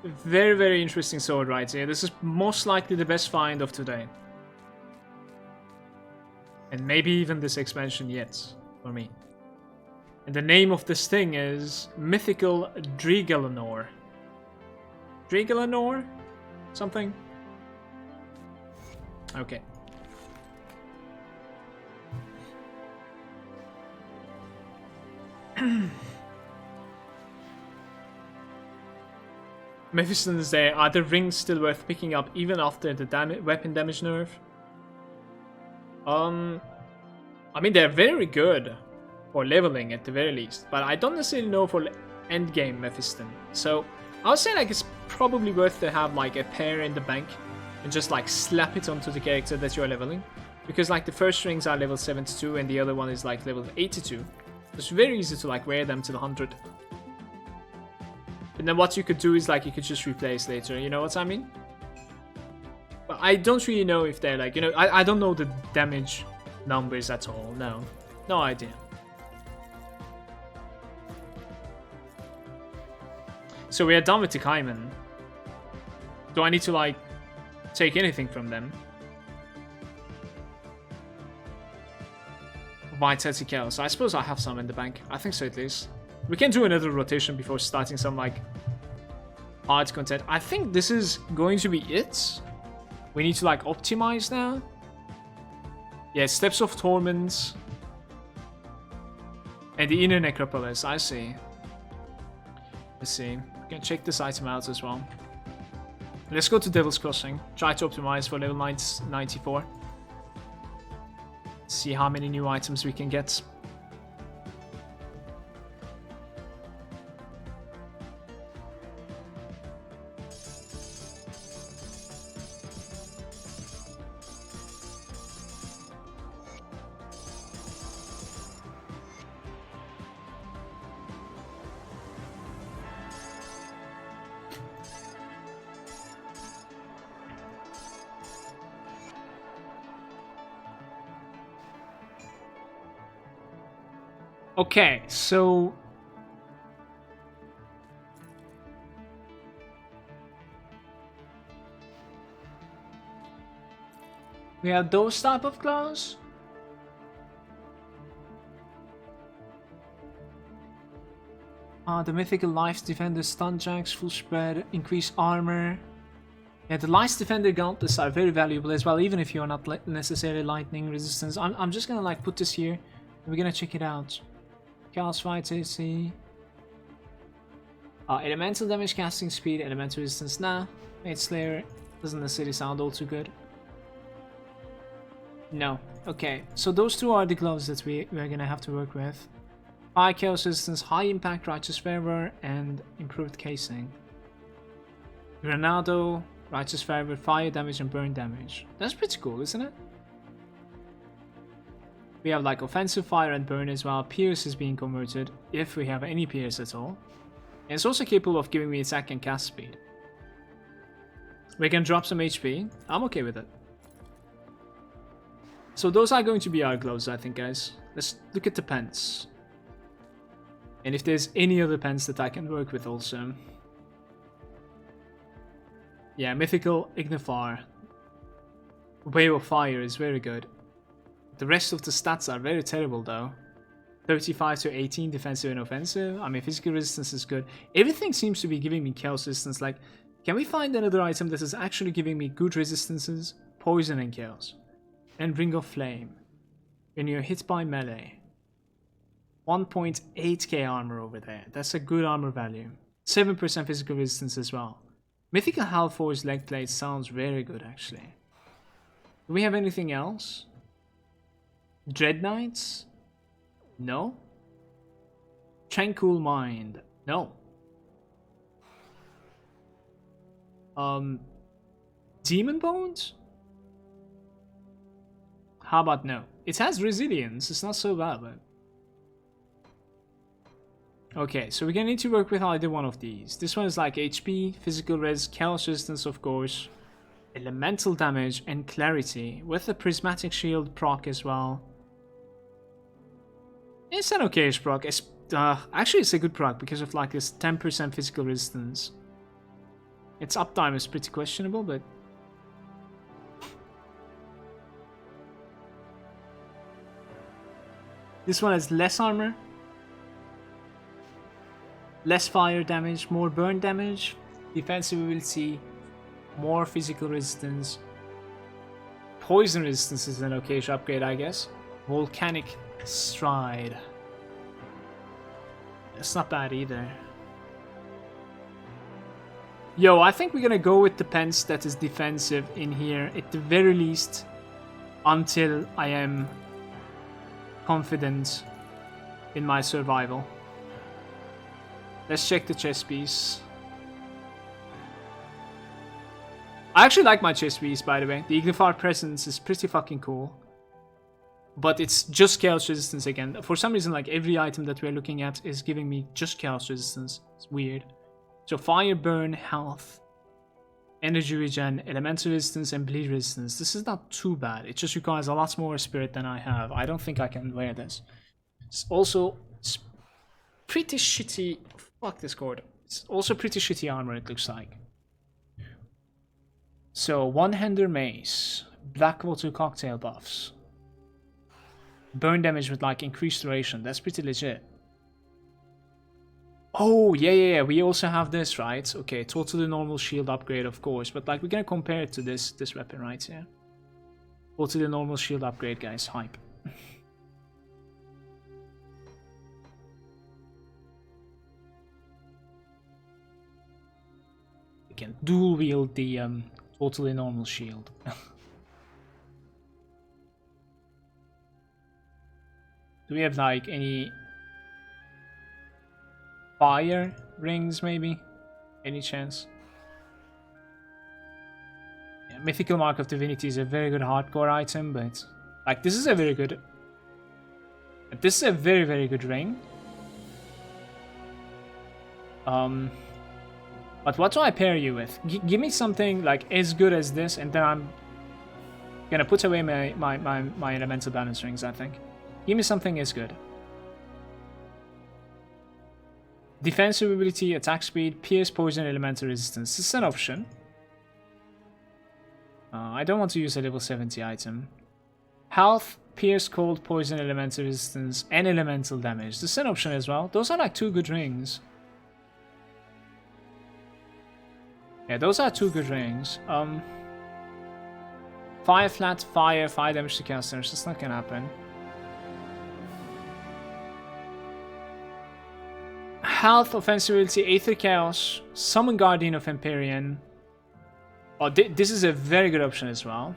Very, very interesting sword right here. This is most likely the best find of today. And maybe even this expansion yet, for me. And the name of this thing is Mythical Driegalanor. Driegalanor? Something? Okay. Mephiston is there. Are the rings still worth picking up even after the weapon damage nerf? I mean, they're very good for leveling at the very least, but I don't necessarily know for endgame Mephiston. So I would say like it's probably worth to have like a pair in the bank and just like slap it onto the character that you're leveling, because like the first rings are level 72 and the other one is like level 82. It's very easy to like wear them to the 100. And then what you could do is like you could just replace later, you know what I mean? But I don't really know if they're like, you know, I don't know the damage numbers at all, no. No idea. So we are done with the Kaiman. Do I need to like take anything from them? Vitality Chaos. I suppose I have some in the bank. I think so at least. We can do another rotation before starting some like hard content. I think this is going to be it. We need to like optimize now. Yeah, Steps of Torment. And the Inner Necropolis, I see. Let's see. We can check this item out as well. Let's go to Devil's Crossing. Try to optimize for level 94. See how many new items we can get. Okay, so we have those type of claws. The Mythical Life Defender Stun Jacks, full spread, increased armor. Yeah, the Life Defender gauntlets are very valuable as well, even if you're not necessarily lightning resistance. I'm just gonna like put this here, and we're gonna check it out. Chaos Vitality. Elemental damage casting speed, elemental resistance. Nah, Mage Slayer doesn't necessarily sound all too good. No. Okay, so those two are the gloves that we're gonna have to work with. High Chaos Resistance, High Impact, Righteous Fervor, and Improved Casing. Granado, Righteous Fervor, Fire Damage, and Burn Damage. That's pretty cool, isn't it? We have like Offensive Fire and Burn as well. Pierce is being converted, if we have any Pierce at all. And it's also capable of giving me attack and cast speed. We can drop some HP. I'm okay with it. So those are going to be our gloves, I think, guys. Let's look at the pens. And if there's any other pens that I can work with also. Yeah, Mythical Ignifar. Wave of Fire is very good. The rest of the stats are very terrible though. 35 to 18 defensive and offensive. I mean, physical resistance is good. Everything seems to be giving me chaos resistance. Like, can we find another item that is actually giving me good resistances? Poison and chaos. And Ring of Flame. When you're hit by melee. 1.8k armor over there. That's a good armor value. 7% physical resistance as well. Mythical Halforged leg plate sounds very good actually. Do we have anything else? Dread Knights? No. Tranquil Mind? No. Demon Bones? How about no? It has resilience, it's not so bad, but... Okay, so we're gonna need to work with either one of these. This one is like HP, physical res, chaos resistance of course, elemental damage, and clarity with the prismatic shield proc as well. It's an okayish proc. Actually, it's a good proc because of like this 10% physical resistance. Its uptime is pretty questionable, but this one has less armor, less fire damage, more burn damage, defensive ability, more physical resistance. Poison resistance is an okayish upgrade, I guess. Volcanic Stride. It's not bad either. Yo, I think we're gonna go with the pence that is defensive in here, at the very least, until I am confident in my survival. Let's check the chest piece. I actually like my chest piece, by the way. The Ignified Presence is pretty fucking cool. But it's just chaos resistance again. For some reason, like every item that we're looking at is giving me just chaos resistance. It's weird. So fire, burn, health, energy regen, elemental resistance, and bleed resistance. This is not too bad. It just requires a lot more spirit than I have. I don't think I can wear this. It's also pretty shitty. Fuck this cord. It's also pretty shitty armor, it looks like. So one-hander mace, Blackwater cocktail buffs. Burn damage with like increased duration. That's pretty legit. Oh, yeah. We also have this, right? Okay, totally normal shield upgrade, of course. But like, we're gonna compare it to this weapon right here. Totally normal shield upgrade, guys. Hype. We can dual wield the totally normal shield. Do we have like any fire rings maybe? Any chance? Yeah, Mythical Mark of Divinity is a very good hardcore item, but like this is a very good. This is a very, very good ring. But what do I pair you with? Give me something like as good as this, and then I'm gonna put away my elemental balance rings, I think. Give me something as good. Defensive ability, attack speed, pierce, poison, elemental resistance. This is an option. I don't want to use a level 70 item. Health, pierce, cold, poison, elemental resistance, and elemental damage. This is an option as well. Those are like two good rings. Yeah, those are two good rings. Fire flat, fire damage to casters. That's not gonna happen. Health, offensive ability, Aether Chaos, Summon Guardian of Empyrean. Oh, this is a very good option as well.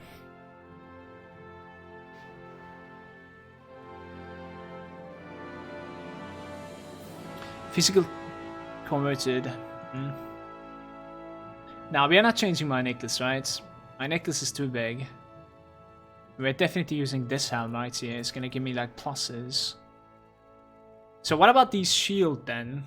Physical converted. Now, we are not changing my necklace, right? My necklace is too big. We're definitely using this helm right here. It's gonna give me like pluses. So what about these shield then?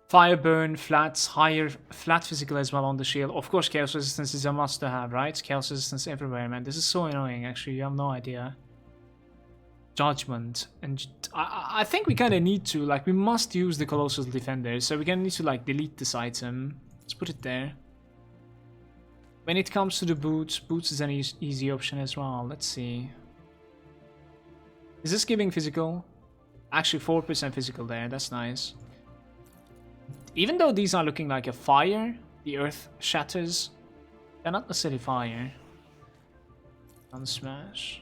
Fire burn, flats, higher, flat physical as well on the shield. Of course, chaos resistance is a must to have, right? Chaos resistance everywhere, man. This is so annoying, actually. You have no idea. Judgment. And I think we kind of need to, like, we must use the Colossal Defender. So we're gonna need to, like, delete this item. Let's put it there. When it comes to the boots, boots is an easy option as well. Let's see. Is this giving physical? Actually, 4% physical there. That's nice. Even though these are looking like a fire, the earth shatters. They're not necessarily fire. Unsmash.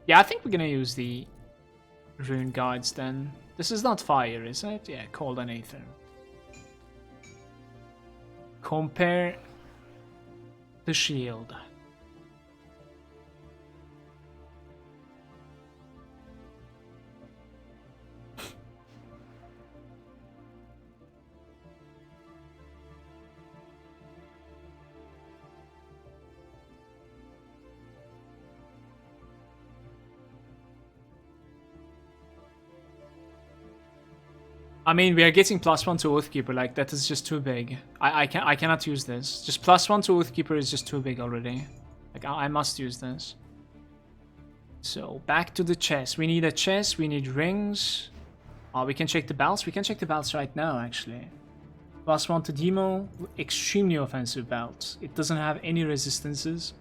Yeah, I think we're gonna use the rune guards then. This is not fire, is it? Yeah, cold and aether. Compare the shield. I mean, we are getting +1 to Oathkeeper, like, that is just too big. I cannot use this. Just +1 to Oathkeeper is just too big already. Like, I must use this. So, back to the chest. We need a chest, we need rings. Oh, we can check the belts. We can check the belts right now, actually. +1 to Demo, extremely offensive belt. It doesn't have any resistances,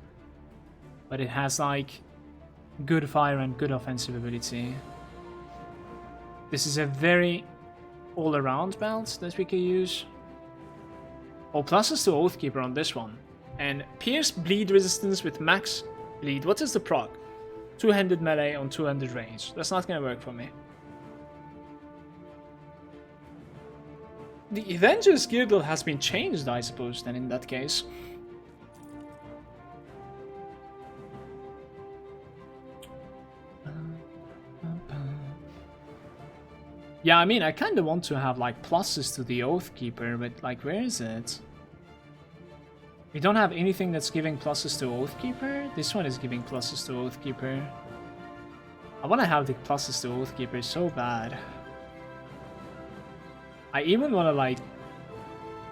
but it has, like, good fire and good offensive ability. This is a very all-around belt that we can use. Oh, pluses to Oathkeeper on this one. And Pierce bleed resistance with max bleed. What is the proc? 200 melee on 200 range. That's not gonna work for me. The Avengers gear build has been changed, I suppose, then in that case. Yeah, I mean, I kind of want to have, like, pluses to the Oathkeeper, but, like, where is it? We don't have anything that's giving pluses to Oathkeeper. This one is giving pluses to Oathkeeper. I want to have the pluses to Oathkeeper so bad. I even want to, like,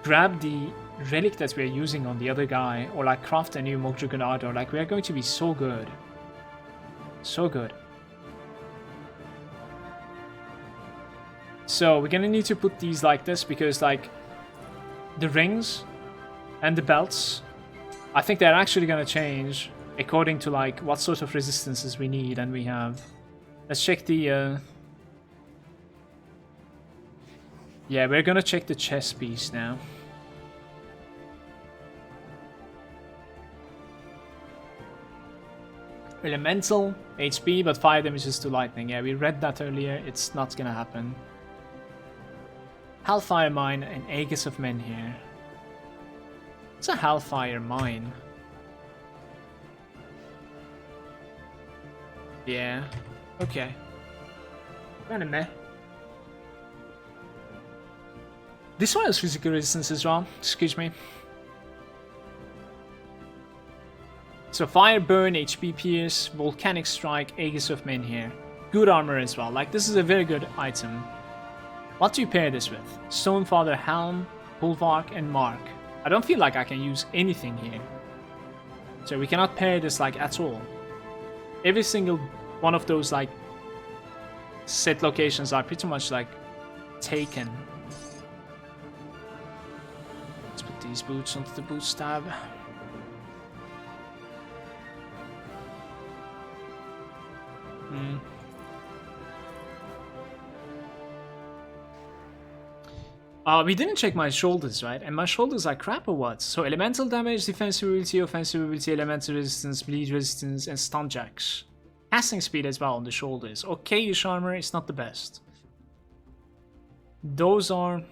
grab the relic that we're using on the other guy, or, like, craft a new Mogdragonado. Like, we are going to be so good. So good. So, we're gonna need to put these like this, because, like, the rings and the belts, I think they're actually gonna change according to, like, what sort of resistances we need and we have. Let's check the, yeah, we're gonna check the chest piece now. Elemental, HP, but fire damages to lightning. Yeah, we read that earlier. It's not gonna happen. Hellfire Mine and Aegis of Men here. It's a Hellfire Mine. Yeah, okay. Kinda meh. This one has physical resistance as well, excuse me. So Fire Burn, HP Pierce, Volcanic Strike, Aegis of Men here. Good armor as well, like this is a very good item. What do you pair this with? Stonefather Helm, Bulwark, and Mark. I don't feel like I can use anything here. So we cannot pair this, like, at all. Every single one of those, like, set locations are pretty much, like, taken. Let's put these boots onto the boots tab. We didn't check my shoulders, right? And my shoulders are crap or what? So elemental damage, defensive ability, offensive ability, elemental resistance, bleed resistance, and stun jacks. Casting speed as well on the shoulders. Okay-ish armor, it's not the best. Those are...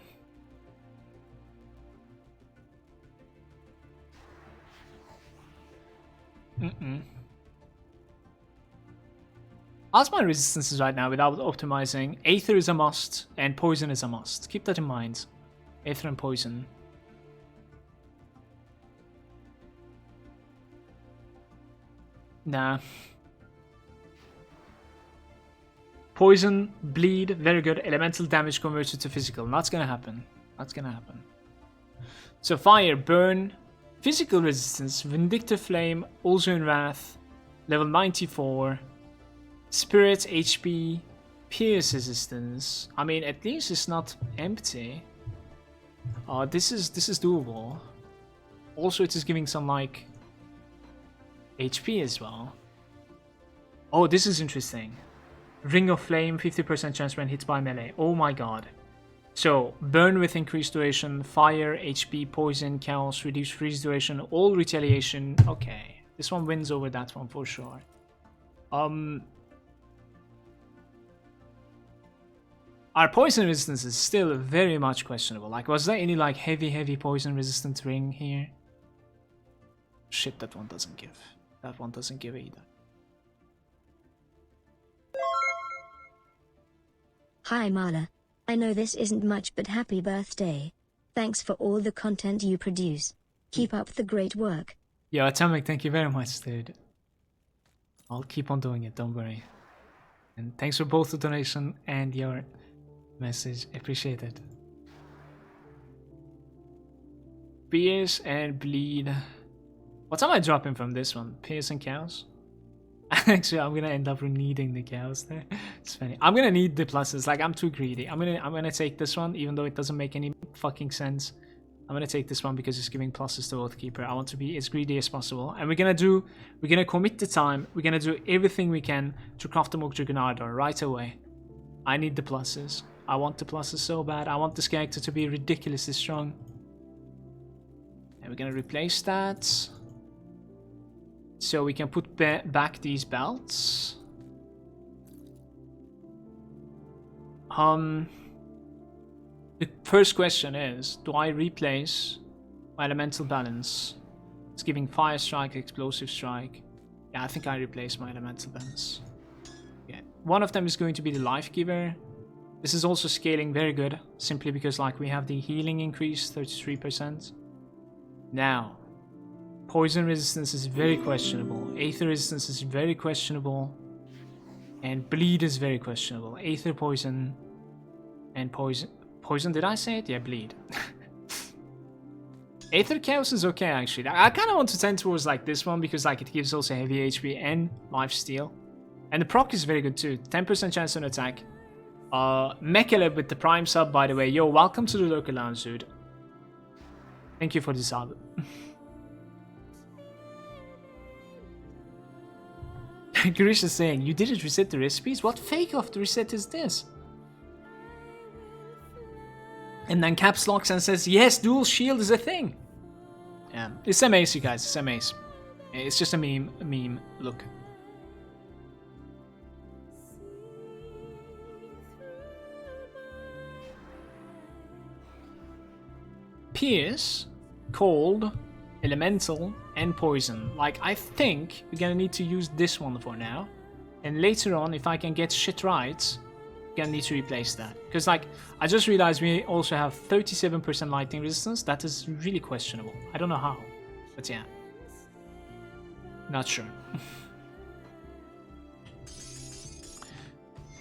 How's my resistances right now without optimizing? Aether is a must, and Poison is a must. Keep that in mind. Aether and Poison. Nah. Poison, Bleed, very good. Elemental damage converted to physical. Not gonna happen. Not gonna happen. So Fire, Burn, Physical Resistance, Vindictive Flame, Ulzern Wrath, level 94. Spirit, HP, Pierce Resistance. I mean, at least it's not empty. This is doable. Also, it is giving some, like, HP as well. Oh, this is interesting. Ring of Flame, 50% chance when hit by melee. Oh my god. So, burn with increased duration, fire, HP, poison, chaos, reduced freeze duration, all retaliation. Okay, this one wins over that one for sure. Our poison resistance is still very much questionable. Like, was there any, like, heavy poison resistant ring here? Shit, that one doesn't give. That one doesn't give either. Hi Marla. I know this isn't much, but happy birthday. Thanks for all the content you produce. Keep up the great work. Yo, Atomic, thank you very much, dude. I'll keep on doing it, don't worry. And thanks for both the donation and your message. Appreciate it. Pierce and bleed. What am I dropping from this one? Pierce and cows? Actually, I'm gonna end up needing the cows there. It's funny. I'm gonna need the pluses. Like, I'm too greedy. I'm gonna take this one, even though it doesn't make any fucking sense. I'm gonna take this one because it's giving pluses to Oathkeeper. I want to be as greedy as possible, and we're gonna commit the time. We're gonna do everything we can to craft the Mog Juggernaut right away. I need the pluses. I want the pluses so bad. I want this character to be ridiculously strong. And we're gonna replace that. So we can put back these belts. The first question is, do I replace my elemental balance? It's giving fire strike, explosive strike. Yeah, I think I replace my elemental balance. Yeah, one of them is going to be the life giver. This is also scaling very good, simply because like we have the healing increase, 33%. Now, poison resistance is very questionable. Aether resistance is very questionable. And bleed is very questionable. Aether, poison, and poison. Poison, did I say it? Yeah, bleed. Aether chaos is okay, actually. I kind of want to tend towards like this one because like it gives also heavy HP and lifesteal. And the proc is very good too. 10% chance on attack. Mechaleb with the prime sub, by the way. Yo, welcome to the local lounge, dude. Thank you for the sub. Garish is saying, you didn't reset the recipes? What fake of the reset is this? And then caps locks and says, yes, dual shield is a thing. Yeah, it's a mace, you guys. It's a mace. It's just a meme. Look. Pierce, cold, elemental, and poison. Like, I think we're gonna need to use this one for now. And later on, if I can get shit right, we're gonna need to replace that. Because, like, I just realized we also have 37% lightning resistance. That is really questionable. I don't know how, but yeah. Not sure.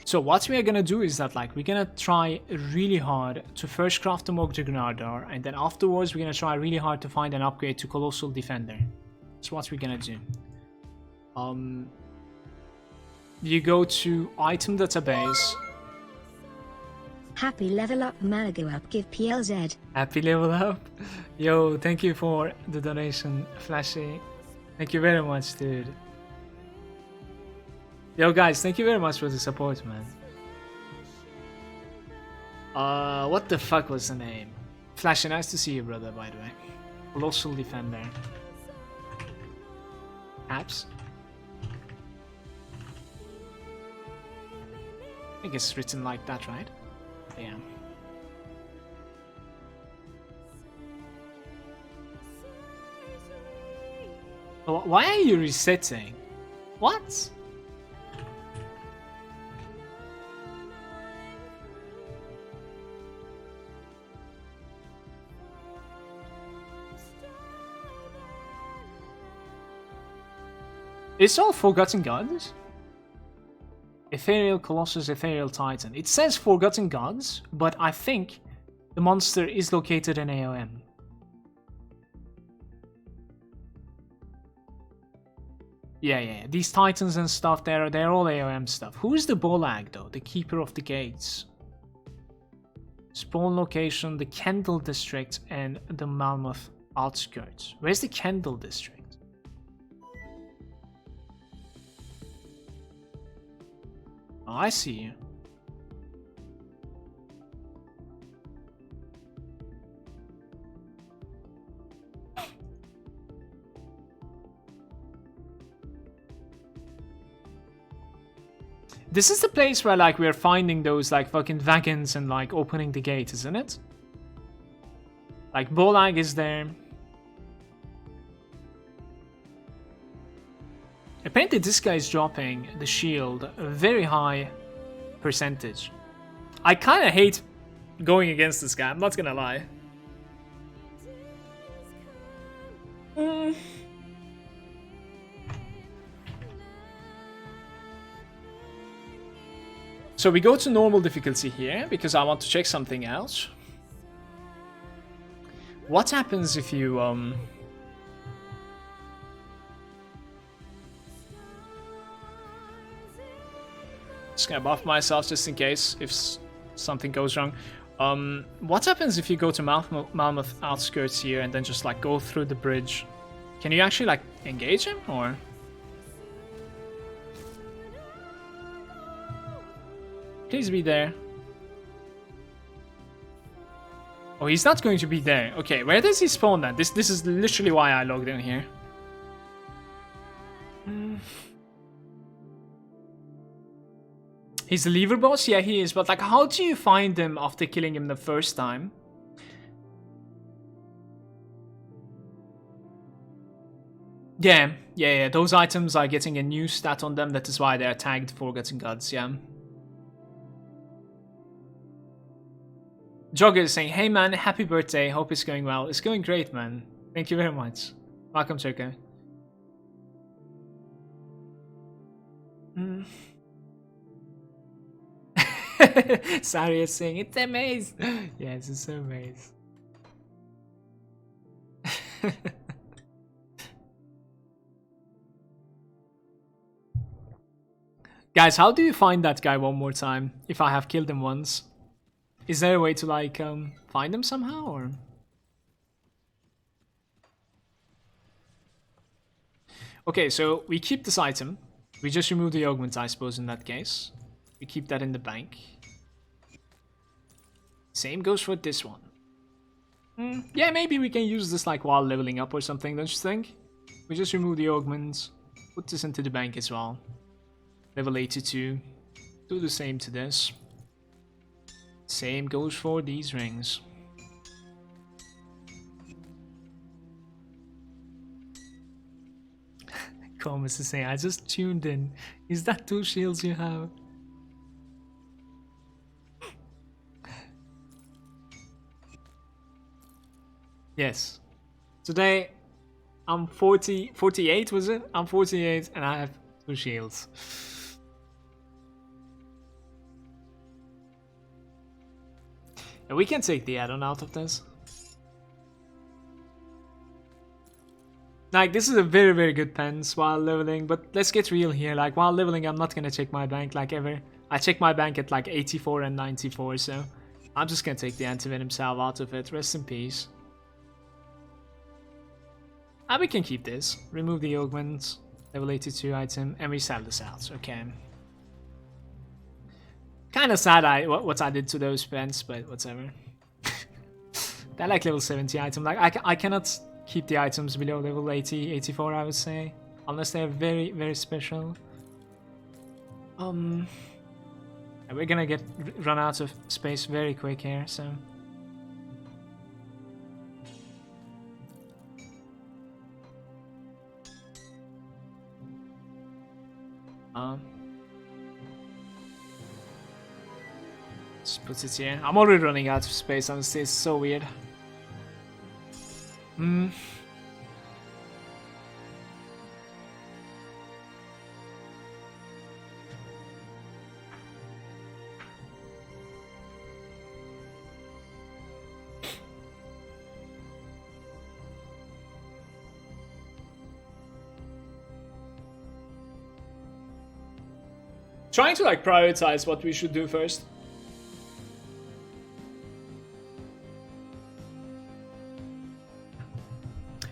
So what we are gonna do is that like we're gonna try really hard to first craft the Mog Juggernaut, and then afterwards we're gonna try really hard to find an upgrade to Colossal Defender. That's what we're gonna do. You go to item database. Happy level up Malagant, give PLZ. Happy level up. Yo, thank you for the donation, Flashy. Thank you very much, dude. Yo guys, thank you very much for the support, man. What the fuck was the name? Flashy, nice to see you, brother, by the way. Colossal Defender. Apps? I think it's written like that, right? Yeah. Why are you resetting? What? It's all Forgotten Gods? Ethereal Colossus, Ethereal Titan. It says Forgotten Gods, but I think the monster is located in AOM. Yeah. These Titans and stuff, they're all AOM stuff. Who is the Bolag, though? The Keeper of the Gates. Spawn location, the Kendall District, and the Malmouth outskirts. Where's the Kendall District? Oh, I see you. This is the place where like we're finding those like fucking wagons and like opening the gate, isn't it? Like Bolag is there. Apparently this guy is dropping the shield a very high percentage. I kind of hate going against this guy, I'm not gonna lie. So we go to normal difficulty here because I want to check something out. What happens if you just gonna buff myself just in case if something goes wrong. What happens if you go to Malmouth outskirts here and then just like go through the bridge? Can you actually like engage him or? Please be there. Oh, he's not going to be there. Okay, where does he spawn then? This is literally why I logged in here. He's the lever boss? Yeah, he is. But like, how do you find him after killing him the first time? Yeah. Those items are getting a new stat on them. That is why they are tagged Forgotten Gods, yeah. Jogger is saying, hey man, happy birthday. Hope it's going well. It's going great, man. Thank you very much. Welcome, Choco. Sari is saying, it's a maze. Yes, it's a maze. Guys, how do you find that guy one more time if I have killed him once? Is there a way to like find him somehow or? Okay, so we keep this item. We just remove the augment, I suppose, in that case. We keep that in the bank. Same goes for this one. Yeah, maybe we can use this like while leveling up or something, don't you think? We just remove the augments, put this into the bank as well. Level 82. Do the same to this. Same goes for these rings. Comus is saying, I just tuned in. Is that 2 shields you have? Yes. Today, I'm 48 was it? I'm 48 and I have 2 shields. And we can take the add-on out of this. Like, this is a very, very good pens while leveling, but let's get real here. Like, while leveling, I'm not gonna check my bank like ever. I check my bank at like 84 and 94, so I'm just gonna take the anti-venom salve out of it. Rest in peace. And we can keep this. Remove the augment, level 82 item, and we sell this out. Okay. Kind of sad what I did to those pens, but whatever. They're like level 70 item. Like I cannot keep the items below level 80, 84, I would say, unless they're very, very special. And we're gonna run out of space very quick here, so. Just put it here. I'm already running out of space, honestly, it's so weird. Trying to like prioritize what we should do first.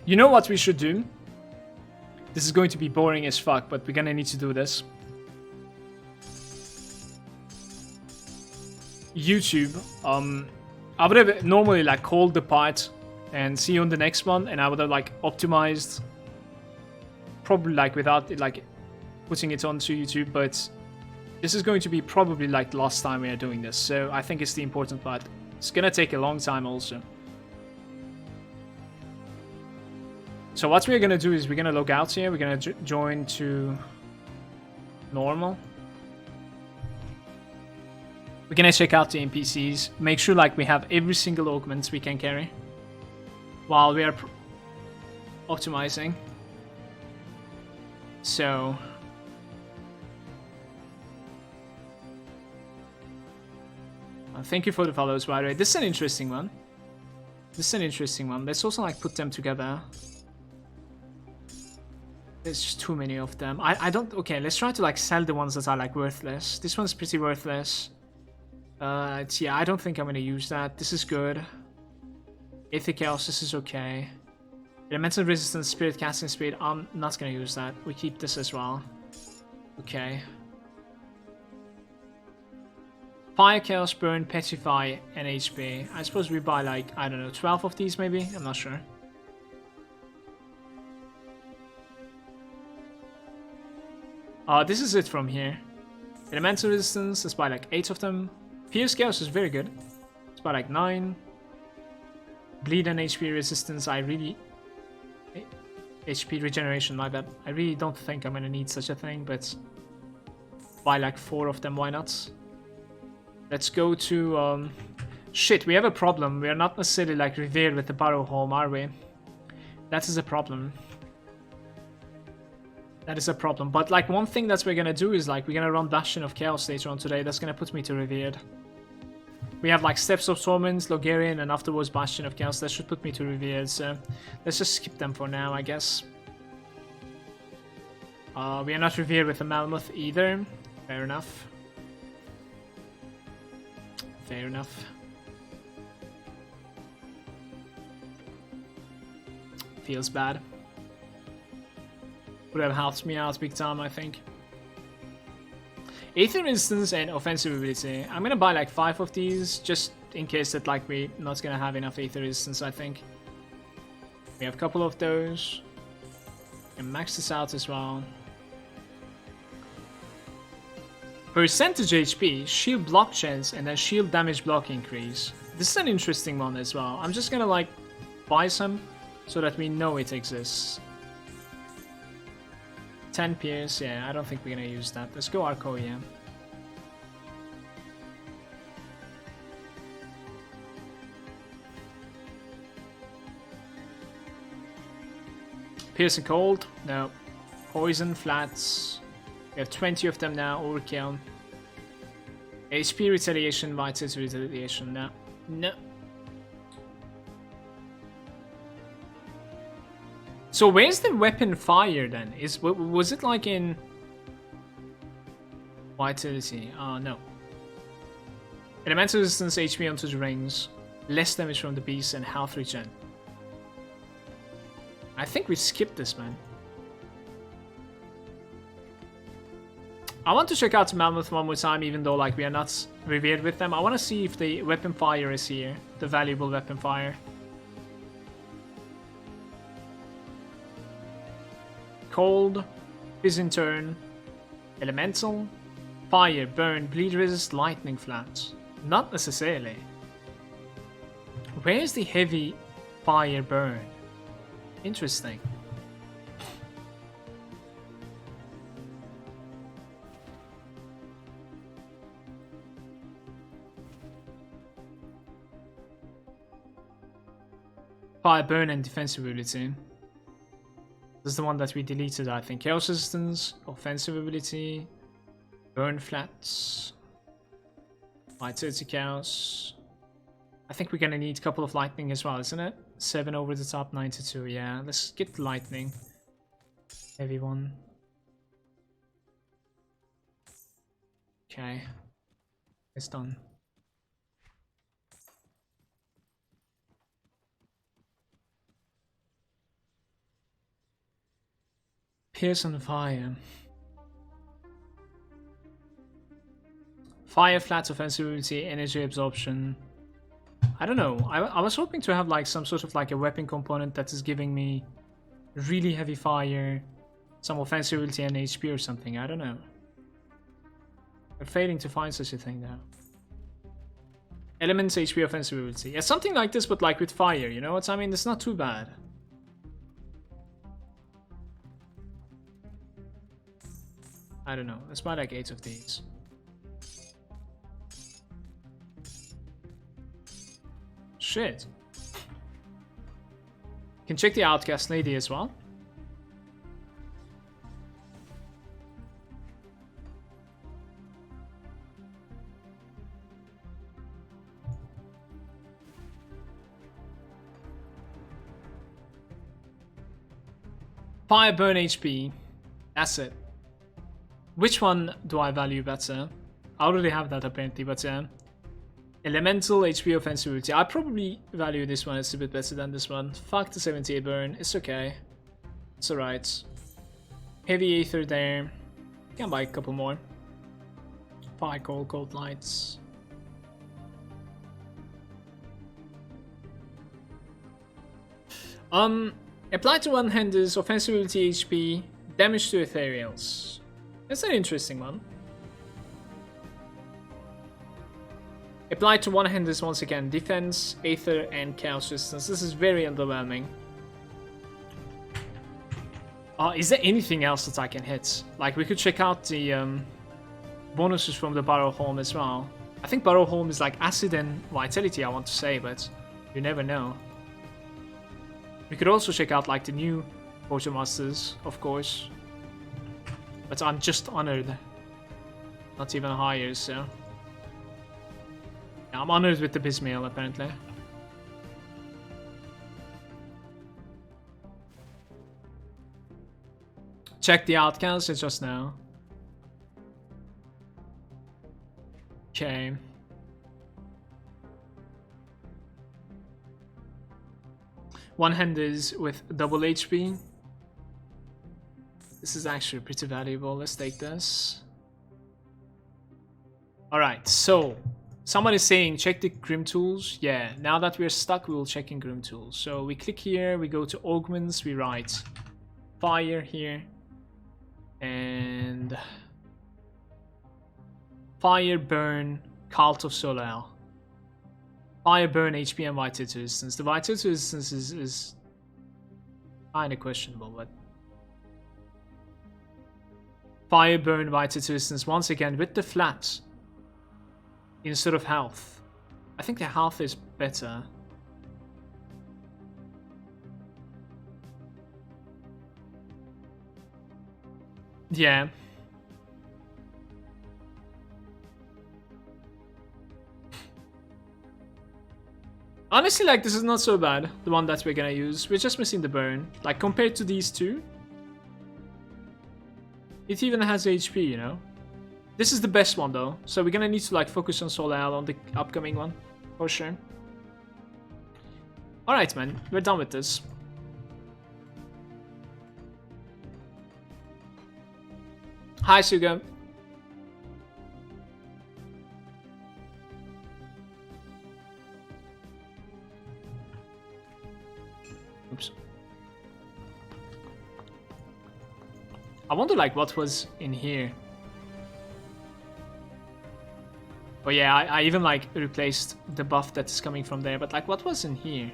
You know what we should do? This is going to be boring as fuck, but we're gonna need to do this. YouTube, I would have normally like called the part and see you on the next one, and I would have like optimized, probably like without it, like putting it onto YouTube, but this is going to be probably like the last time we are doing this, so I think it's the important part. It's gonna take a long time also. So what we're gonna do is we're gonna log out here, we're gonna join to normal. We're gonna check out the NPCs, make sure like we have every single augment we can carry while we are optimizing. So Thank you for the follows, by the way. This is an interesting one. Let's also like put them together. There's just too many of them. I don't... Okay, let's try to like sell the ones that are like worthless. This one's pretty worthless. Yeah, I don't think I'm gonna use that. This is good. Aether Chaos, this is okay. Elemental Resistance, Spirit Casting Speed, I'm not gonna use that. We keep this as well. Okay. Fire, Chaos, Burn, Petrify, and HP. I suppose we buy like, I don't know, 12 of these maybe? I'm not sure. This is it from here. Elemental Resistance, let's buy like 8 of them. Pierce Chaos is very good. Let's buy like 9. Bleed and HP Resistance, I really... HP Regeneration, my bad. I really don't think I'm gonna need such a thing, but... Buy like 4 of them, why not? Let's go to... Shit, we have a problem. We are not necessarily like revered with the Barrow Home, are we? That is a problem. That is a problem. But like one thing that we're gonna do is like we're gonna run Bastion of Chaos later on today. That's gonna put me to revered. We have like Steps of Torment, Logarian, and afterwards Bastion of Chaos. That should put me to revered. So let's just skip them for now, I guess. We are not revered with the Malmouth either. Fair enough. Fair enough. Feels bad. Would have helped me out big time, I think. Aether Resistance and Offensive Ability. I'm gonna buy like 5 of these, just in case that like we're not gonna have enough Aether Resistance, I think. We have a couple of those. And max this out as well. Percentage HP, shield block chance, and then shield damage block increase. This is an interesting one as well. I'm just gonna like buy some so that we know it exists. 10 Pierce, yeah, I don't think we're gonna use that. Let's go Arcoia. Pierce and Cold, no. Poison, Flats. We have 20 of them now, overkill. HP Retaliation, Vitality Retaliation, no. No. So where's the weapon fire then? Was it like in Vitality? No. Elemental Resistance, HP onto the rings, less damage from the beast, and health regen. I think we skipped this, man. I want to check out Malmouth one more time, even though like we are not revered with them. I want to see if the weapon fire is here, the valuable weapon fire. Cold, Fizzing Turn, Elemental, Fire, Burn, Bleed Resist, Lightning Flash. Not necessarily. Where's the heavy Fire Burn? Interesting. Fire, Burn, and Defensive Ability. This is the one that we deleted, I think. Chaos Resistance, Offensive Ability, Burn Flats, Vitality Chaos. I think we're gonna need a couple of Lightning as well, isn't it? 7 over the top, 92, yeah. Let's get the Lightning. Heavy one. Okay. It's done. Pierce and Fire. Fire, Flats, Offensive Ability, Energy Absorption. I don't know. I was hoping to have like some sort of like a weapon component that is giving me really heavy fire, some offensive ability and HP or something. I don't know. We're failing to find such a thing now. Elements, HP, offensive ability. Yeah, something like this, but like with fire, you know what I mean? It's not too bad. I don't know. Let's buy like 8 of these. Shit. Can check the Outcast Lady as well. Fire burn HP. That's it. Which one do I value better? I already have that apparently, but yeah. Elemental HP offensivity. I probably value this one as a bit better than this one. Fuck the 78 burn. It's okay. It's alright. Heavy Aether there. Can buy a couple more. Fire Cold, Cold Lights. Apply to one-handers, offensivity HP, damage to ethereals. That's an interesting one. Apply to one-handers once again, defense, aether, and chaos resistance. This is very underwhelming. Is there anything else that I can hit? Like, we could check out the bonuses from the Barrow Home as well. I think Barrow Home is like acid and vitality, I want to say, but you never know. We could also check out like the new Quartermasters, of course. But I'm just honored. Not even higher, so. Yeah, I'm honored with the Bismail, apparently. Check the outcasts just now. Okay. One-handers with double HP. This is actually pretty valuable. Let's take this. Alright, so someone is saying check the Grimtools. Yeah, now that we're stuck, we will check in Grimtools. So we click here, we go to augments, we write fire here. And fire burn Cult of Soleil. Fire burn HP and vitality resistance. The vitality resistance is kinda questionable, but fire burn vitality resistance once again with the flat instead of health. I think the health is better. Yeah. Honestly, like, this is not so bad, the one that we're gonna use. We're just missing the burn. Like, compared to these two, it even has HP, you know? This is the best one, though. So we're gonna need to, like, focus on Soleil on the upcoming one, for sure. Alright, man. We're done with this. Hi, Suga. Oops. I wonder, like, what was in here. Oh yeah, I even, like, replaced the buff that is coming from there. But, like, what was in here?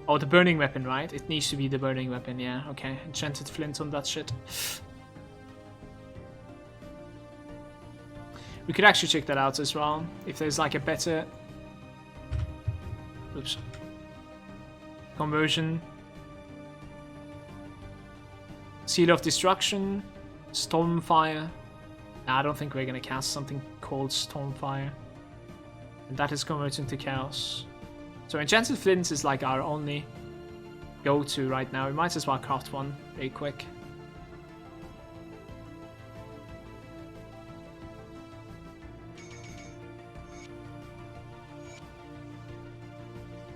Oh, the burning weapon, right? It needs to be the burning weapon, yeah. Okay, enchanted flint on that shit. We could actually check that out as well. If there's, like, a better... Oops. Conversion. Seal of Destruction. Stormfire. Nah, I don't think we're gonna cast something called Stormfire. And that is converting to Chaos. So Enchanted Flint is like our only go-to right now. We might as well craft one very quick.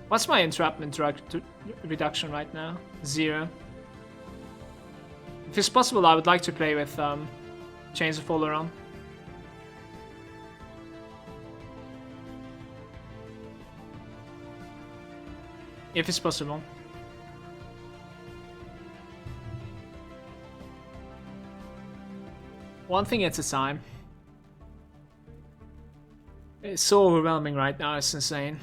What's my entrapment reduction right now? 0. If it's possible, I would like to play with Chains of Oleron. If it's possible. One thing at a time. It's so overwhelming right now, it's insane.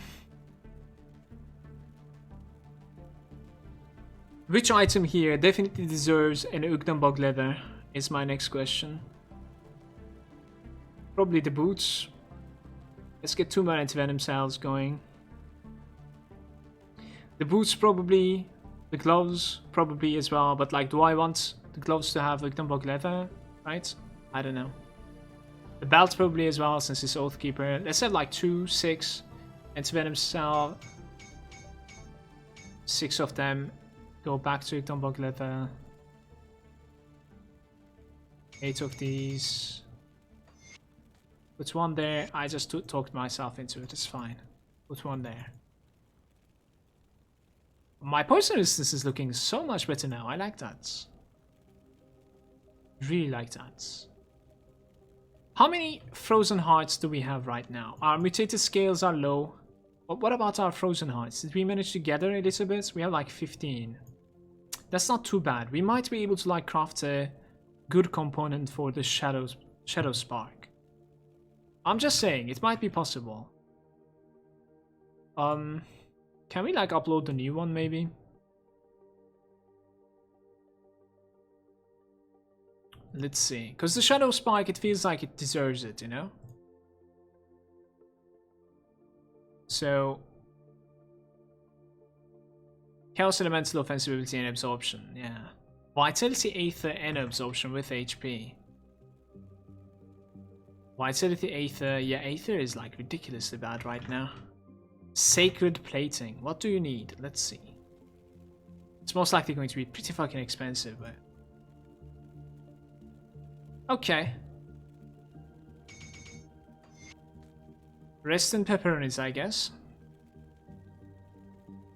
Which item here definitely deserves an Ugnambog leather is my next question. Probably the boots. Let's get 2 more anti-venom cells going. The boots probably, the gloves probably as well, but like, do I want the gloves to have Ugnambog leather, right? I don't know. The belt probably as well, since it's Oathkeeper. Let's have like 2, 6 anti-venom cell. 6 of them. Go back to Ugnambog leather. 8 of these. Put one there. I just talked myself into it. It's fine. Put one there. My poison resistance is looking so much better now. I like that. Really like that. How many frozen hearts do we have right now? Our mutated scales are low. But what about our frozen hearts? Did we manage to gather a little bit? We have like 15. That's not too bad. We might be able to like craft a good component for the shadow spark. I'm just saying, it might be possible. Can we like upload the new one maybe? Let's see. Because the shadow spark, it feels like it deserves it, you know? So... Chaos Elemental Offensive Ability and Absorption, yeah. Vitality, Aether, and Absorption with HP. Vitality, Aether, yeah, Aether is like ridiculously bad right now. Sacred Plating, what do you need? Let's see. It's most likely going to be pretty fucking expensive, but... Okay. Rest and pepperonis, I guess.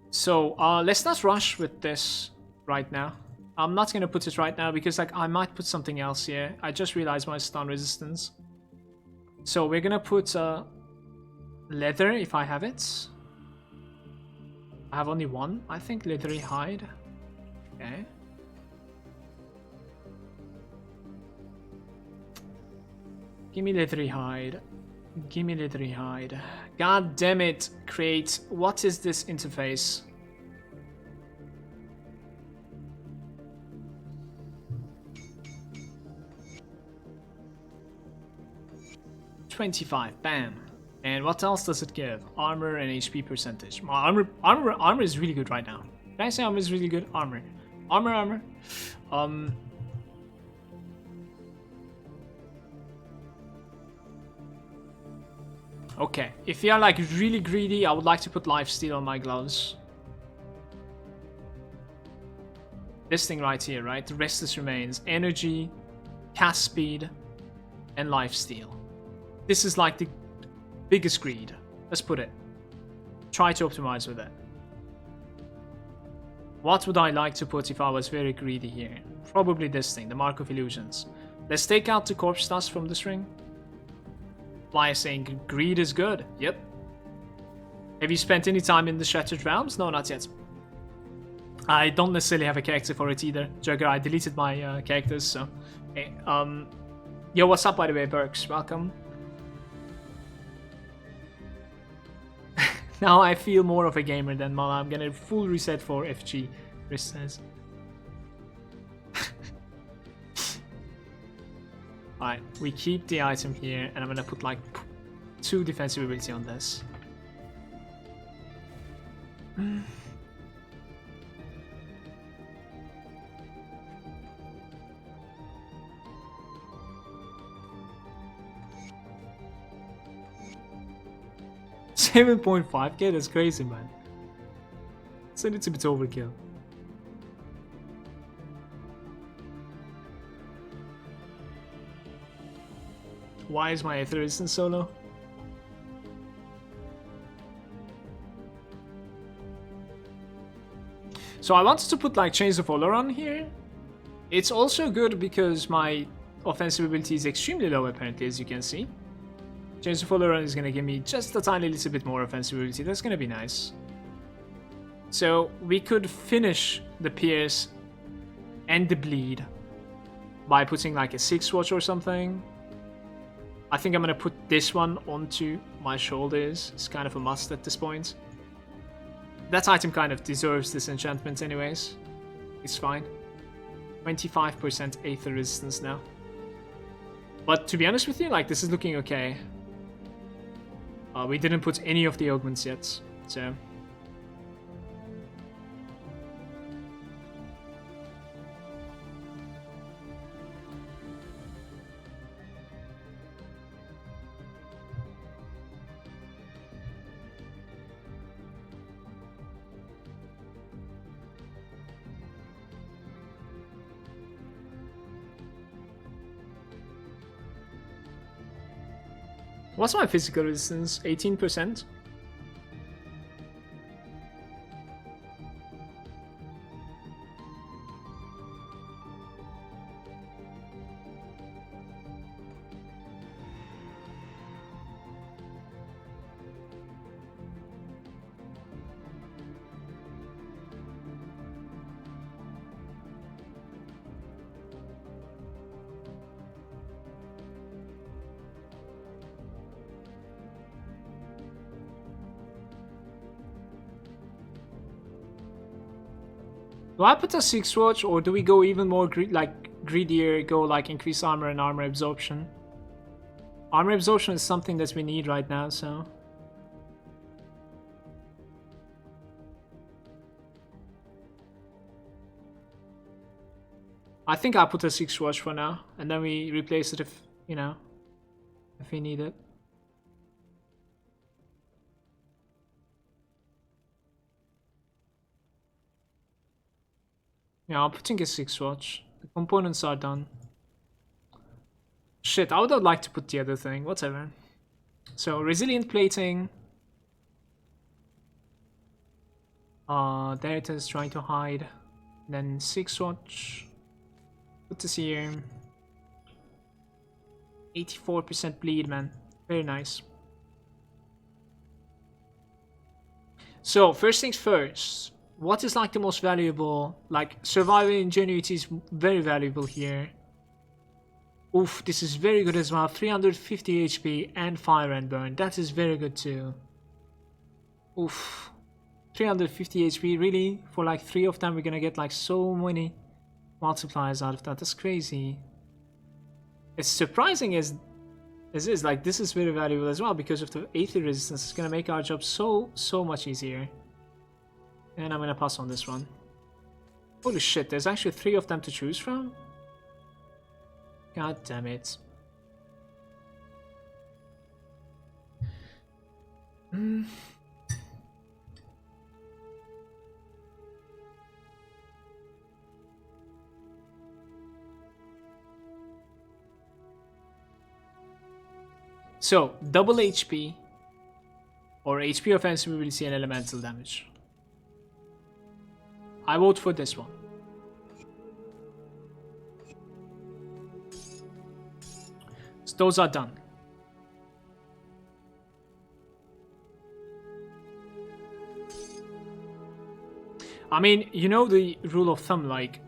So, let's not rush with this right now. I'm not gonna put it right now because like I might put something else here. I just realized my stun resistance. So we're gonna put leather if I have it. I have only one, I think. Leathery hide. Okay. Give me leathery hide. Give me leathery hide. God damn it, Create. What is this interface? $25, bam. And what else does it give? Armor and HP percentage. Armor is really good right now. Can I say armor is really good? Armor. Okay, if you are like really greedy, I would like to put lifesteal on my gloves. This thing right here, right? The Restless Remains, energy, cast speed, and lifesteal. This is like the biggest greed. Let's put it. Try to optimize with it. What would I like to put if I was very greedy here? Probably this thing, the Mark of Illusions. Let's take out the corpse dust from this ring. Fly is saying greed is good. Yep. Have you spent any time in the Shattered Realms? No, not yet. I don't necessarily have a character for it either. Jugger, I deleted my characters, so... Hey, yo, what's up, by the way, Burks? Welcome. Now I feel more of a gamer than Mala. I'm gonna full reset for FG, Chris says. Alright, we keep the item here, and I'm gonna put like 2 defensive ability on this. $7.5k? That's crazy, man. So it's a bit overkill. Why is my Aether resistance so low? So I wanted to put like Chains of Oloron here. It's also good because my offensive ability is extremely low apparently, as you can see. Chains of Oloron is going to give me just a tiny little bit more offensive ability. That's going to be nice. So we could finish the Pierce and the Bleed by putting like a 6-watch or something. I think I'm going to put this one onto my shoulders. It's kind of a must at this point. That item kind of deserves this enchantment anyways. It's fine. 25% Aether resistance now. But to be honest with you, like, this is looking okay. We didn't put any of the augments yet, so... What's my physical resistance? 18%? Do I put a 6 watch, or do we go even more greedier, go like increase armor and armor absorption? Armor absorption is something that we need right now, so... I think I'll put a 6 watch for now, and then we replace it if, you know, if we need it. Yeah, I'm putting a 6 watch. The components are done. Shit, I would have liked to put the other thing, whatever. So, resilient plating. There it is, trying to hide. Then 6 watch. Put this here. 84% bleed, man. Very nice. So, first things first. What is like the most valuable? Like, survival ingenuity is very valuable here. Oof, this is very good as well. 350 HP and fire and burn. That is very good too. Oof. 350 HP, really? For like 3 of them, we're gonna get like so many multipliers out of that. That's crazy. It's surprising as is. Like, this is very valuable as well because of the Aether resistance. It's gonna make our job so much easier. And I'm gonna pass on this one. Holy shit, there's actually 3 of them to choose from? God damn it. So, double HP or HP offensive ability and elemental damage. I vote for this one. So those are done. I mean, you know the rule of thumb, like,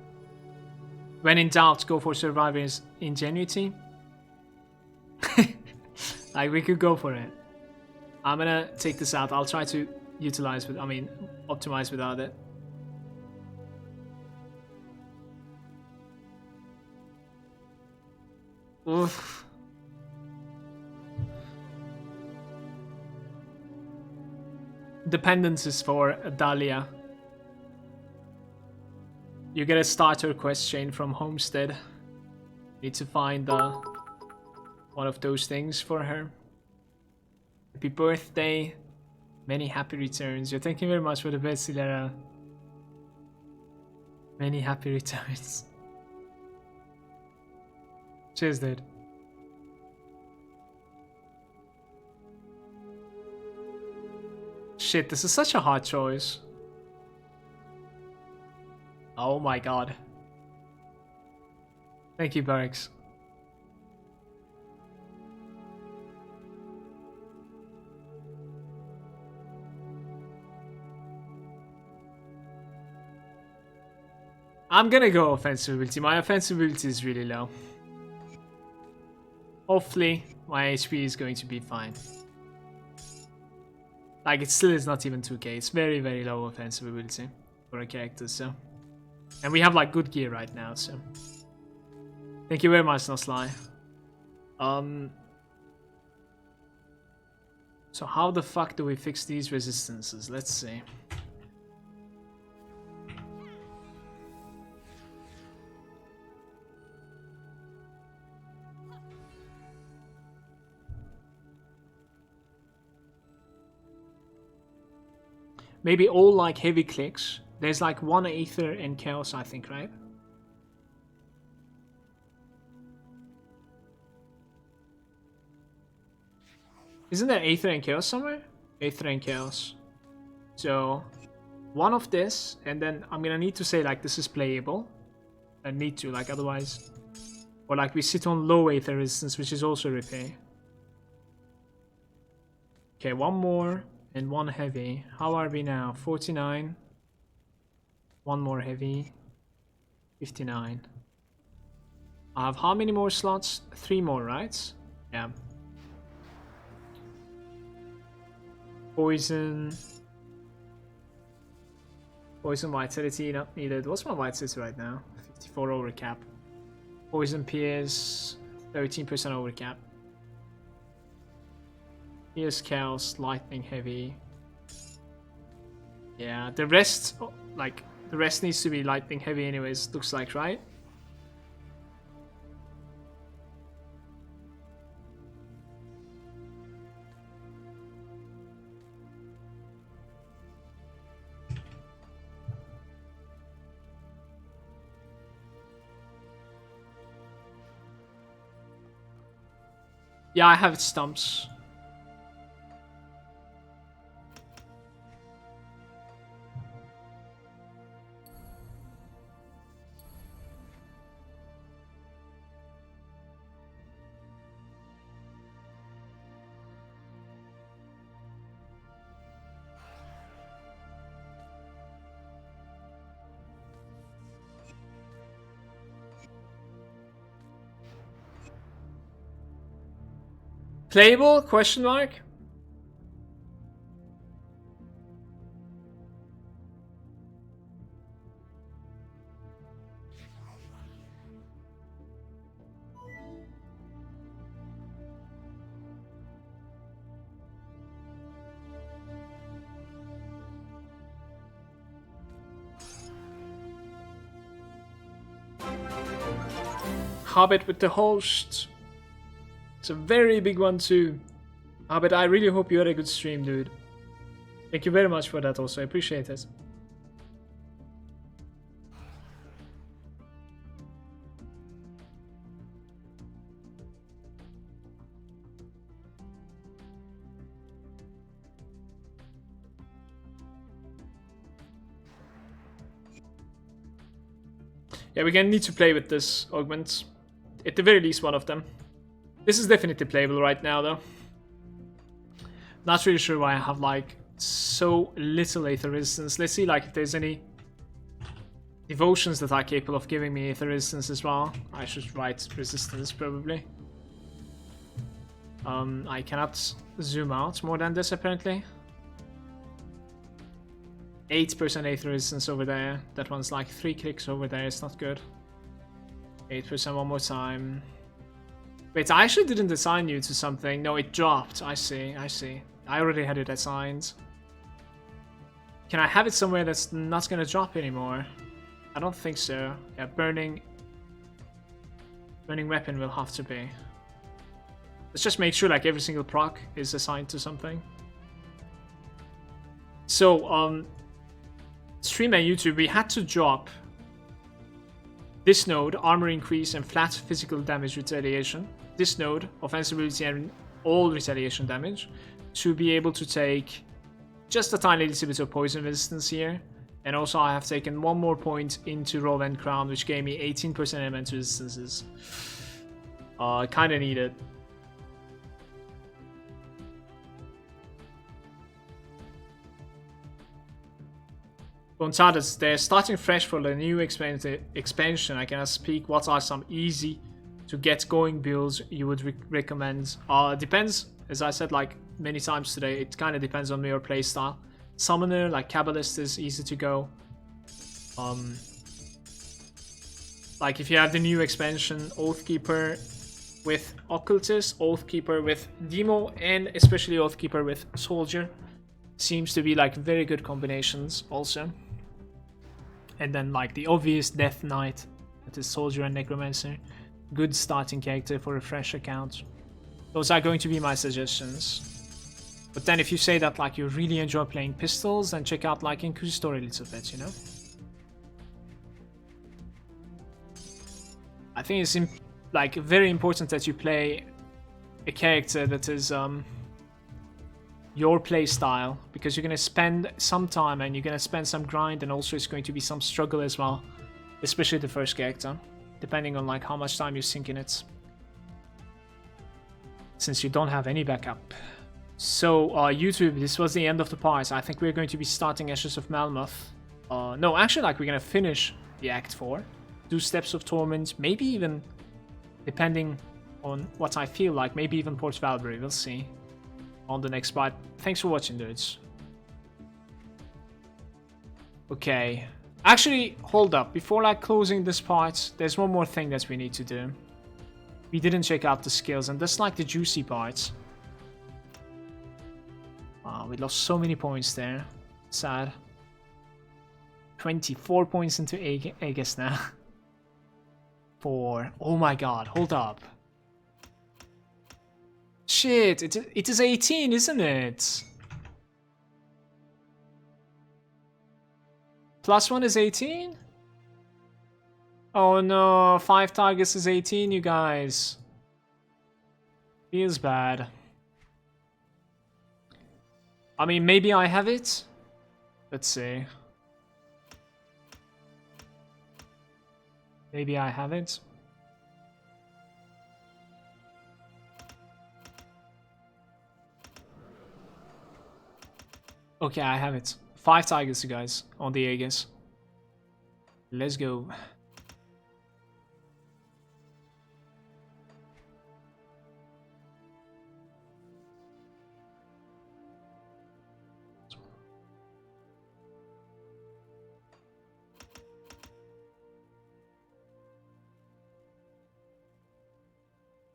when in doubt, go for survivor's ingenuity. Like, we could go for it. I'm gonna take this out. I'll try to utilize with, optimize without it. Oof. Dependencies for Dahlia. You get a starter quest chain from Homestead. Need to find one of those things for her. Happy birthday. Many happy returns. You're thank you very much for the best, Silera. Many happy returns. Cheers, dude. Shit, this is such a hard choice. Oh my god. Thank you, Barracks. I'm gonna go offensive ability. My offensive ability is really low. Hopefully, my HP is going to be fine. Like, it still is not even 2k. It's very, very low offensive ability for a character, so. And we have, like, good gear right now, so. Thank you very much, Nosly. So how the fuck do we fix these resistances? Let's see. Maybe all like heavy clicks. There's like 1 Aether and Chaos, I think, right? Isn't there Aether and Chaos somewhere? Aether and Chaos. So, one of this, and then I'm gonna need to say like this is playable. I need to, like otherwise. Or like we sit on low Aether resistance, which is also repair. Okay, one more and one heavy. How are we now? 49. One more heavy. 59. I have how many more slots? 3 more, right? Yeah. Poison. Poison vitality not needed. What's my vitality right now? 54 over cap. Poison Pierce, 13% over cap. Pierce Chaos, Lightning Heavy. Yeah, the rest, like, the rest needs to be Lightning Heavy anyways, looks like, right? Yeah, I have its stumps. Playable? Question mark? Hobbit with the host. It's a very big one too. Hobbit, I really hope you had a good stream, dude. Thank you very much for that also, I appreciate it. Yeah, we're gonna need to play with this augment. At the very least, one of them. This is definitely playable right now, though. Not really sure why I have, like, so little Aether resistance. Let's see, like, if there's any devotions that are capable of giving me Aether resistance as well. I should write resistance, probably. I cannot zoom out more than this, apparently. 8% Aether resistance over there. That one's like 3 clicks over there. It's not good. 8% one more time. Wait, I actually didn't assign you to something. No, it dropped. I see, I see. I already had it assigned. Can I have it somewhere that's not gonna drop anymore? I don't think so. Yeah, burning weapon will have to be. Let's just make sure like every single proc is assigned to something. So, stream and YouTube, we had to drop this node, armor increase and flat physical damage retaliation. This node, offensive ability and all retaliation damage, to be able to take just a tiny little bit of poison resistance here. And also I have taken 1 more point into Roll and Crown, which gave me 18% elemental resistances. Kinda need it. Bontadas, they're starting fresh for the new expansion. I can speak. What are some easy to get going builds you would recommend? Depends, as I said like many times today, it kind of depends on your playstyle. Summoner, like Kabbalist, is easy to go. Like if you have the new expansion, Oathkeeper with Occultist, Oathkeeper with Demo, and especially Oathkeeper with Soldier, seems to be like very good combinations also. And then like the obvious Death Knight, that is Soldier and Necromancer, good starting character for a fresh account. Those are going to be my suggestions. But then if you say that like you really enjoy playing pistols, then check out like Inquisitor a little bit, you know? I think it's like very important that you play a character that is your play style, because you're gonna spend some time and you're gonna spend some grind, and also it's going to be some struggle as well, especially the first character, depending on like how much time you sink in it, since you don't have any backup. So YouTube, this was the end of the part. I think we're going to be starting Ashes of Malmouth. No, actually, like, we're gonna finish the Act 4, do Steps of Torment, maybe even, depending on what I feel like, maybe even Port Valkyrie, we'll see on the next part. Thanks for watching, dudes. Okay, actually, hold up, before like closing this part, there's one more thing that we need to do. We didn't check out the skills, and that's like the juicy part. Wow, we lost so many points there. Sad. 24 points into Aegis now. 4. Oh my god, hold up. Shit, it is 18, isn't it? +1 is 18? Oh no, 5 targets is 18, you guys. Feels bad. I mean, maybe I have it? Let's see. Maybe I have it. Okay, I have it. 5 tigers, you guys, on the Aegis. Let's go.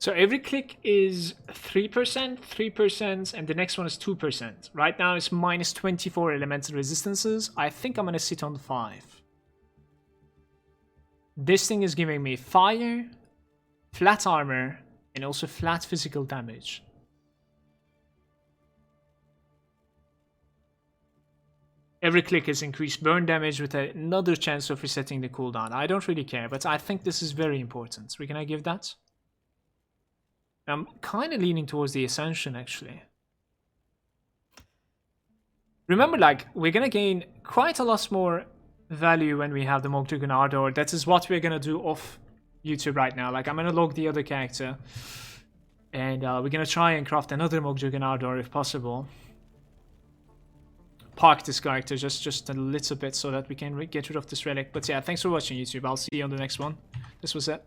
So every click is 3%, 3%, and the next one is 2%. Right now it's minus 24 elemental resistances. I think I'm gonna sit on 5. This thing is giving me fire, flat armor, and also flat physical damage. Every click is increased burn damage with another chance of resetting the cooldown. I don't really care, but I think this is very important. We're gonna give that. I'm kind of leaning towards the Ascension, actually. Remember, like, we're gonna gain quite a lot more value when we have the Mogdragon Ardor. That is what we're gonna do off YouTube right now. Like, I'm gonna log the other character, and we're gonna try and craft another Mogdragon Ardor if possible. Park this character just a little bit so that we can get rid of this relic. But yeah, thanks for watching, YouTube. I'll see you on the next one. This was it.